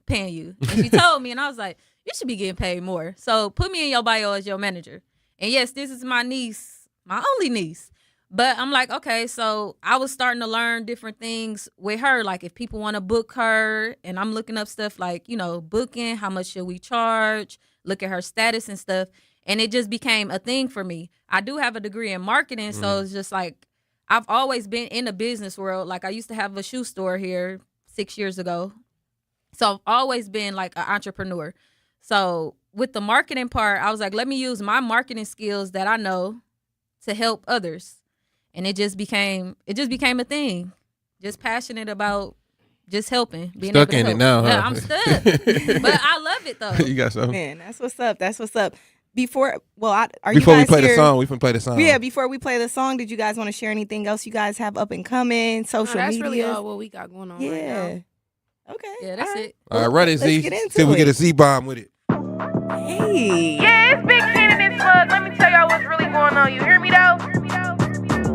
paying you? And she told me, and I was like, you should be getting paid more. So put me in your bio as your manager. And yes, this is my niece, my only niece. But I'm like, okay, so I was starting to learn different things with her. Like if people want to book her, and I'm looking up stuff like, booking, how much should we charge, look at her status and stuff. And it just became a thing for me. I do have a degree in marketing, so it's just like I've always been in the business world. Like I used to have a shoe store here 6 years ago. So I've always been like an entrepreneur. So with the marketing part, I was like, let me use my marketing skills that I know to help others. And it just became a thing. Just passionate about just helping. Being Stuck able to in help. it now, huh? Yeah, I'm stuck. But I love it though. You got something? Man, that's what's up. That's what's up. Before we you guys play here? the song, we can play the song. Yeah, before we play the song, did you guys want to share anything else you guys have up and coming, social that's media? really all what we got going on right now. Okay. Yeah, that's it. All right, run it, Z. Let's get into See if we it. get a Z-bomb with it. Hey. Yeah, it's Big Ken in this mug. Let me tell y'all what's really going on. You hear me though?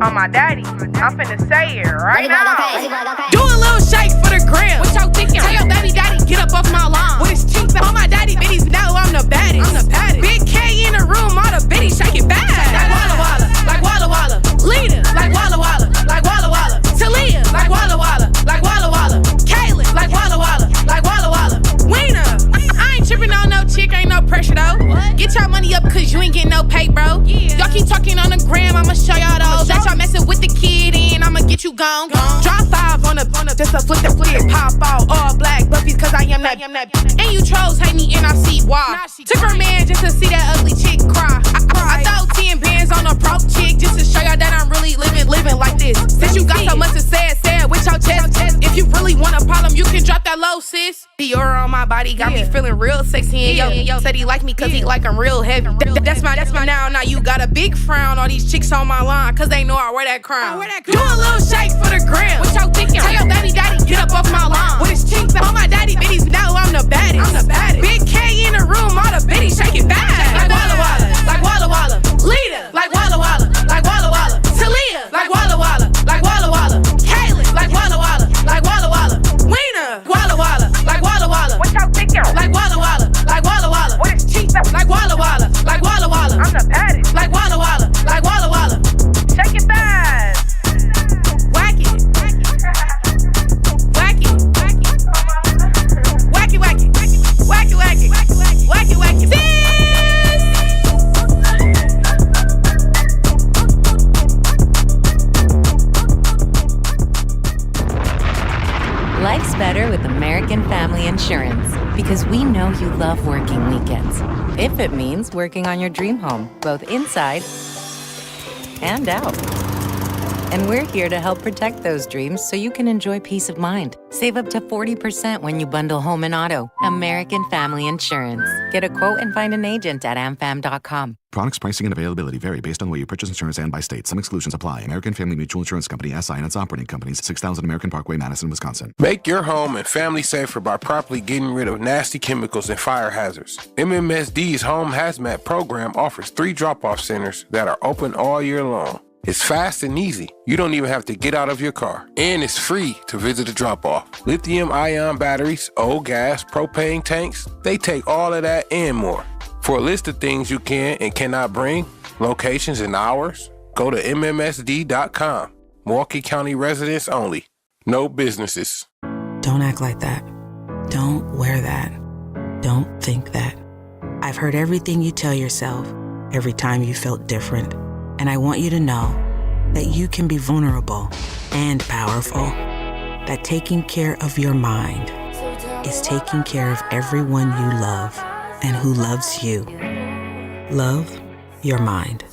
On my daddy. I'm finna say it right now. Do a little shake for the gram. What y'all thinking? Tell your baby daddy, get up off my lawn. With his cheeks on my daddy, bitties know I'm the baddest. Big K in the room, all the bitties shake it fast. Like Walla Walla, like Walla Walla. Lita, like Walla Walla, like Walla Walla. Talia, like Walla Walla, like Walla Walla. Kaylin, like Walla Walla, like Walla Walla. Weena, I ain't tripping on no chick, ain't no pressure though. Get your money up cause you ain't getting no pay, bro. Y'all keep talking on the gram, I'ma show y'all those. That y'all messing with the kid and I'ma get you gone. Drop 5 on the just a flip the flip. Pop out all black buffies cause I am that. And you trolls hate me and I see why. Took her man just to see that ugly chick cry. I throw 10 bands on a broke chick just to show y'all that I'm really living like this. Since you got so much to say it with your chest. If you really want a problem, you can drop that low, sis. Dior on my body got me feeling real sexy. And yo said he like me cause he like I'm real heavy. That's my now. Now you got a big frown. All these chicks on my line cause they know I wear that crown. Do a little shake for the gram. What y'all thinking? Tell your baby daddy, get up off my lawn. With his cheeks on my daddy, bitties know I'm the baddest. Big K in the room, all the bitties shake it fast. Like Walla Walla, like Walla Walla. Lita, like Walla Walla, like Walla Walla. Talia, like Walla Walla, like Walla Walla. Kaylin, like Walla Walla, like Walla Walla. Weena, Walla Walla, like Walla Walla. What y'all thinking? Like Walla Walla, like Walla Walla. With his cheeks like Walla Walla, like Walla Walla. I'm the baddest. Like Walla Walla, like Walla Walla. Shake it fast. Whack it. Whack it. Whack it, whack it. Whack it, whack it. Whack it, whack it. Life's better with American Family Insurance because we know you love working weekends. If it means working on your dream home, both inside and out. And we're here to help protect those dreams so you can enjoy peace of mind. Save up to 40% when you bundle home and auto. American Family Insurance. Get a quote and find an agent at amfam.com. Products, pricing, and availability vary based on where you purchase insurance and by state. Some exclusions apply. American Family Mutual Insurance Company, SI, and its operating companies, 6000 American Parkway, Madison, Wisconsin. Make your home and family safer by properly getting rid of nasty chemicals and fire hazards. MMSD's Home Hazmat program offers 3 drop-off centers that are open all year long. It's fast and easy. You don't even have to get out of your car. And it's free to visit a drop-off. Lithium-ion batteries, old gas, propane tanks, they take all of that and more. For a list of things you can and cannot bring, locations and hours, go to MMSD.com. Milwaukee County residents only. No businesses. Don't act like that. Don't wear that. Don't think that. I've heard everything you tell yourself every time you felt different. And I want you to know that you can be vulnerable and powerful. That taking care of your mind is taking care of everyone you love and who loves you. Love your mind.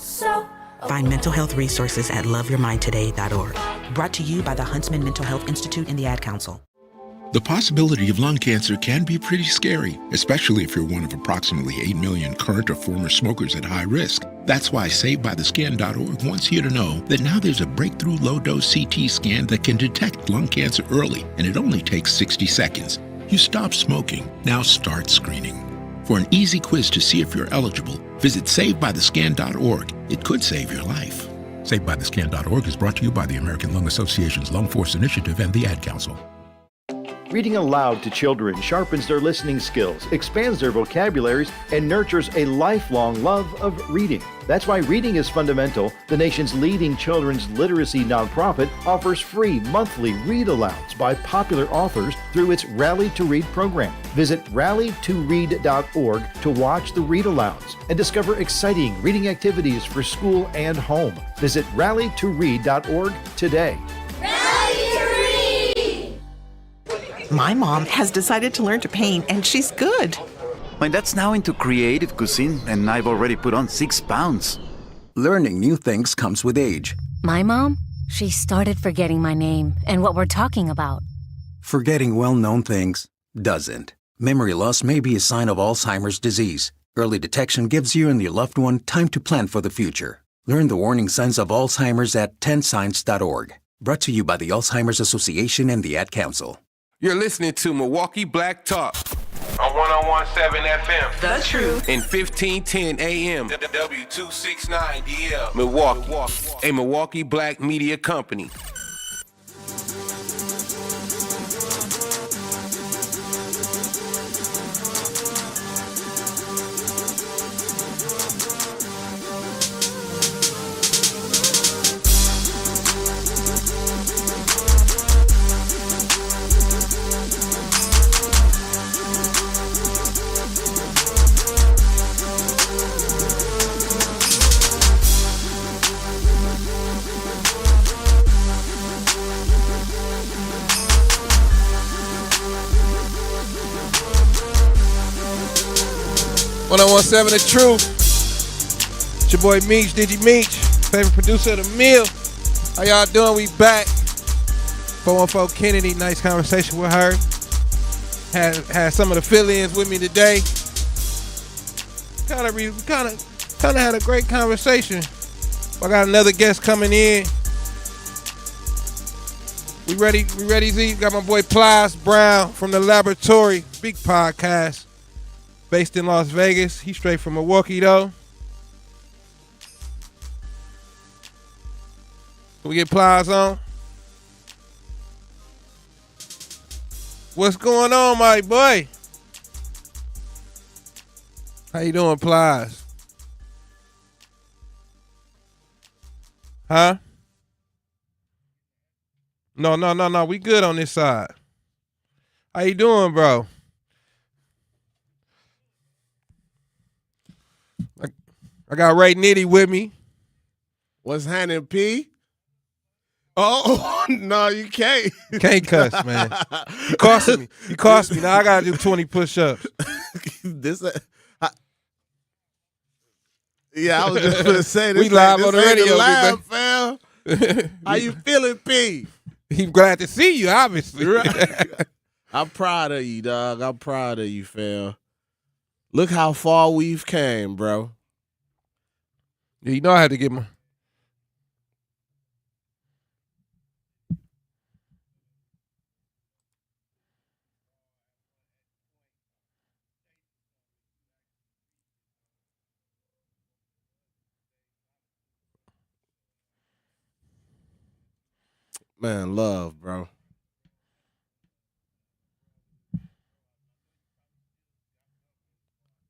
Find mental health resources at loveyourmindtoday.org. Brought to you by the Huntsman Mental Health Institute and the Ad Council. The possibility of lung cancer can be pretty scary, especially if you're one of approximately 8 million current or former smokers at high risk. That's why SaveByTheScan.org wants you to know that now there's a breakthrough low-dose CT scan that can detect lung cancer early, and it only takes 60 seconds. You stop smoking, now start screening. For an easy quiz to see if you're eligible, visit SaveByTheScan.org. It could save your life. SaveByTheScan.org is brought to you by the American Lung Association's Lung Force Initiative and the Ad Council. Reading aloud to children sharpens their listening skills, expands their vocabularies, and nurtures a lifelong love of reading. That's why Reading is Fundamental, the nation's leading children's literacy nonprofit, offers free monthly read-alouds by popular authors through its Rally to Read program. Visit rallytoread.org to watch the read-alouds and discover exciting reading activities for school and home. Visit rallytoread.org today. My mom has decided to learn to paint, and she's good. My dad's now into creative cuisine, and I've already put on 6 pounds. Learning new things comes with age. My mom, she started forgetting my name and what we're talking about. Forgetting well-known things doesn't. Memory loss may be a sign of Alzheimer's disease. Early detection gives you and your loved one time to plan for the future. Learn the warning signs of Alzheimer's at 10signs.org. Brought to you by the Alzheimer's Association and the Ad Council. You're listening to Milwaukee Black Talk on 101.7 FM. The Truth. And 1510 AM. W269DL. Milwaukee. A Milwaukee Black media company. When I 107 The Truth. It's your boy Meech, Digi Meech, favorite producer of the meal. How y'all doing? We back. 414 Kennedy, nice conversation with her. Had some of the fill-ins with me today. Kind of had a great conversation. I got another guest coming in. We ready, Z? Got my boy Plies Brown from the Laboratory, big podcast. Based in Las Vegas. He's straight from Milwaukee, though. Can we get Plies on? What's going on, my boy? How you doing, Plies? Huh? No. We good on this side. How you doing, bro? I got Ray Nitty with me. What's happening, P? Oh, no, you can't. You can't cuss, man. You cost me. Now I got to do 20 push-ups. Yeah, I was just going to say this. We live on the radio, live, fam. How you feeling, P? He's glad to see you, obviously. Right. I'm proud of you, dog. I'm proud of you, fam. Look how far we've came, bro. Yeah, you know I had to get my. Man, love, bro.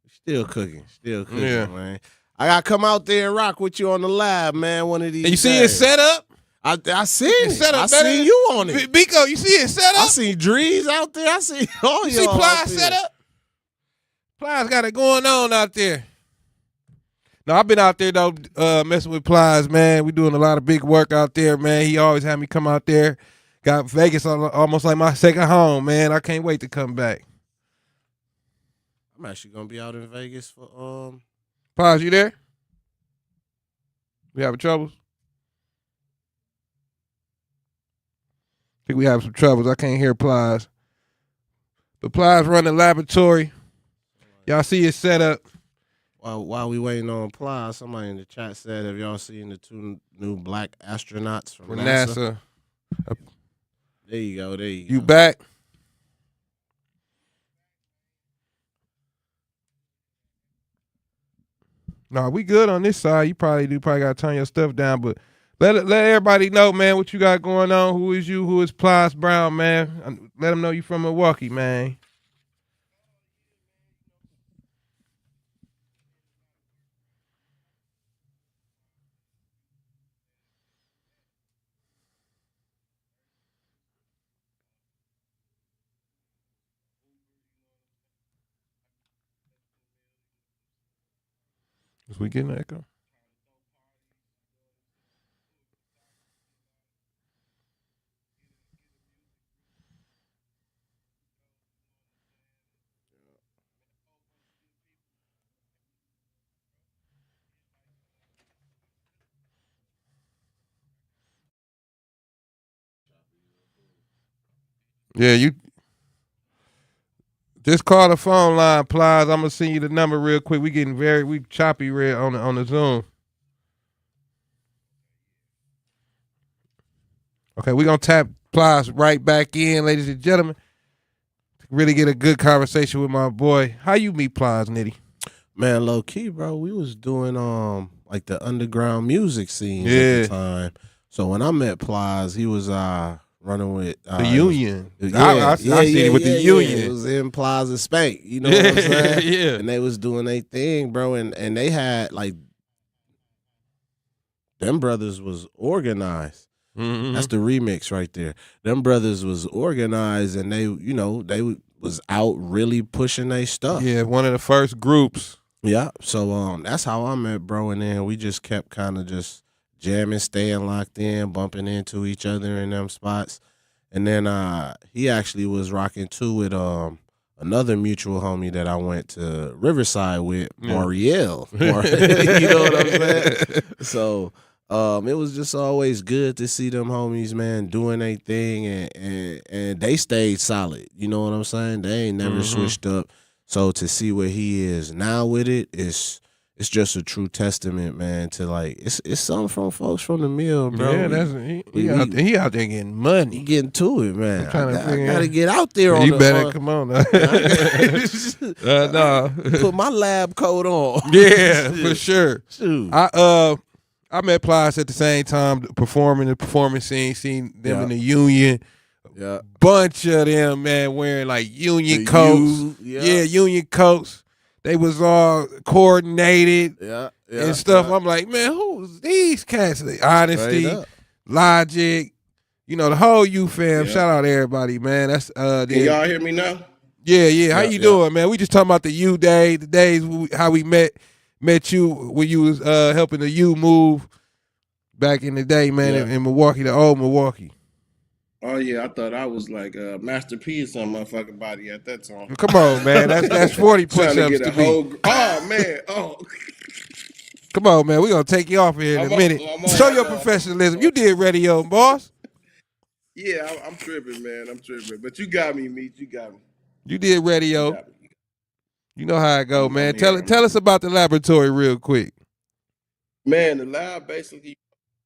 Still cooking, man. I gotta come out there and rock with you on the live, man. One of these. And you see days. it set up? I seen it. Set up I seen you on it. Biko, you see it set up? I seen Drees out there. I see all you see y'all. Plies set up? Plies got it going on out there. No, I've been out there though, messing with Plies, man. We doing a lot of big work out there, man. He always had me come out there. Got Vegas almost like my second home, man. I can't wait to come back. I'm actually gonna be out in Vegas for Plies, you there? We having troubles? I think we have some troubles. I can't hear Plies. But Plies running laboratory. Y'all see it set up. While we waiting on Plies, somebody in the chat said, have y'all seen the 2 new black astronauts from NASA? There you go. You back? No, we good on this side. You probably got to turn your stuff down, but let everybody know, man, what you got going on. Who is you? Who is Plies Brown, man? Let them know you from Milwaukee, man. Is we getting an echo? Yeah, you just call the phone line, Plies. I'm gonna send you the number real quick. We choppy red on the Zoom. Okay, we're gonna tap Plies right back in, ladies and gentlemen. Really get a good conversation with my boy. How you meet Plies, Nitty? Man, low key, bro. We was doing like the underground music scenes at the time. So when I met Plies, he was running with the Union. I seen it with the Union. It was in Plaza Spank. You know what I'm saying? Yeah. And they was doing their thing, bro. And they had like them brothers was organized. Mm-hmm. That's the remix right there. Them brothers was organized, and they was out really pushing their stuff. Yeah, one of the first groups. Yeah. So that's how I met bro, and then we just kept kind of just jamming, staying locked in, bumping into each other in them spots. And then he actually was rocking too with another mutual homie that I went to Riverside with, Marielle. You know what I'm saying? So it was just always good to see them homies, man, doing their thing, and they stayed solid. You know what I'm saying? They ain't never switched up. So to see where he is now with it's just a true testament, man, to like it's something from folks from the mill, bro. Yeah, he out there getting money. He getting to it, man. I gotta get out there you better come on now. No. Put my lab coat on. Yeah, for sure. Shoot. I met Plies at the same time performing the performance scene, seen them in the Union. Yeah. Bunch of them, man, wearing like Union coats. Union coats. They was all coordinated and stuff. I'm like, man, who's these cats? Honesty, Logic, the whole U fam. Shout out to everybody, man. That's Can y'all hear me now? Yeah. How you doing, man? We just talking about the U day, the days how we met you when you was helping the U move back in the day, man, in Milwaukee, the old Milwaukee. Oh yeah, I thought I was like Master P or some motherfucking body at that time. Come on, man, that's 40 push-ups to Oh man, Come on, man. We're going to take you off here in a minute. Show your professionalism. You did radio, boss. Yeah, I'm tripping, man. I'm tripping. But you got me, Meech. You got me. You did radio. You know how it go, man. Tell us about the laboratory real quick. Man, the lab basically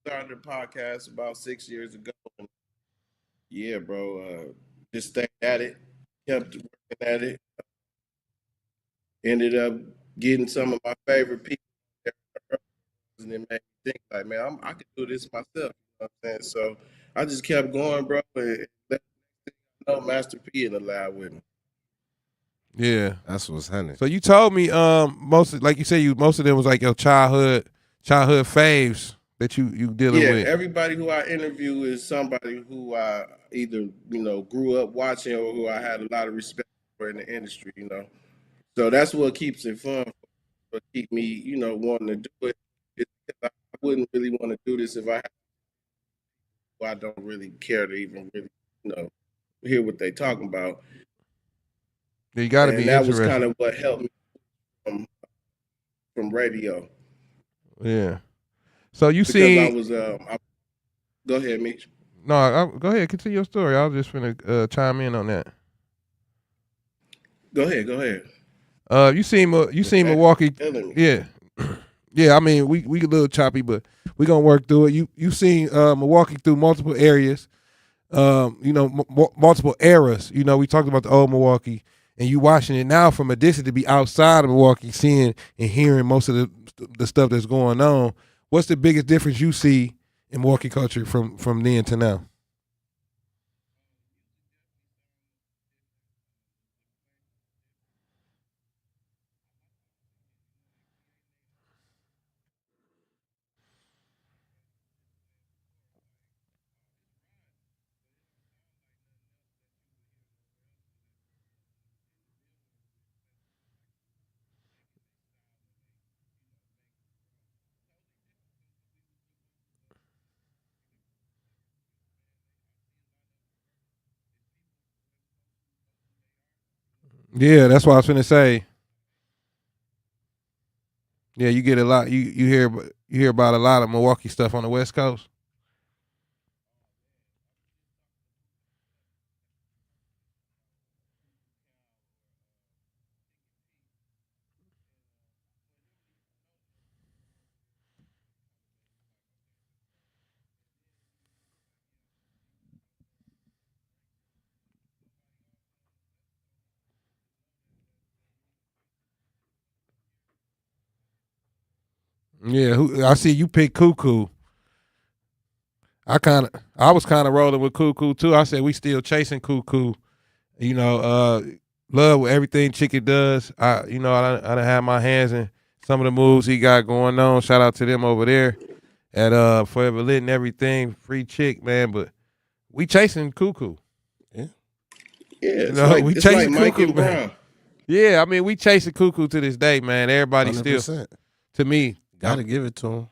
started a podcast about 6 years ago. Yeah, bro. Just stayed at it. Kept working at it. Ended up getting some of my favorite people. And it made me think, like, man, I could do this myself. You know what I'm saying? So I just kept going, bro. And Master P in the lab with me. Yeah, that's what's happening. So you told me most of them was like your childhood faves that you dealing with. Yeah, everybody who I interview is somebody who I either grew up watching or who I had a lot of respect for in the industry. So that's what keeps it fun. What keep me wanting to do it. I wouldn't really want to do this if I don't really care to even really hear what they talking about. You got to be that interested. was kind of what helped me from radio. Yeah. So you I was go ahead, Mitch. No, go ahead. Continue your story. I was just gonna chime in on that. Go ahead. You seen Milwaukee? Yeah. Yeah. I mean, we a little choppy, but we gonna work through it. You seen Milwaukee through multiple areas. Multiple eras. We talked about the old Milwaukee, and you watching it now from a distance to be outside of Milwaukee, seeing and hearing most of the stuff that's going on. What's the biggest difference you see in Milwaukee culture from then to now? Yeah, that's what I was finna say. Yeah, you get a lot. You hear about a lot of Milwaukee stuff on the West Coast. Yeah, I see you pick Cuckoo. I was kind of rolling with Cuckoo too. I said we still chasing Cuckoo. Love everything Chicken does. I done have my hands in some of the moves he got going on. Shout out to them over there at Forever Lit and everything. Free chick, man. But we chasing Cuckoo. Yeah, we chasing like Cuckoo, man. Yeah, I mean we chasing Cuckoo to this day, man. Everybody 100%. still, to me, gotta give it to him.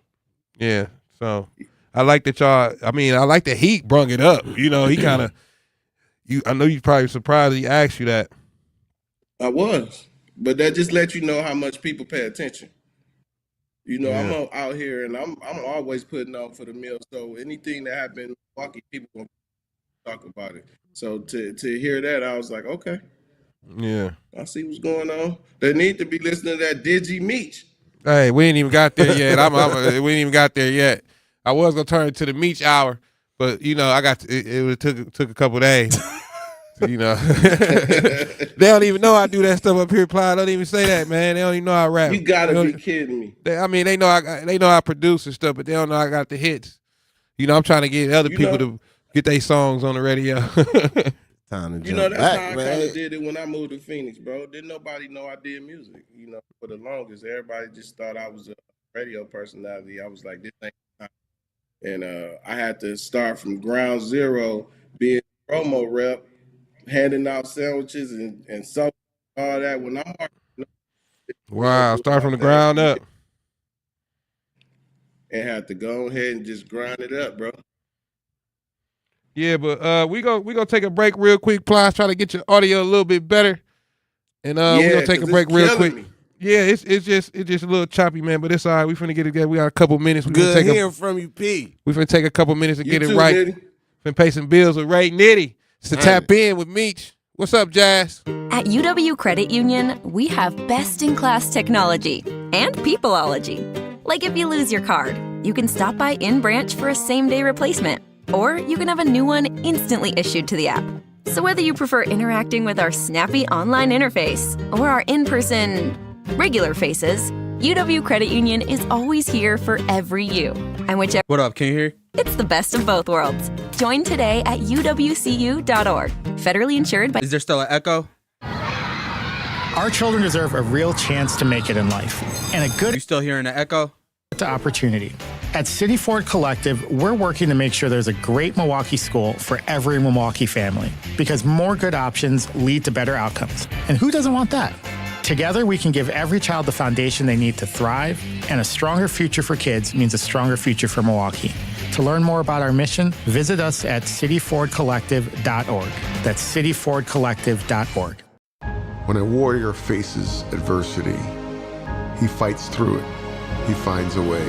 Yeah, so I like that y'all. I mean, I like that he brung it up. He kind of. I know you probably surprised he asked you that. I was, but that just lets you know how much people pay attention. Yeah. I'm out here and I'm always putting on for the meal. So anything that happens in Milwaukee, people gonna talk about it. So to hear that, I was like, okay. Yeah. I see what's going on. They need to be listening to that Digi Meech. Hey, we ain't even got there yet. We ain't even got there yet. I was gonna turn it to the Meech hour, but I got it took a couple days. They don't even know I do that stuff up here, Clyde. Don't even say that, man. They don't even know I rap. You gotta be kidding me. They know I produce and stuff, but they don't know I got the hits. I'm trying to get other people to get their songs on the radio. Time to that's back, how I man. kind of did it when I moved to Phoenix, bro. Didn't nobody know I did music. For the longest, everybody just thought I was a radio personality. I was like, this ain't. And I had to start from ground zero, being a promo rep, handing out sandwiches and so all that. When I'm wow, start from the ground up. And had to go ahead and just grind it up, bro. Yeah, but we gonna take a break real quick, Plies. Try to get your audio a little bit better. And we're gonna take a break real quick. Yeah, it's just a little choppy, man, but it's all right. We finna get it together. We got a couple minutes. We Good finna hearing from you, P. We finna take a couple minutes to You get it too, right. Nitty. Finna pay some bills with Ray Nitty. To tap in with Meech. What's up, Jazz? At UW Credit Union, we have best-in-class technology and peopleology. Like if you lose your card, you can stop by in-branch for a same-day replacement, or you can have a new one instantly issued to the app. So whether you prefer interacting with our snappy online interface or our in-person regular faces, UW Credit Union is always here for every you. And whichever What up, can you hear? It's the best of both worlds. Join today at uwcu.org. Federally insured by... Is there still an echo? Our children deserve a real chance to make it in life. And a good... You still hearing the echo? ...to opportunity. At City Ford Collective, we're working to make sure there's a great Milwaukee school for every Milwaukee family. Because more good options lead to better outcomes. And who doesn't want that? Together, we can give every child the foundation they need to thrive, and a stronger future for kids means a stronger future for Milwaukee. To learn more about our mission, visit us at cityfordcollective.org. That's cityfordcollective.org. When a warrior faces adversity, he fights through it. He finds a way.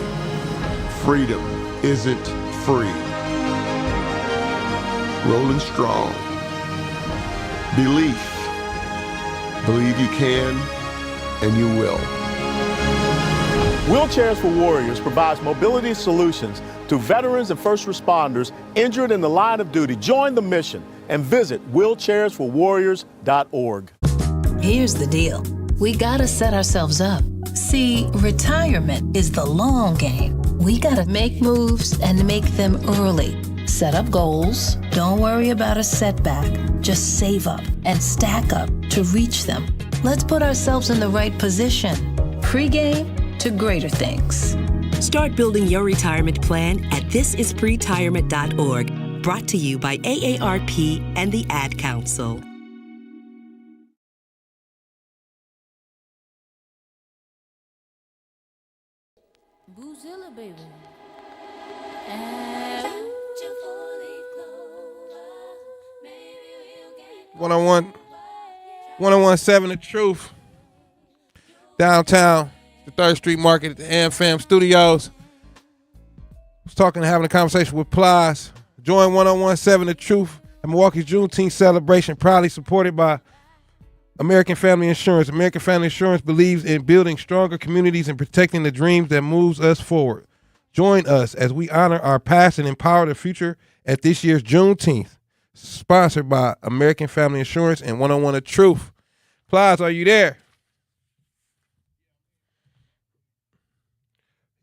Freedom isn't free. Rolling strong. Belief. Believe you can, and you will. Wheelchairs for Warriors provides mobility solutions to veterans and first responders injured in the line of duty. Join the mission and visit wheelchairsforwarriors.org. Here's the deal. We gotta set ourselves up. See, retirement is the long game. We gotta make moves and make them early. Set up goals. Don't worry about a setback. Just save up and stack up to reach them. Let's put ourselves in the right position. Pre-game to greater things. Start building your retirement plan at thisispretirement.org. Brought to you by AARP and the Ad Council. Boozilla, baby. 101.7 The Truth. Downtown, the 3rd Street Market at the AmFam Studios. Was having a conversation with Plies. Join 101.7 The Truth at Milwaukee's Juneteenth celebration, proudly supported by American Family Insurance. American Family Insurance believes in building stronger communities and protecting the dreams that moves us forward. Join us as we honor our past and empower the future at this year's Juneteenth. Sponsored by American Family Insurance and 101 The Truth. Plies, are you there?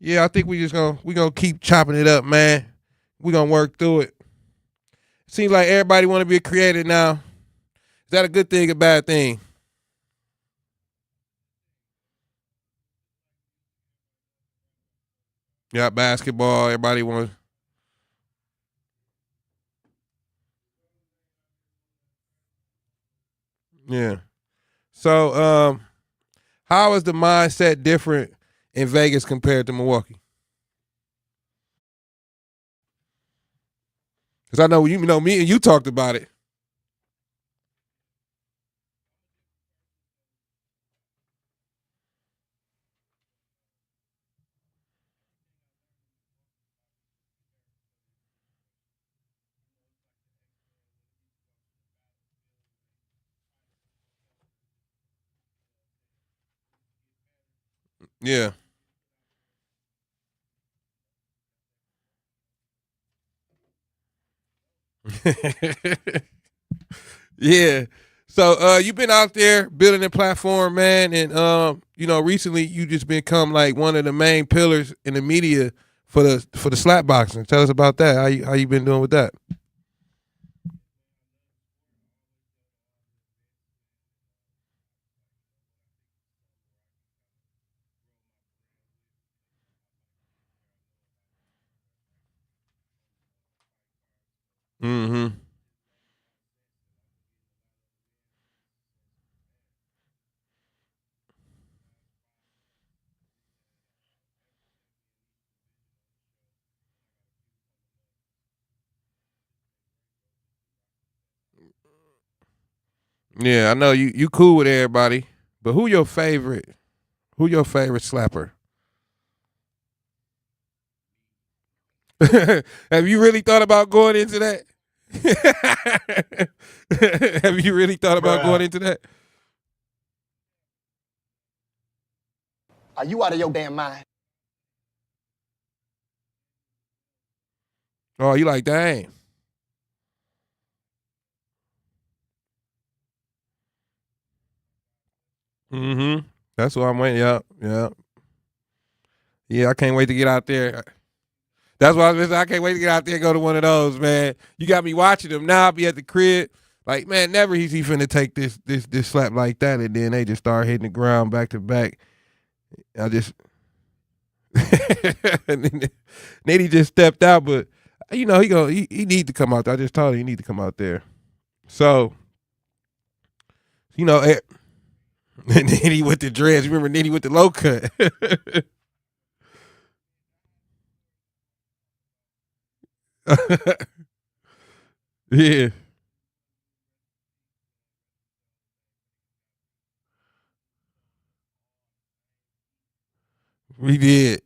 Yeah, I think we gonna keep chopping it up, man. We're gonna work through it. Seems like everybody wanna be a creator now. Is that a good thing or bad thing? Yeah, basketball, everybody wants. Yeah. So, how is the mindset different in Vegas compared to Milwaukee? Because I know me and you talked about it. Yeah. Yeah. So you've been out there building a platform, man, and recently you just become like one of the main pillars in the media for the slap boxing. Tell us about that. How you been doing with that? Mm-hmm. Yeah, I know you cool with everybody, but who your favorite Who your favorite slapper? Have you really thought about going into that? Have you really thought about going into that? Are you out of your damn mind? Oh, you like dang. Mm-hmm. That's what I'm waiting. Yeah. Yeah, I can't wait to get out there. That's why I can't wait to get out there and go to one of those, man. You got me watching them now. I'll be at the crib. Like, man, never he's he finna take this slap like that, and then they just start hitting the ground back to back. I just and then he just stepped out, but you know he need to come out there. I just told him he need to come out there. So, you know, and then he with the dreads. Remember Nitty with the low cut. Yeah. We did.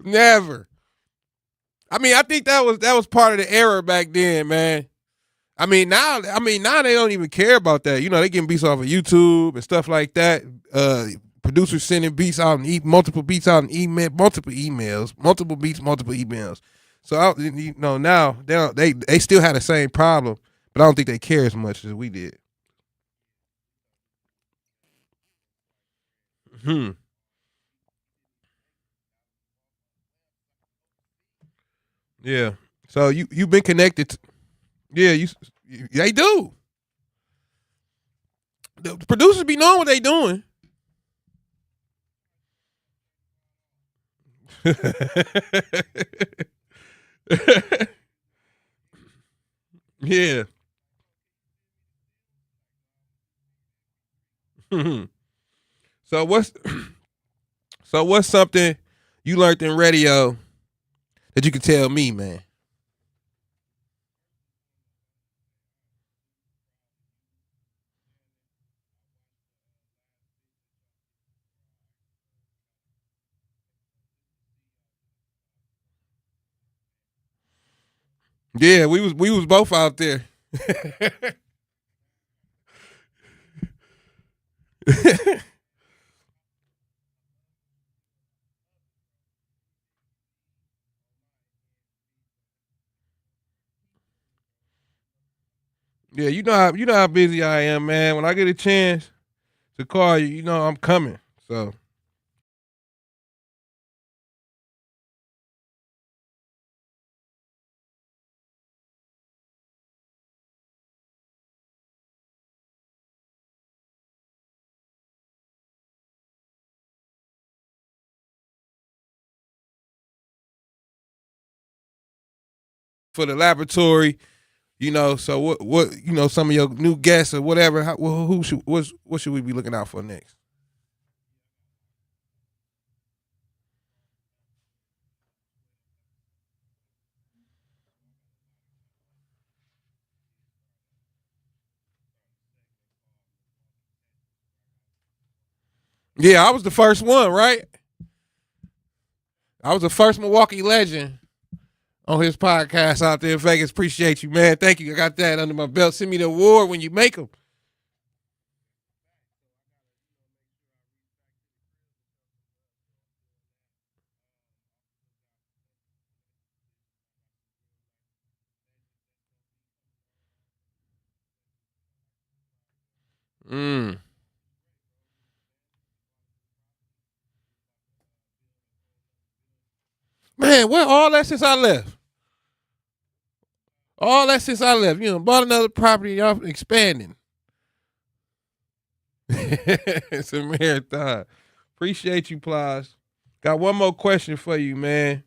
Never. I mean, I think that was part of the era back then, man. I mean now they don't even care about that. You know, they getting beats off of YouTube and stuff like that. Producers sending beats out and multiple beats out and multiple emails, multiple beats, multiple emails. So you know now they still had the same problem, but I don't think they care as much as we did. Hmm. Yeah. So you've been connected. Yeah, they do. The producers be knowing what they doing. Yeah. So what's something you learned in radio that you can tell me, man? Yeah, we was both out there. Yeah, you know how busy I am, man. When I get a chance to call you, you know I'm coming. So for the laboratory, you know. So what you know, some of your new guests or whatever. What should we be looking out for next? Yeah, I was the first one, right? I was the first Milwaukee legend on his podcast out there in Vegas. Appreciate you, man. Thank you. I got that under my belt. Send me the award when you make them. Mm. Man, where all that since I left? All that since I left. You know, bought another property, y'all expanding. It's a marathon. Appreciate you, Plies. Got one more question for you, man.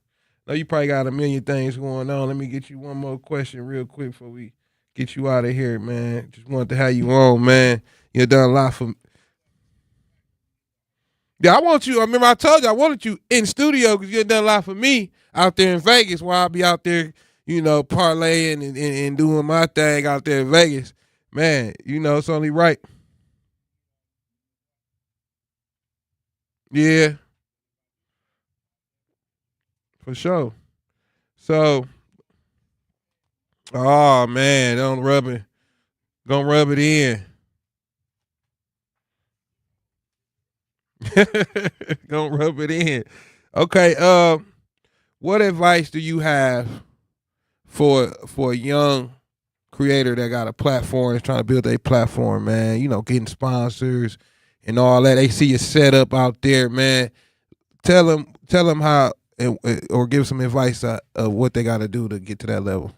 Know you probably got a million things going on. Let me get you one more question real quick before we get you out of here, man. Just wanted to have you on, man. You done a lot for Yeah, I want you. I remember I told you I wanted you in studio because you done a lot for me out there in Vegas while I'll be out there, parlaying and doing my thing out there in Vegas. Man, it's only right. Yeah, for sure. So, oh man, don't rub it. Gonna rub it in. Gonna rub it in. Okay. What advice do you have for a young creator that got a platform, is trying to build a platform, man? Getting sponsors and all that. They see your setup out there, man. Tell them how, or give some advice of what they got to do to get to that level.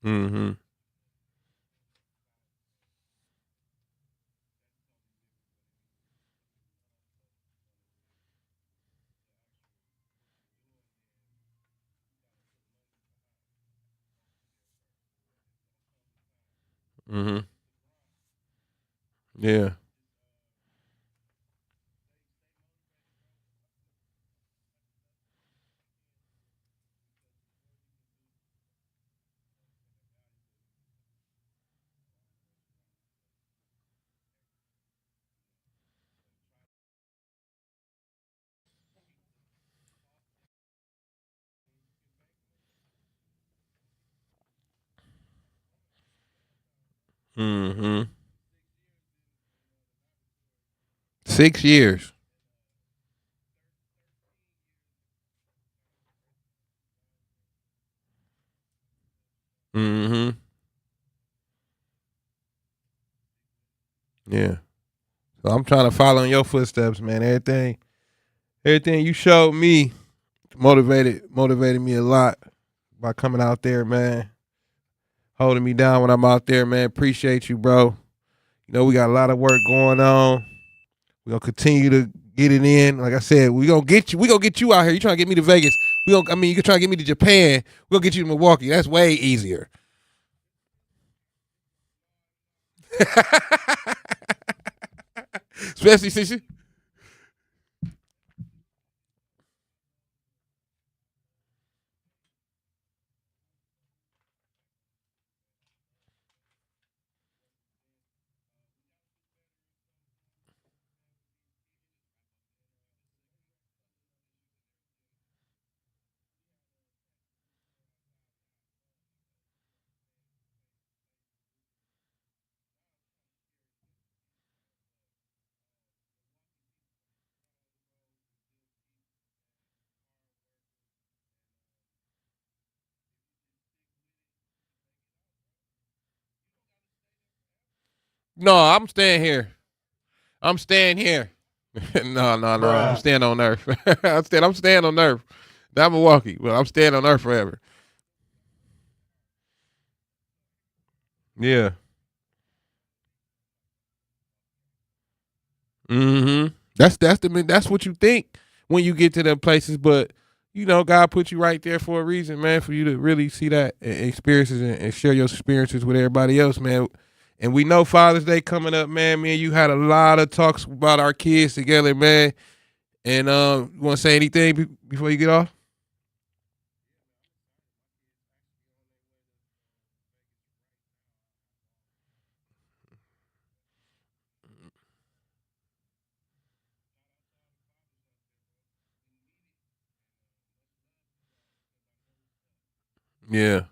Mm-hmm. Mm-hmm. Yeah. Mm-hmm. 6 years. Mm-hmm. Yeah. So I'm trying to follow in your footsteps, man. Everything you showed me motivated me a lot by coming out there, man. Holding me down when I'm out there, man. Appreciate you, bro. We got a lot of work going on. We're gonna continue to get it in. Like I said, we gonna get you out here. You trying to get me to Vegas. You can try to get me to Japan. We're gonna get you to Milwaukee. That's way easier. Especially since you. No, I'm staying here. I'm staying here. No. I'm staying on Earth. I'm staying on Earth. Not Milwaukee, but I'm staying on Earth forever. Yeah. Mm-hmm. That's what you think when you get to them places, but God put you right there for a reason, man, for you to really see that experiences and share your experiences with everybody else, man. And we know Father's Day coming up, man. Me and you had a lot of talks about our kids together, man. And you want to say anything before you get off? Yeah.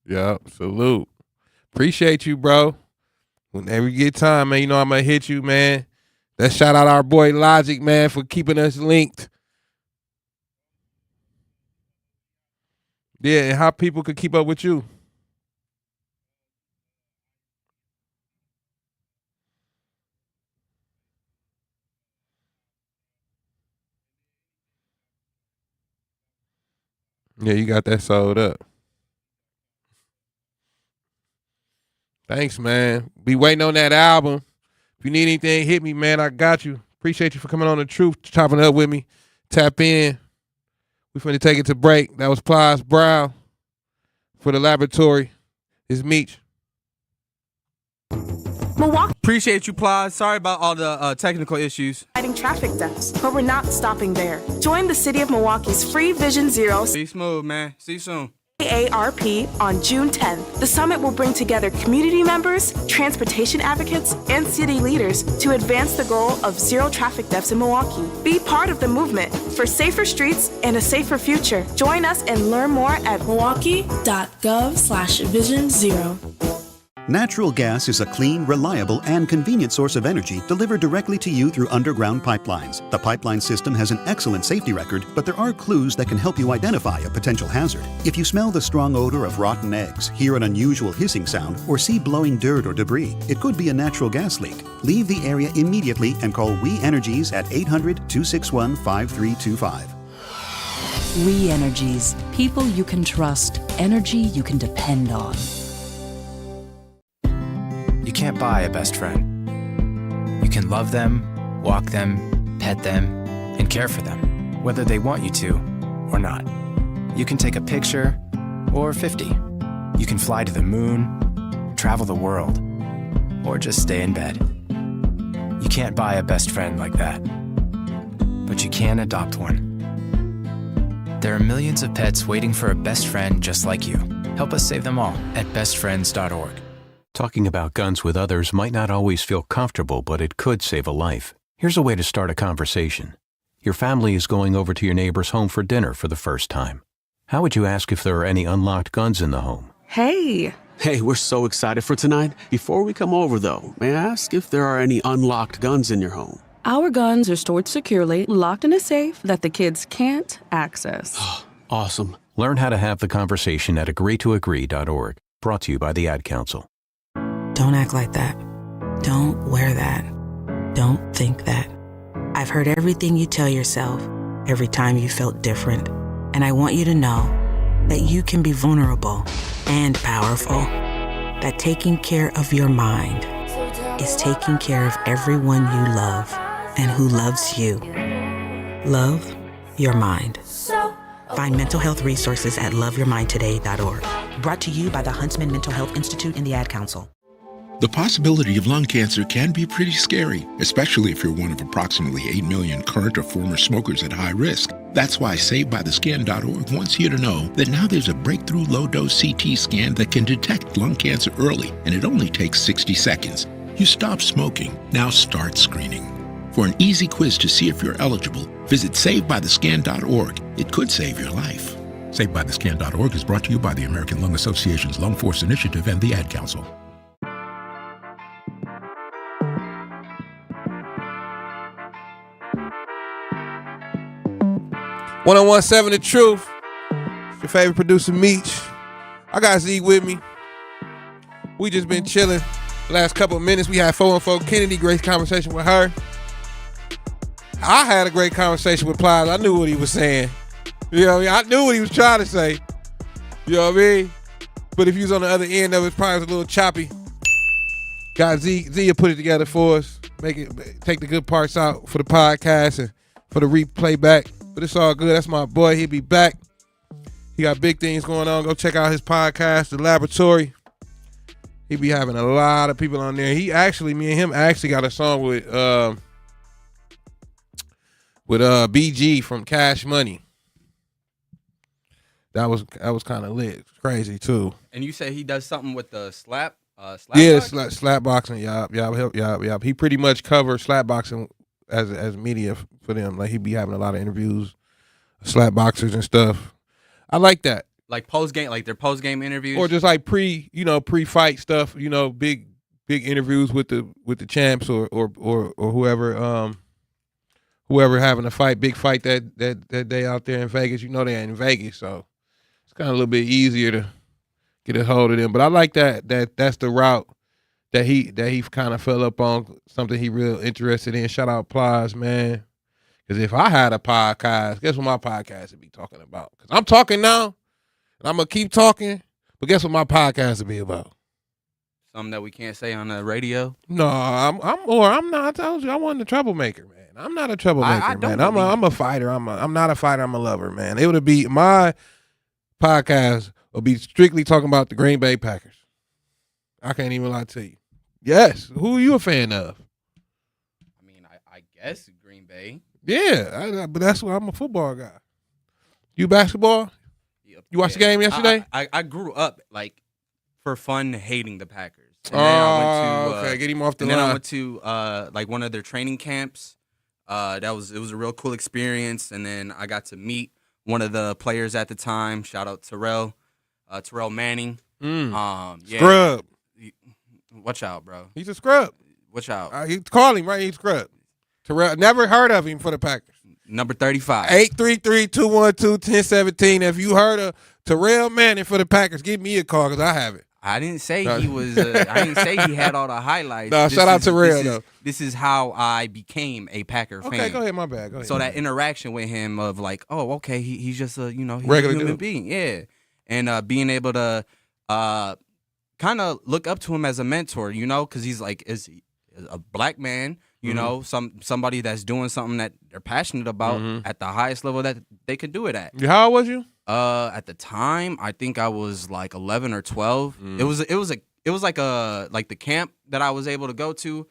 Yeah. Salute. Appreciate you, bro. Whenever you get time, man, I'm gonna hit you, man. Let's shout out our boy Logic, man, for keeping us linked. Yeah, and how people could keep up with you. Yeah, you got that sold up. Thanks, man. Be waiting on that album. If you need anything, hit me, man. I got you. Appreciate you for coming on The Truth, chopping it up with me. Tap in. We finna take it to break. That was Plies Brown for the laboratory. It's Meech. Milwaukee Appreciate you, Plies. Sorry about all the technical issues. fighting traffic deaths, but we're not stopping there. Join the City of Milwaukee's free Vision Zero Be smooth, man. See you soon. AARP on June 10th. The summit will bring together community members, transportation advocates, and city leaders to advance the goal of zero traffic deaths in Milwaukee. Be part of the movement for safer streets and a safer future. Join us and learn more at milwaukee.gov/Vision Zero. Natural gas is a clean, reliable, and convenient source of energy delivered directly to you through underground pipelines. The pipeline system has an excellent safety record, but there are clues that can help you identify a potential hazard. If you smell the strong odor of rotten eggs, hear an unusual hissing sound, or see blowing dirt or debris, it could be a natural gas leak. Leave the area immediately and call We Energies at 800-261-5325. We Energies. People you can trust. Energy you can depend on. You can't buy a best friend. You can love them, walk them, pet them, and care for them, whether they want you to or not. You can take a picture or 50. You can fly to the moon, travel the world, or just stay in bed. You can't buy a best friend like that, but you can adopt one. There are millions of pets waiting for a best friend just like you. Help us save them all at bestfriends.org. Talking about guns with others might not always feel comfortable, but it could save a life. Here's a way to start a conversation. Your family is going over to your neighbor's home for dinner for the first time. How would you ask if there are any unlocked guns in the home? Hey, we're so excited for tonight. Before we come over, though, may I ask if there are any unlocked guns in your home? Our guns are stored securely, locked in a safe that the kids can't access. Awesome. Learn how to have the conversation at agreetoagree.org. Brought to you by the Ad Council. Don't act like that. Don't wear that. Don't think that. I've heard everything you tell yourself every time you felt different. And I want you to know that you can be vulnerable and powerful. That taking care of your mind is taking care of everyone you love and who loves you. Love your mind. Find mental health resources at loveyourmindtoday.org. Brought to you by the Huntsman Mental Health Institute and the Ad Council. The possibility of lung cancer can be pretty scary, especially if you're one of approximately 8 million current or former smokers at high risk. That's why SaveByTheScan.org wants you to know that now there's a breakthrough low-dose CT scan that can detect lung cancer early, and it only takes 60 seconds. You stop smoking, now start screening. For an easy quiz to see if you're eligible, visit SaveByTheScan.org. It could save your life. SaveByTheScan.org is brought to you by the American Lung Association's Lung Force Initiative and the Ad Council. 1017 The Truth. It's your favorite producer, Meech. I got Zeke with me. We just been chilling the last couple of minutes. We had 414 Kennedy, great conversation with her. I had a great conversation with Plies. I knew what he was saying. You know what I mean? I knew what he was trying to say. You know what I mean? But if he was on the other end of it, probably was a little choppy. Got Zia put it together for us. Take the good parts out for the podcast and for the replay back. But it's all good. That's my boy. He'll be back. He got big things going on. Go check out his podcast, The Laboratory. He be having a lot of people on there. Me and him actually got a song with BG from Cash Money. That was kind of lit. Crazy too. And you say he does something with the slap slap boxing. Yup. He pretty much covers slap boxing as media for them. Like he be having a lot of interviews, slap boxers and stuff. I like that. Like post-game, like their post-game interviews? Or just like pre-fight stuff, big interviews with the champs or whoever having a fight, big fight that day out there in Vegas. They ain't in Vegas, so it's kind of a little bit easier to get a hold of them. But I like that's the route that he kind of fell up on, something he real interested in. Shout out Plies, man. Because if I had a podcast, guess what my podcast would be talking about? Because I'm talking now, and I'm going to keep talking, but guess what my podcast would be about? Something that we can't say on the radio? No, I'm not. I told you, I wasn't a troublemaker, man. I'm not a troublemaker, man. I'm a fighter. I'm not a fighter. I'm a lover, man. My podcast will be strictly talking about the Green Bay Packers. I can't even lie to you. Yes. Who are you a fan of? I mean, I guess Green Bay. Yeah, but that's why I'm a football guy. You basketball? You watched the game yesterday? I grew up like for fun hating the Packers. And Oh, then I went to, okay. Get him off the and line. then I went to like one of their training camps. It was a real cool experience. And then I got to meet one of the players at the time. Shout out Terrell Manning. Yeah. Scrub. Watch out, bro. He's a scrub. Watch out. You call him, right? He's scrub. Terrell, never heard of him for the Packers. Number 35. 833-212-1017. If you heard of Terrell Manning for the Packers, give me a call because I have it. I didn't say he was. I didn't say he had all the highlights. No, shout out to Terrell though. This is how I became a Packer fan. Okay, go ahead. My bad. Go ahead. So that interaction with him of like, oh, okay, he's just a he's regular a human dude. being, yeah, and being able to kind of look up to him as a mentor, because he's like is a black man, somebody that's doing something that they're passionate about at the highest level that they could do it at. How old was you? At the time, I think I was like 11 or 12. It was like the camp that I was able to go to.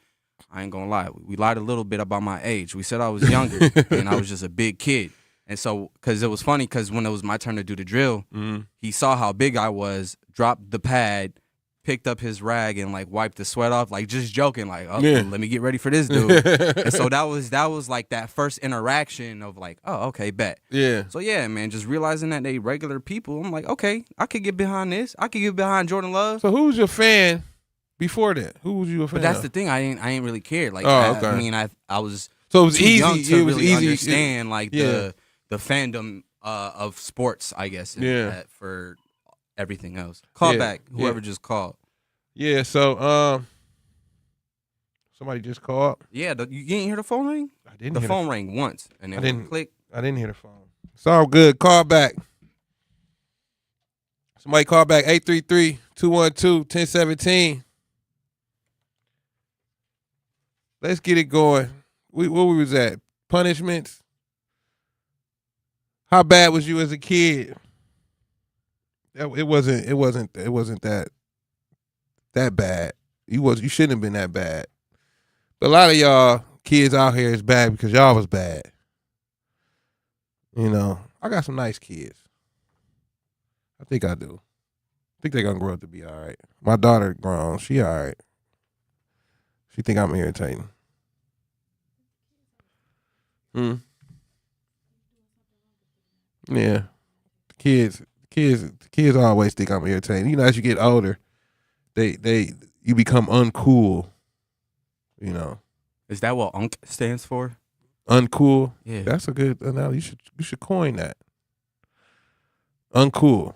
I ain't gonna lie, we lied a little bit about my age. We said I was younger, and I was just a big kid. And so, because it was funny, because when it was my turn to do the drill, he saw how big I was, dropped the pad, picked up his rag and like wiped the sweat off, like just joking, like, oh, let me get ready for this dude. And so that was like that first interaction of like, oh, okay, bet. Yeah. So yeah, man, just realizing that they regular people, I'm like, okay, I could get behind this. I could get behind Jordan Love. So who was your fan before that? Who was you a fan? But that's of? the thing, I ain't really cared. Like, okay. I was so it was too easy. young to it was really easy. understand like the fandom of sports, I guess. For everything else. Call back whoever just called. Yeah, so somebody just called. Yeah, you didn't hear the phone ring? I didn't. The phone rang once, and then click. I didn't hear the phone. It's all good. Call back. Somebody call back 833-212-1017. Let's get it going. Where we was at? Punishments. How bad was you as a kid? It wasn't that bad. You shouldn't have been that bad. But a lot of y'all kids out here is bad because y'all was bad. I got some nice kids. I think I do. I think they're gonna grow up to be all right. My daughter grown, she all right. She think I'm irritating. Yeah. Kids always think I'm irritating. As you get older, you become uncool. Is that what UNC stands for? Uncool? Yeah. That's a good analogy. You should coin that. Uncool.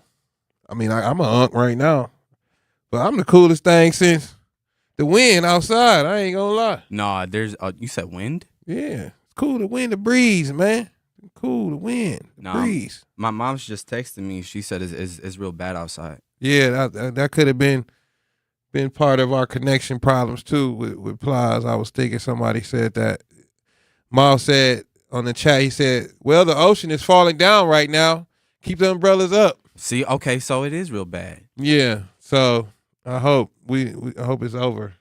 I mean, I'm an UNC right now, but I'm the coolest thing since the wind outside. I ain't gonna lie. Nah, there's you said wind? Yeah. It's cool to wind, the breeze, man. Cool to wind, the breeze. My mom's just texted me. She said it's real bad outside. Yeah, that could have been part of our connection problems too with Plies. I was thinking somebody said that. Miles said on the chat, he said, well, the ocean is falling down right now. Keep the umbrellas up. See, okay, so it is real bad. Yeah, so I hope I hope it's over.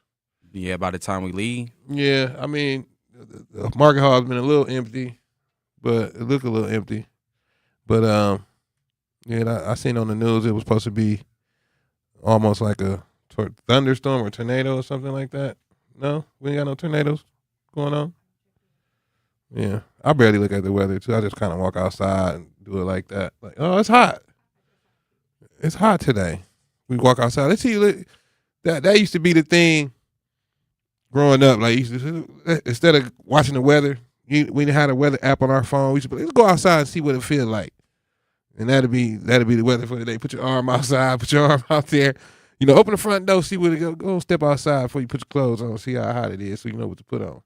Yeah, by the time we leave. Yeah, I mean, the market hall has been a little empty, but it looked a little empty. But I seen on the news it was supposed to be almost like a thunderstorm or tornado or something like that. No, we ain't got no tornadoes going on. Yeah, I barely look at the weather too. I just kind of walk outside and do it like that. Like, oh, it's hot. It's hot today. We walk outside. Let's see. That used to be the thing growing up. Like, instead of watching the weather, we didn't have a weather app on our phone. We used to let's go outside and see what it feels like, and that'd be the weather for the day. Put your arm outside. Put your arm out there. Open the front door. See what it go. Go step outside before you put your clothes on. See how hot it is, so you know what to put on.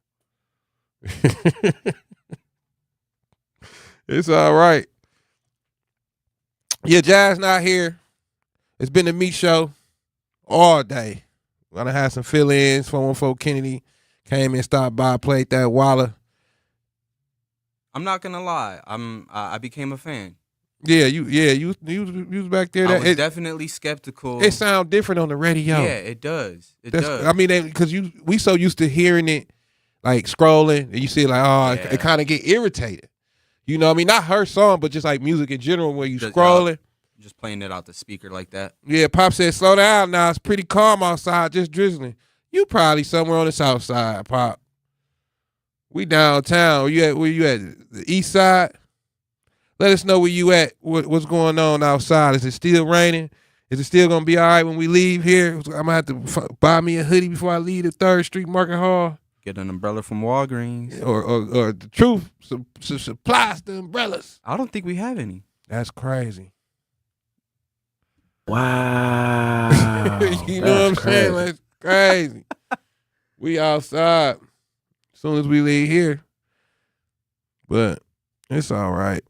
It's all right. Yeah, Jazz not here. It's been the Meat Show all day. We're gonna have some fill-ins. 414 Kennedy came and stopped by, played that Walla. I'm not gonna lie. I became a fan. You was back there. I was definitely skeptical. It sounds different on the radio. Yeah, it does. It does. I mean, because we so used to hearing it, like scrolling, and you see it like, it kind of get irritated. You know what I mean? Not her song, but just like music in general, where you scrolling. Just playing it out the speaker like that. Yeah, Pop said, slow down now. It's pretty calm outside, just drizzling. You probably somewhere on the south side, Pop. We downtown. Where you at? The east side? Let us know where you at. What's going on outside? Is it still raining? Is it still going to be all right when we leave here? I'm going to have to buy me a hoodie before I leave the 3rd Street Market Hall. Get an umbrella from Walgreens. Or the truth supplies the umbrellas. I don't think we have any. That's crazy. Wow. You know what I'm saying? That's crazy. We outside as soon as we leave here. But it's all right.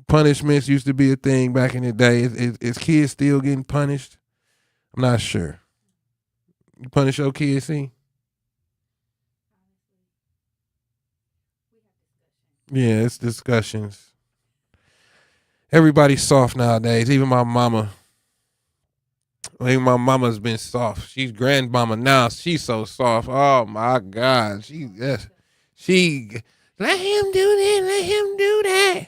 Punishments used to be a thing back in the day. Is kids still getting punished? I'm not sure. You punish your kids, see? Yeah, it's discussions. Everybody's soft nowadays. Even my mama. Even my mama's been soft. She's grandmama now. She's so soft. Oh my God. She let him do this. Let him do that.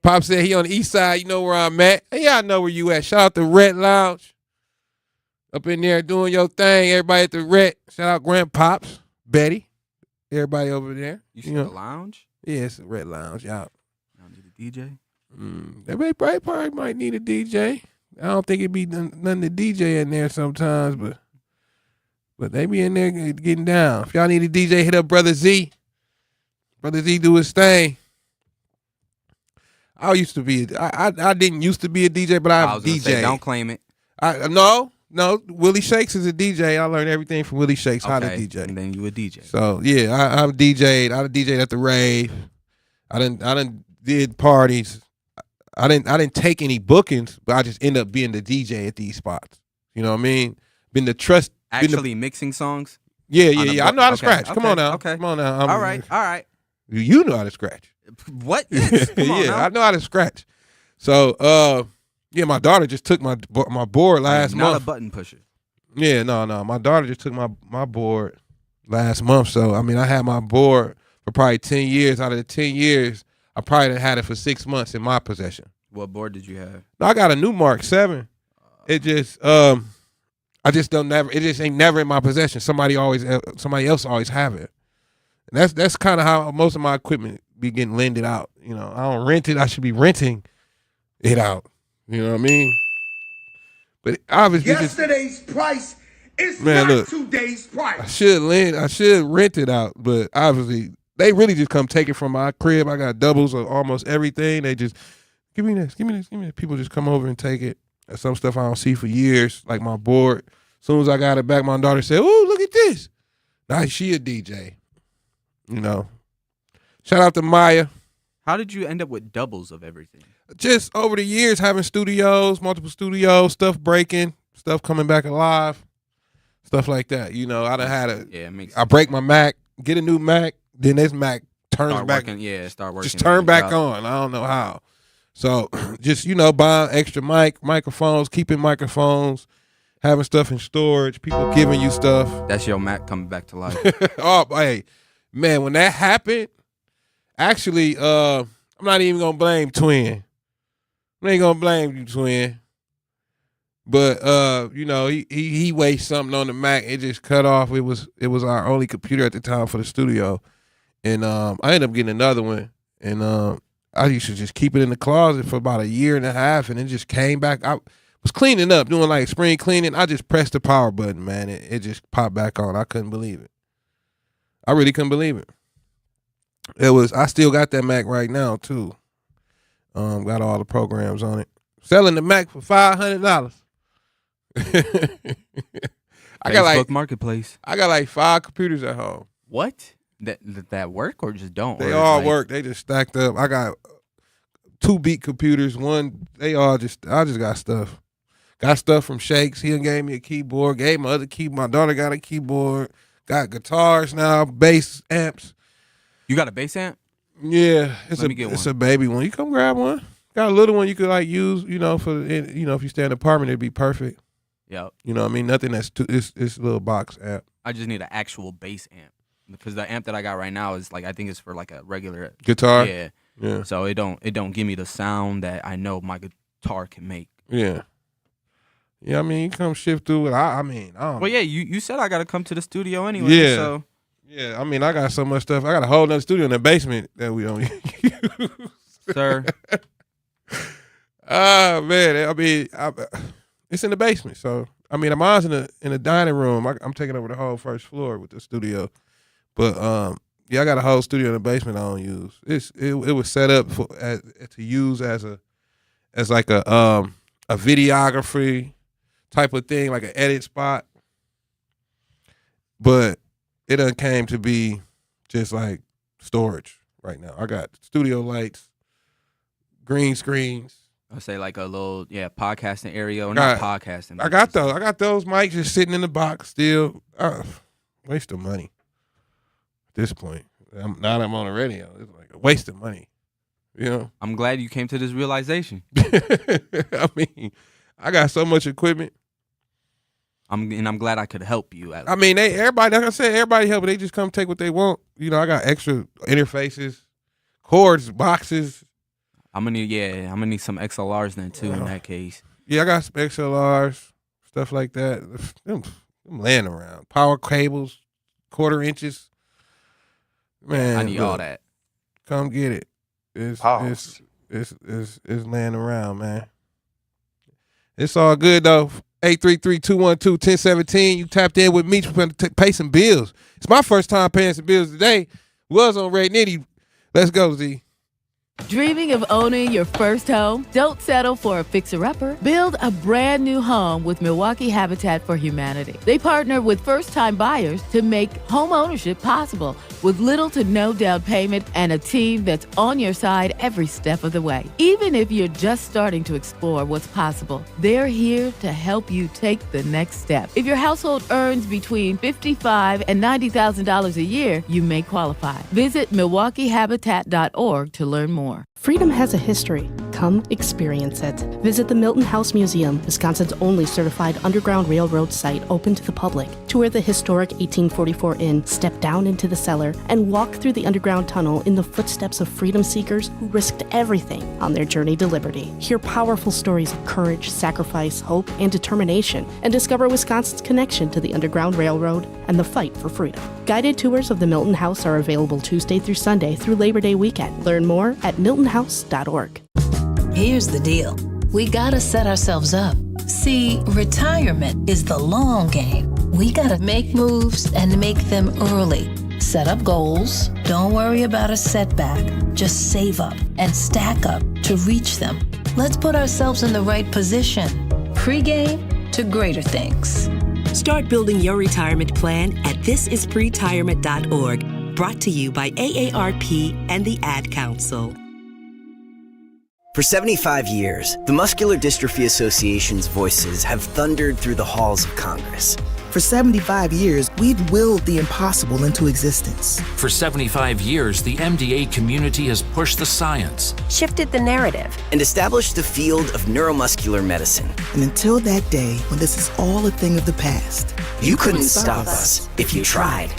Pop said he on the east side. You know where I'm at. Yeah, I know where you at. Shout out to Red Lounge. Up in there doing your thing. Everybody at the Red. Shout out Grandpops, Betty. Everybody over there. You see the lounge? Yeah, it's a Red Lounge. Y'all need a DJ? They probably might need a DJ. I don't think it'd be nothing to DJ in there sometimes, but they be in there getting down. If y'all need a DJ, hit up Brother Z. Brother Z do his thing. I didn't used to be a DJ, but I was DJ. Say, don't claim it. No. Willie Shakes is a DJ. I learned everything from Willie Shakes how to DJ. And then you a DJ. So yeah, I DJ'd. I DJ'd at the rave. I done did parties. I didn't take any bookings, but I just end up being the DJ at these spots. You know what I mean? Been the trust. Actually mixing songs? Yeah. I know how to scratch. Okay, Come on now. Okay. Come on now. All right. You know how to scratch. What? Yes. Come on now. I know how to scratch. So, my daughter just took my board last month. Not a button pusher. Yeah, no. My daughter just took my board last month. So, I mean, I had my board for probably 10 years. Out of the 10 years, I probably had it for 6 months in my possession. What board did you have? No, I got a new Mark 7. It just, I just don't never. It just ain't never in my possession. Somebody else always have it. And that's kind of how most of my equipment be getting lended out. You know, I don't rent it. I should be renting it out. You know what I mean? But obviously, yesterday's price is not today's price. I should rent it out, but obviously they really just come take it from my crib. I got doubles of almost everything. They just give me this. People just come over and take it. Some stuff I don't see for years, like my board. As soon as I got it back, my daughter said, "Oh, look at this." Now she a DJ. You know. Shout out to Maya. How did you end up with doubles of everything? Just over the years, having studios, multiple studios, stuff breaking, stuff coming back alive, stuff like that. You know, I done had I break my Mac, get a new Mac, then this Mac turns start back. Working, start working. Just turn back on. I don't know how. So just, buying extra microphones, keeping microphones, having stuff in storage, people giving you stuff. That's your Mac coming back to life. Oh, hey, man, when that happened, actually, I'm not even going to blame Twin. I ain't going to blame you, Twin. But, he wasted something on the Mac. It just cut off. It was our only computer at the time for the studio. And I ended up getting another one. And I used to just keep it in the closet for about a year and a half, and it just came back. I was cleaning up, doing like spring cleaning. I just pressed the power button, man. It just popped back on. I couldn't believe it. I really couldn't believe it. I still got that Mac right now, too. Got all the programs on it. Selling the Mac for $500. Facebook Marketplace. I got like 5 computers at home. What? That work or just don't? They all work. They just stacked up. I got 2 Beat computers. I just got stuff. Got stuff from Shakes. He gave me a keyboard. Gave my other keyboard. My daughter got a keyboard. Got guitars now, bass, amps. You got a bass amp? Yeah, Let me get it's one. a baby one. You come grab one. Got a little one you could like use, for if you stay in an apartment, it'd be perfect. Yep. You know what I mean? Nothing that's it's a little box amp. I just need an actual bass amp because the amp that I got right now is like I think it's for like a regular Guitar? Yeah. Yeah. So it don't give me the sound that I know my guitar can make. Yeah. Yeah, I mean, you come shift through it. I don't know. Well, yeah, you said I got to come to the studio anyway. Yeah. So. Yeah, I mean, I got so much stuff. I got a whole nother studio in the basement that we don't use. Sir. Man, I mean, it's in the basement. So, I mean, mine's in the dining room. I'm taking over the whole first floor with the studio. But, yeah, I got a whole studio in the basement I don't use. It was set up to use as a videography type of thing, like an edit spot. But it done came to be just like storage right now. I got studio lights, green screens. I'll say like a little podcasting area or not podcasting. I got those. I got those mics just sitting in the box still. Waste of money at this point. Now that I'm on the radio, it's like a waste of money. I'm glad you came to this realization. I mean, I got so much equipment. I'm glad I could help you. I mean, everybody, like I said, everybody help, but they just come take what they want. I got extra interfaces, cords, boxes. I'm gonna need some XLRs then too in that case. Yeah, I got some XLRs, stuff like that. I'm laying around. Power cables, 1/4 inches. Man, I need all that. Come get it. It's laying around, man. It's all good though. 833-212-1017. You tapped in with me. We're going to pay some bills. It's my first time paying some bills today. Was on Red Nitty. Let's go, Z. Dreaming of owning your first home? Don't settle for a fixer-upper. Build a brand new home with Milwaukee Habitat for Humanity. They partner with first-time buyers to make home ownership possible with little to no down payment and a team that's on your side every step of the way. Even if you're just starting to explore what's possible, they're here to help you take the next step. If your household earns between $55,000 and $90,000 a year, you may qualify. Visit MilwaukeeHabitat.org to learn more. Freedom has a history. Come experience it. Visit the Milton House Museum, Wisconsin's only certified Underground Railroad site open to the public. Tour the historic 1844 Inn, step down into the cellar, and walk through the underground tunnel in the footsteps of freedom seekers who risked everything on their journey to liberty. Hear powerful stories of courage, sacrifice, hope, and determination, and discover Wisconsin's connection to the Underground Railroad and the fight for freedom. Guided tours of the Milton House are available Tuesday through Sunday through Labor Day weekend. Learn more at miltonhouse.org. Here's the deal. We gotta set ourselves up. See, retirement is the long game. We gotta make moves and make them early. Set up goals. Don't worry about a setback. Just save up and stack up to reach them. Let's put ourselves in the right position. Pre-game to greater things. Start building your retirement plan at thisispretirement.org. Brought to you by AARP and the Ad Council. For 75 years, the Muscular Dystrophy Association's voices have thundered through the halls of Congress. For 75 years, we've willed the impossible into existence. For 75 years, the MDA community has pushed the science, shifted the narrative, and established the field of neuromuscular medicine. And until that day when this is all a thing of the past, you couldn't stop us if you tried.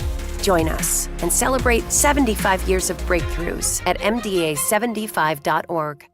Join us and celebrate 75 years of breakthroughs at MDA75.org.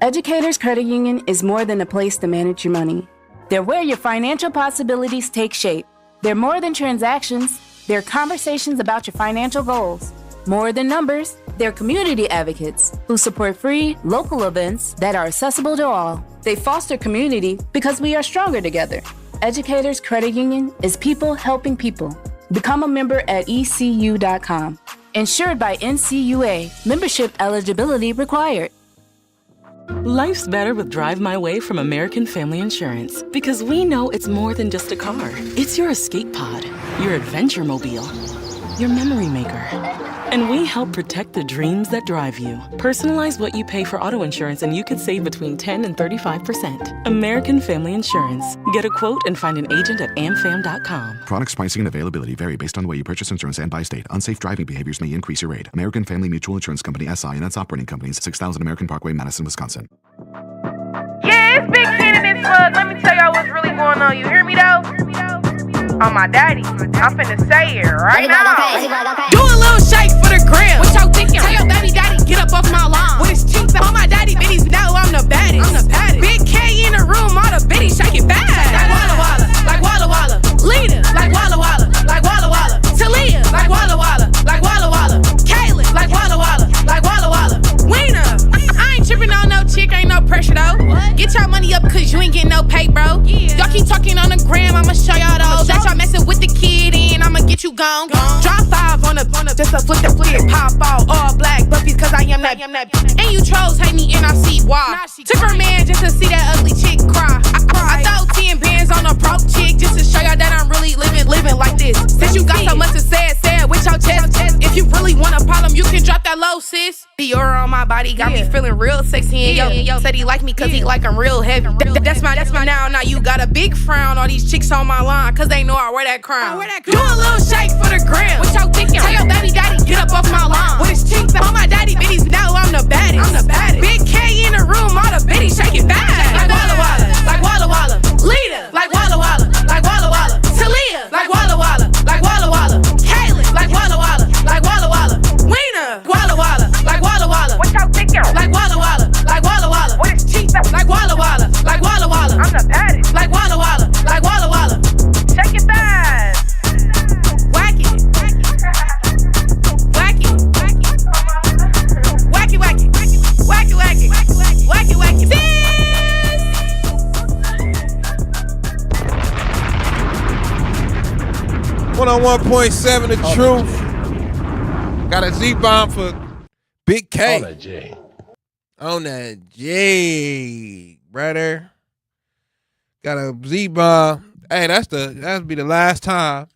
Educators Credit Union is more than a place to manage your money. They're where your financial possibilities take shape. They're more than transactions. They're conversations about your financial goals. More than numbers, they're community advocates who support free, local events that are accessible to all. They foster community because we are stronger together. Educators Credit Union is people helping people. Become a member at ECU.com. Insured by NCUA. Membership eligibility required. Life's better with Drive My Way from American Family Insurance because we know it's more than just a car. It's your escape pod, your adventure mobile, your memory maker, And we help protect the dreams that drive you. Personalize what you pay for auto insurance and you could save between 10 and 35%. American Family Insurance. Get a quote and find an agent at amfam.com. Products, pricing, and availability vary based on the way you purchase insurance and by state. Unsafe driving behaviors may increase your rate. American Family Mutual Insurance Company, SI, and its operating companies, 6000 American Parkway, Madison, Wisconsin. Yeah, it's Big Ken in this mug. Let me tell y'all what's really going on. You hear me though? On my daddy. I'm finna say it right now. Do a little shake for the gram. What y'all thinking? Tell your baby daddy, get up off my lawn. With his cheeks on my daddy bitties, know I'm the baddest. Big K in the room, all the bitties shake it fast. Like Walla Walla, like Walla Walla. Lita, like Walla Walla, like Walla Walla. Talia, like Walla Walla, like Walla Walla. Kaylin, like Walla Walla, like Walla Walla. Weena, I ain't tripping on no chick, ain't no pressure though. Get y'all money up cause you ain't getting no pay, bro. Y'all keep talking on the gram, I'ma show y'all those. That y'all messing with the kid and I'ma get you gone. Drop 5 on the just a flip the flip. Pop all black buffies cause I am that. And you trolls hate me and I see why. Took her man just to see that ugly chick cry. I throw 10 bands on a broke chick just to show y'all that I'm really living like this. Since you got so much to say it with your chest. If you really want a problem, you can drop that low, sis. Dior on my body got me feeling real sexy. And yo said he like me cause he like I'm real heavy. That's my now you got a big frown. All these chicks on my line cause they know I wear that crown. Do a little shake for the gram. What y'all thinking? Tell your baby daddy, get up off my lawn. With his cheeks on my daddy bitties, know I'm the baddest. Big K in the room, all the bitties shake it fast. Like Walla Walla, like Walla Walla. Lita, like Walla Walla, like Walla Walla. Talia, like Walla Walla, like Walla Walla. Kaylin, like Walla Walla, like Walla Walla. Weena, Walla Walla, like Walla Walla. What y'all thinking? Like Walla Walla, like Walla Walla. With his cheeks like Walla Walla, like Walla Walla. I'm the baddest. Like Walla Walla, like Walla Walla. Shake it fast. Whack it. Whack it. Whack it, whack it. Whack it, whack it. Whack it, whack it. 101.7 The Truth. Got a Z-bomb for Big K. On that J, brother. Got a Z-bomb. Hey, that'll be the last time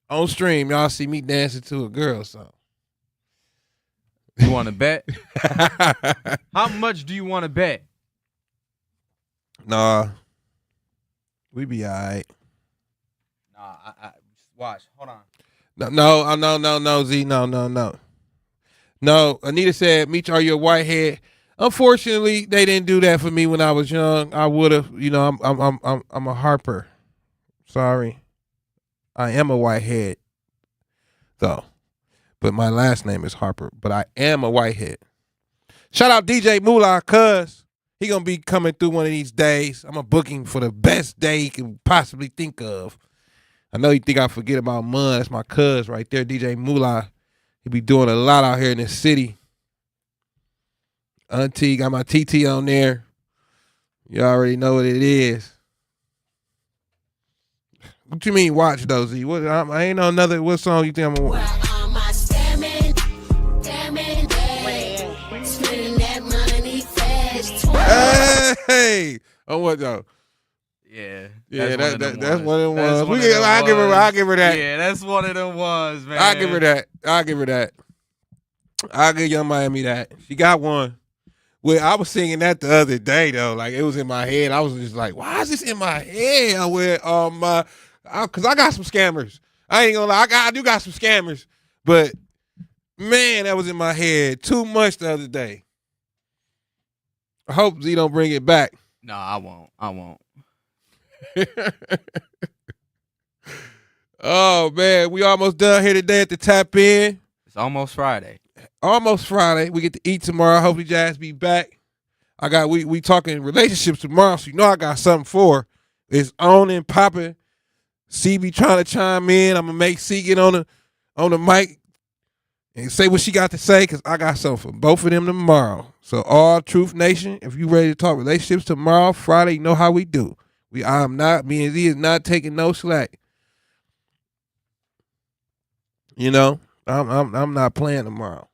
on stream y'all see me dancing to a girl song. You want to bet? How much do you want to bet? Nah. We be all right. Nah, I watch. Hold on. No, Z. No. No, Anita said, Meech, are you a whitehead? Unfortunately, they didn't do that for me when I was young. I would have, I'm a Harper. Sorry. I am a whitehead, though. But my last name is Harper. But I am a whitehead. Shout out DJ Moolah, cuz he gonna be coming through one of these days. I'm a booking for the best day he can possibly think of. I know you think I forget about Mun. That's my cuz right there, DJ Moolah. He be doing a lot out here in this city. Auntie, got my TT on there. You already know what it is. What you mean watch though, Z? What, I ain't know another. What song you think I'm gonna watch? Hey, oh what though? Yeah, that's one of them ones. I'll give her that. Yeah, that's one of them ones, man. I'll give her that. I'll give Young Miami that. She got one. Well, I was singing that the other day though. Like it was in my head. I was just like, why is this in my head? Cause I got some scammers. I ain't gonna lie. I do got some scammers. But man, that was in my head too much the other day. I hope Z don't bring it back. No, I won't. Oh man, we almost done here today at the Tap In. It's almost Friday. We get to eat tomorrow. Hopefully Jazz be back. We talking relationships tomorrow, so you know I got something for. It's on and popping. C be trying to chime in. I'm gonna make C get on the mic and say what she got to say, because I got something for both of them tomorrow. So all Truth Nation, if you ready to talk relationships tomorrow, Friday, you know how we do. Me and Z is not taking no slack. You know, I'm not playing tomorrow.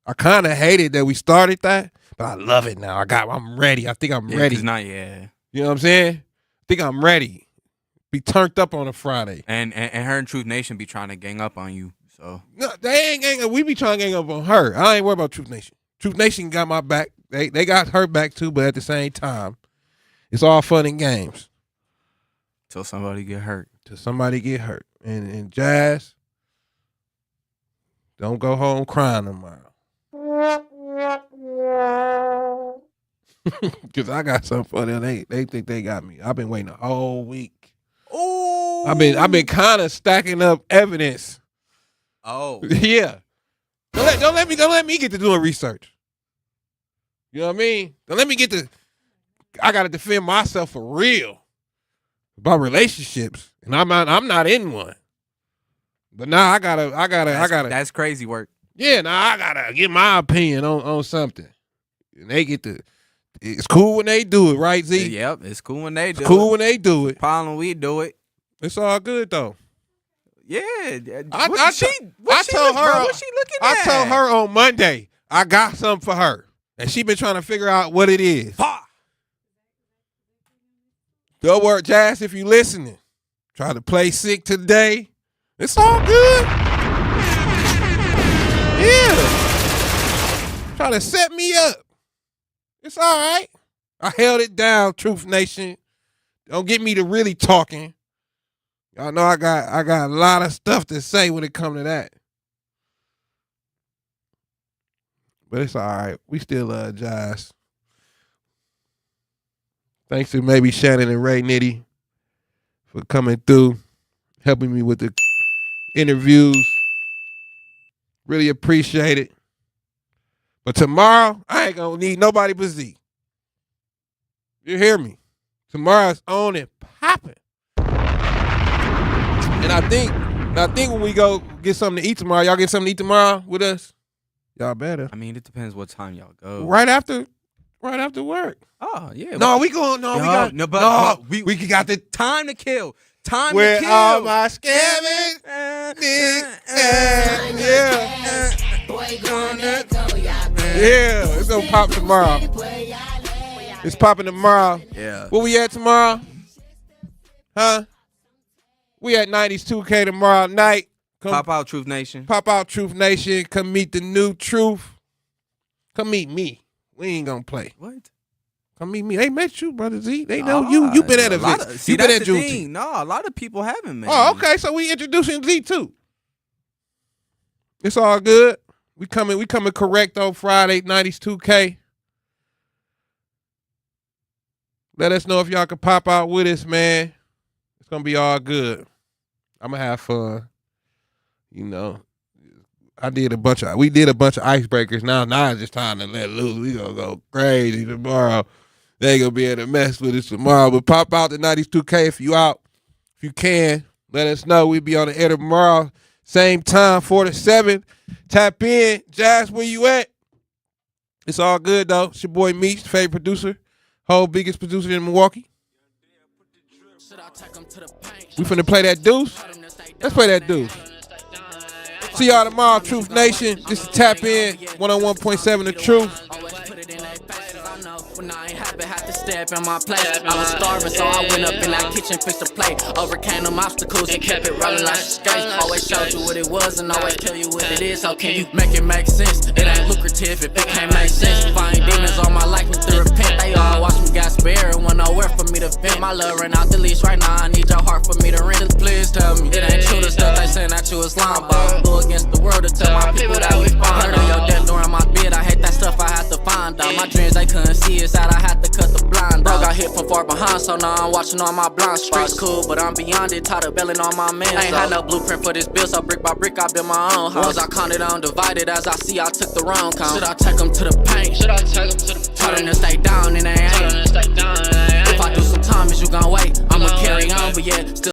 I kind of hated that we started that, but I love it now. I'm ready. I think I'm ready. You know what I'm saying? I think I'm ready. Be turned up on a Friday. And her and Truth Nation be trying to gang up on you. So no, they ain't gang up. We be trying to gang up on her. I ain't worried about Truth Nation. Truth Nation got my back. They got her back too, but at the same time, it's all fun and games. Till somebody get hurt. And Jazz, don't go home crying tomorrow. Because I got something for them. They think they got me. I've been waiting a whole week. Oh, I've been kind of stacking up evidence. Oh, yeah. Don't let me get to doing research. You know what I mean? Don't let me get to. I gotta defend myself for real about relationships, and I'm not in one. But now I gotta. That's crazy work. Yeah, now I gotta get my opinion on something, and they get to. It's cool when they do it, right, Z? Yep, it's cool when they do it. It's cool when they do it. Problem when we do it. It's all good though. Yeah. I told her. What's she looking at? I told her on Monday I got something for her, and she been trying to figure out what it is. Don't worry, Jazz, if you listening. Try to play sick today. It's all good. Yeah. Try to set me up. It's all right. I held it down, Truth Nation. Don't get me to really talking. Y'all know I got a lot of stuff to say when it comes to that. But it's all right. We still love Jazz. Thanks to maybe Shannon and Ray Nitty for coming through, helping me with the interviews. Really appreciate it. But tomorrow, I ain't gonna need nobody but Z. You hear me? Tomorrow's on and popping. And I think when we go get something to eat tomorrow, y'all get something to eat tomorrow with us? Y'all better. I mean, it depends what time y'all go. Right after work. Oh, yeah. No, we going. No, we got the time to kill. Time where to kill. all my scamming. Yeah, it's gonna pop tomorrow. It's popping tomorrow. Yeah. Where we at tomorrow? Huh? We at 90s 2K tomorrow night. Pop out, Truth Nation. Pop out, Truth Nation. Come meet the new Truth. Come meet me. We ain't gonna play. What? Come meet me. They met you, Brother Z. They know you. You been at events. You been at Juneteenth. No, a lot of people haven't, man. Oh, okay. So we introducing Z too. It's all good. We coming correct on Friday, 90s 2K. Let us know if y'all can pop out with us, man. It's gonna be all good. I'm gonna have fun. You know, we did a bunch of icebreakers. Now it's just time to let loose. We gonna go crazy tomorrow. They ain't gonna be able to mess with us tomorrow. But pop out the 90s 2K if you out. If you can, let us know. We'll be on the air tomorrow. Same time, 4 to 7. Tap in. Jazz, where you at? It's all good, though. It's your boy Meech, favorite producer. Whole biggest producer in Milwaukee. We finna play that deuce. Let's play that deuce. See y'all tomorrow, Truth Nation. This is Tap In, 101.7 The Truth. When I ain't happy, had to step in my place. I was starving, so I went up in that kitchen, fixed a plate. Overcame them obstacles and kept it rolling like skates. Always showed you what it was and always tell you what it is. How can you make it make sense? It ain't lucrative if it can't make sense. Find demons all my life, need to repent. They all watch me got spare and want nowhere for me to vent. My love ran out the leash right now. I need your heart for me to rent. Please tell me it ain't true the stuff they saying that you is lying about. Go against the world to tell my people that we fine. Heard of your death during my bid. I hate that stuff. I had to find out. My dreams they couldn't see us out. I had to cut the blind. Bro got hit from far behind, so now I'm watching all my blind spots. Streets cool, but I'm beyond it. Tired of bailing on my man. I ain't had no blueprint for this bill, so brick by brick I built my own house. Walls I counted on divided. As I see, I took the wrong count. Should I take them to the paint? Should I take them to the paint? Tell them to stay down and they ain't. If I do some time, is you gon' wait? I'ma carry on, but yeah, still